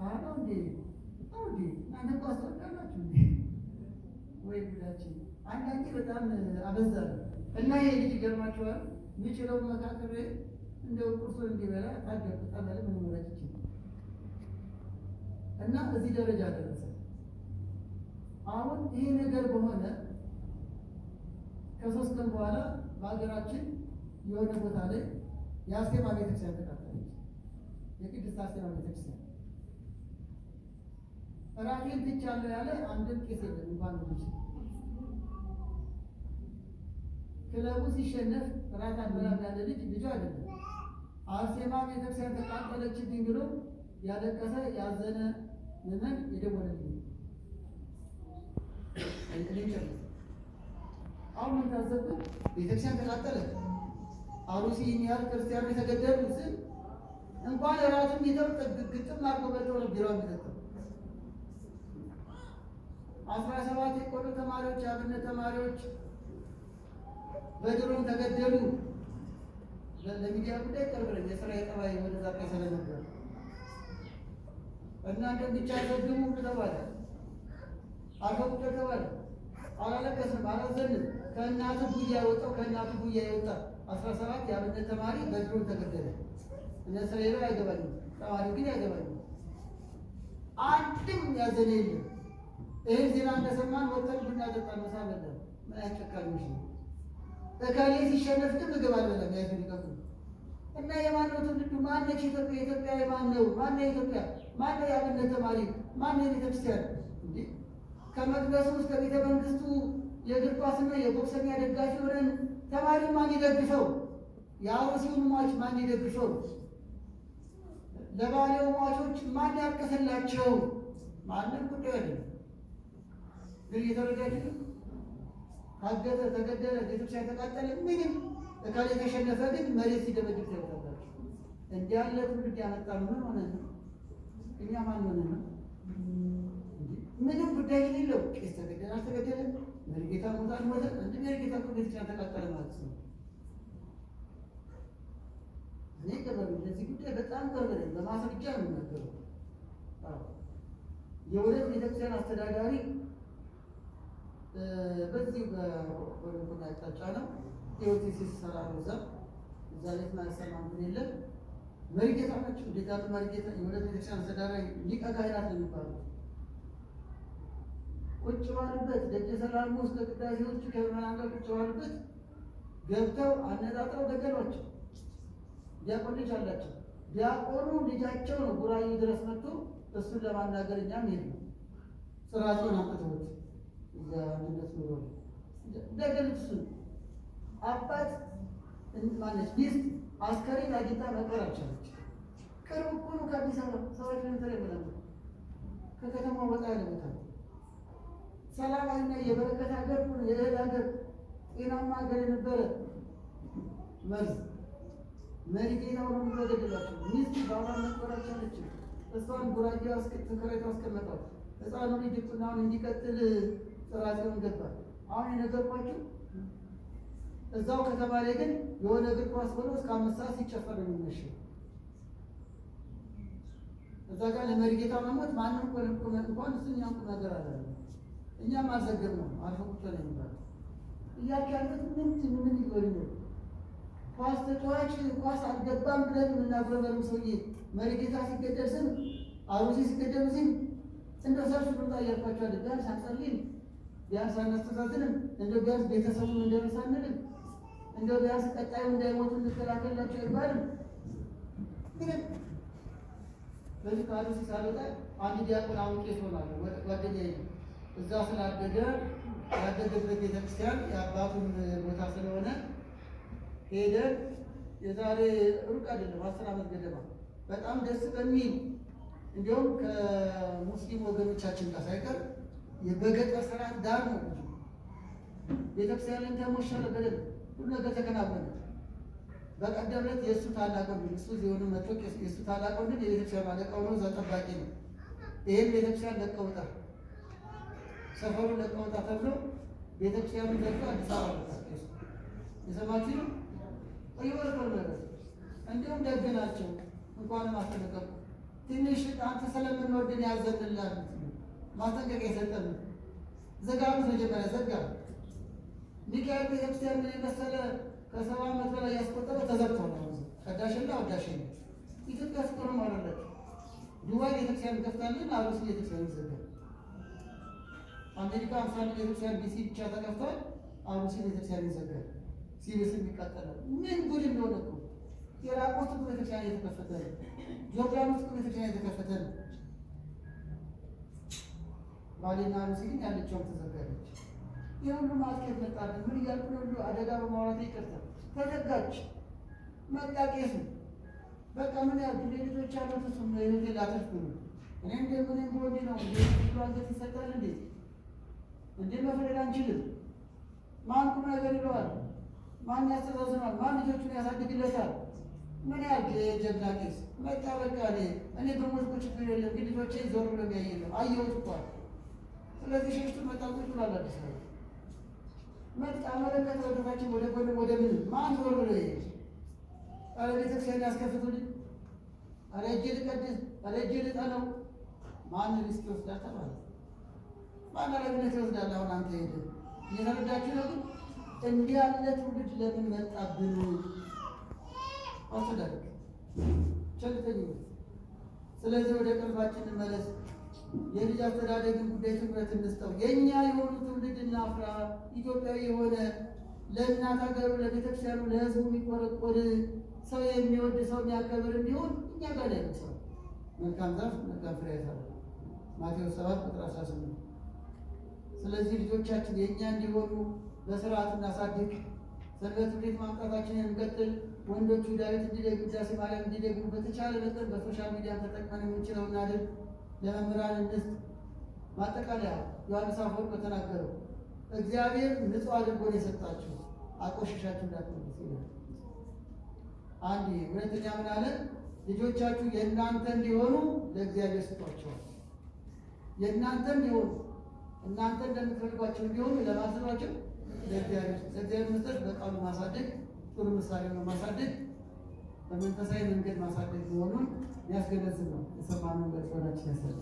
አሁን እንዴ አንተ ቋስጣላችሁ እንዴ ወይ ብላችሁ አንዳንዴ በጣም አበዛል። እና ይሄ ልጅ ገርማችኋል። የሚችለው መካከል እንደው ቁርሱን እንዲበላ ታገጣለ ምን ማለት ይችላል። እና እዚህ ደረጃ ደረሰ። አሁን ይሄ ነገር በሆነ ከ3 ቀን በኋላ በሀገራችን የሆነ ቦታ ላይ የአርሴማ ቤተክርስቲያን ተቃጠለች። የቅድስት አርሴማ ቤተክርስቲያን ራቴን ትቻለሁ ያለ አንድም ቄስ የለም እንኳን ልጅ ክለቡ ሲሸነፍ ራት አልበላም ያለ ልጅ አይደለም። አርሴማ ቤተክርስቲያን ተቃጠለችብኝ ብሎ ያለቀሰ ያዘነ ምንም የደወለልኝ አሁን ምን ታዘብኩ? ቤተክርስቲያን ተቃጠለ፣ አሩሲ ያህል ክርስቲያኑ የተገደሉ ስል እንኳን ራቱን ግጥም አድርጎ በልተው ነው ቢራው የሚጠጣው። 17 የቆሎ ተማሪዎች የአብነት ተማሪዎች በድሮን ተገደሉ። ለሚዲያ ጉዳይ ቀርበኝ የስራ የጠባይ ወደዛ ቀይ ስለነበር እናንተ ብቻ ዘግሙ ተባለ። አፈቁ ተባለ። አላለቀስንም፣ አላዘንም። ከእናቱ ጉያ ወጣው ከእናቱ ጉያ የወጣ 17 የአብነት ተማሪ በድሮን ተገደለ። እነሱ ሌላ አይገባኝም፣ ተማሪው ግን አይገባኝም። አንድም ያዘነ የለም። ይህን ዜና እንደሰማን ወጥተን ቡና ጠጣን፣ ምሳ በላን። ምን ያጨካኞች ነው! እከሌ ሲሸነፍ ግን ምግብ አልበላም። ያዙ ሊቀቁ እና የማነው ትውልዱ? ማነች ኢትዮጵያ? ኢትዮጵያ የማን ነው? ማነው ኢትዮጵያ? ማነው የአብነት ተማሪ? ማነው የቤተክርስቲያን? እንዴ ከመቅደሱ እስከ ቤተ መንግስቱ የእግር ኳስና የቦክሰኛ ደጋፊ ሆነን ተማሪ ማን ይደግፈው? የአሩሲውን ሟች ማን ይደግፈው? ለባሌው ሟቾች ማን ያልቀሰላቸው? ማንም ጉዳይ አይደለም። ግን እየተረዳችሁ ታገተ፣ ተገደለ፣ ቤተክርስቲያን ተቃጠለ፣ ምንም እካል የተሸነፈ ግን መሬት ሲደበድብ ታዩታላችሁ። እንዲህ ያለ ትውልድ ያመጣነው ምን ሆነ ነው? እኛ ማን ሆነ ነው? ምንም ጉዳይ የሌለው ቄስ ተገደለ አልተገደለ፣ መሪጌታ ሞታ አልሞተ፣ እንደ መሪጌታ እኮ ቤተክርስቲያን ተቃጠለ ማለት ነው። እኔ ቀበሉ ለዚህ ጉዳይ በጣም ቀበለ በማስረጃ ነው የምናገረው። የሁለት ቤተክርስቲያን አስተዳዳሪ በዚህ በወለዱና አቅጣጫ ነው ኢኦቲሲስ ሰራ ነው። እዛ ላይ ማሰማም የለም። መሪጌታ ናቸው። ዴታቱ መሪጌታ የሁለት ቤተክርስቲያን አስተዳዳሪ ሊቀ ካህናት ነው የሚባሉት። ቁጭ ባሉበት ደጀ ሰላሙ ውስጥ ቅዳሴዎቹ ከምዕመናን ጋር ቁጭ ባሉበት ገብተው አነጣጥረው ገደሏቸው። ዲያቆን ልጅ አላቸው። ዲያቆኑ ልጃቸው ነው ቡራዩ ድረስ መጥቶ እሱን ለማናገር እኛም ሄድ ነው ስራቸውን አምጥተውት እዛ አንድነት ኑሮ እንደገሉት እሱን አባት ማነች ሚስት አስከሬን አግኝታ መቅበር አልቻለች። ቅርብ እኮ ነው ከአዲስ አበባ 7 ኪሎ ሜትር ይበላል። ከከተማው ወጣ ያለ ቦታ ነው። ሰላማዊና የበረከት ሀገር ነው። የእህል ሀገር፣ ጤናማ ሀገር የነበረ መርዝ መሪጌታው ነው ብሎ ገደላቸው። ሚስት ባሏን መቅበር አልቻለችም። እሷን ጉራጌ ተከራይታ አስቀመጣት። ህፃኑ ልጅ ድቁናውን እንዲቀጥል ጥራቸውን ገባል። አሁን የነገርኳችሁ እዛው ከተማ ላይ ግን የሆነ እግር ኳስ ብሎ እስከ 5 ሰዓት ሲጨፈር ነው የሚመሸው። እዛ ጋር ለመሪጌታ መሞት ማንም ቆንቆን እንኳን እሱ እኛም ቁም ነገር አለ። እኛም አልዘገብ ነው አልፈቁት ነው የሚባለው። እያካሉት ምን ይጎል ነው? ኳስ ተጫዋች ኳስ አልገባም ብለን የምናጉረመርም ሰውዬ መሪጌታ ሲገደል ስም አሩሲ ሲገደል ስም እንደው ሰልፍ ብርጣ እያልኳቸዋል። ቢያንስ አንጸልይም፣ ቢያንስ አናስተዛዝንም፣ እንደው ቢያንስ ቤተሰቡን እንደረሳንልም፣ እንደው ቢያንስ ቀጣዩ እንዳይሞቱ እንከላከላቸው አይባልም። ግን በዚህ ከአሩሲ ሳልወጣ አንድ ዲያቆን አሁን ቄስ ሆናለሁ ጓደኛዬ እዛ ስላደገ ያደገበት ቤተክርስቲያን የአባቱን ቦታ ስለሆነ ሄደን የዛሬ ሩቅ አይደለም 10 ዓመት ገደማ በጣም ደስ በሚል እንዲሁም ከሙስሊም ወገኖቻችን ጋር ሳይቀር በገጠር ስርዓት ዳር ነው ቤተክርስቲያንን ተሞሸረ በደንብ ሁሉ ነገር ተከናወነ። በቀደም ዕለት የእሱ ታላቅ ወንድም እሱ ዚሆኑ መጥቶ የእሱ ታላቅ ወንድም የቤተክርስቲያን አለቃው ነው፣ እዛ ጠባቂ ነው። ይህን ቤተክርስቲያን ለቀውታል፣ ሰፈሩን ለቀውታል ተብሎ ቤተክርስቲያኑን ዘግቶ አዲስ አበባ ወጣ። የሰማችሁ ነው ይወርቀው ነገር እንዲሁም ደግ ናቸው። እንኳንም አስጠነቀቁ። ትንሽ አንተ ስለምንወድን ያዘንላል ማስጠንቀቂያ የሰጠን ዘጋሉት። መጀመሪያ ዘጋ። ሚካኤል ቤተክርስቲያን ምን የመሰለ ከ70 ዓመት በላይ ያስቆጠረ ተዘግቷል። ቀዳሽና ወዳሽና ኢትዮጵያ ስቆር ማለት ዱባይ ቤተክርስቲያን ከፍታለን፣ አሩሲ ቤተክርስቲያን ይዘጋል። አሜሪካ 51 ቤተክርስቲያን ቢሲ ብቻ ተከፍቷል፣ አሩሲ ቤተክርስቲያን ይዘጋል። ሲሪየስ የሚቃጠለው ምን ጉድ እንደሆነ እኮ የራቆት ቤተክርስቲያን የተከፈተ ነው። ጆርዳን ውስጥ ቤተክርስቲያን የተከፈተ ነው። ባሌና አሩሲ ግን ያለችውን ተዘጋለች። የሁሉ ማስኬት መጣልን። ምን እያልኩ ነው? ሁሉ አደጋ በማውራት ይቀርታል። ተዘጋች። መጣ ቄሱ። በቃ ምን ያህል ልጆች አሉት እሱ ለህይወቴ ላተርፍ ነው። እኔ እንደምን ጎዲ ነው ብሎ አንገት ይሰጣል እንዴ? እንዴ መፍረድ አንችልም። ማን ቁም ነገር ይለዋል? ማን ያስተዛዝናል? ማን ልጆቹን ያሳድግለታል? ምን ያህል የጀግና ቄስ መጣ። በቃ እኔ በሞትኩ ችግር የለም ግን ልጆቼ ዞር ብሎ የሚያየለው አየሁት እኮ ስለዚህ ሸሽቱ መጣ ቁጭ ብሏል አዲስ አበባ መጣ መለከት ወደታችን ወደ ጎንም ወደ ምን ማን ዞር ብሎ ይሄ አረ ቤተክርስቲያን ያስከፍቱልኝ አረ እጄ ልቀድስ አረ እጄ ልጠነው ማን ሪስክ ይወስዳል ተባለ። ማን ኃላፊነት ይወስዳል? አሁን አንተ ሄደህ እየተረዳችሁ ነው። ግን እንዲህ ያለ ትውልድ ለምን መጣብን? አስተዳደግ ቸልተኝነት። ስለዚህ ወደ ቀልባችን እንመለስ። የልጅ አስተዳደግን ጉዳይ ትኩረት እንስጠው። የእኛ የሆኑ ትውልድ እናፍራ። ኢትዮጵያዊ የሆነ ለእናት ሀገሩ፣ ለቤተክርስቲያኑ፣ ለሕዝቡ የሚቆረቆር ሰው የሚወድ ሰው የሚያከብር እንዲሆን እኛ ጋር ያለ ሰው መልካም ዛፍ መልካም ፍሬ ያፈራል። ማቴዎስ 7 ቁጥር 18። ስለዚህ ልጆቻችን የእኛ እንዲሆኑ በስርዓት እናሳድግ። ሰንበት ቤት ማምጣታችንን እንቀጥል። ወንዶቹ ዳዊት እንዲደግሙ ውዳሴ ማርያም እንዲደግሙ በተቻለ መጠን በሶሻል ሚዲያ ተጠቅመን የምንችለው እናድርግ። ለመምህራን እንስጥ። ማጠቃለያ ዮሐንስ አፈወርቅ በተናገረው እግዚአብሔር ንጹሕ አድርጎ ነው የሰጣችሁ፣ አቆሽሻችሁ እንዳትመልሱ ይላል። አንድ ሁለተኛ ምን አለ? ልጆቻችሁ የእናንተ እንዲሆኑ ለእግዚአብሔር ስጧቸዋል። የእናንተ እንዲሆኑ እናንተ እንደምትፈልጓቸው እንዲሆኑ ለማስባቸው ለእግዚአብሔር መስጠት፣ በቃሉ ማሳደግ፣ ጥሩ ምሳሌ ነው ማሳደግ፣ በመንፈሳዊ መንገድ ማሳደግ መሆኑን ያስገነዝብ ነው። የሰማነውን በልቦናችን ያሳድር።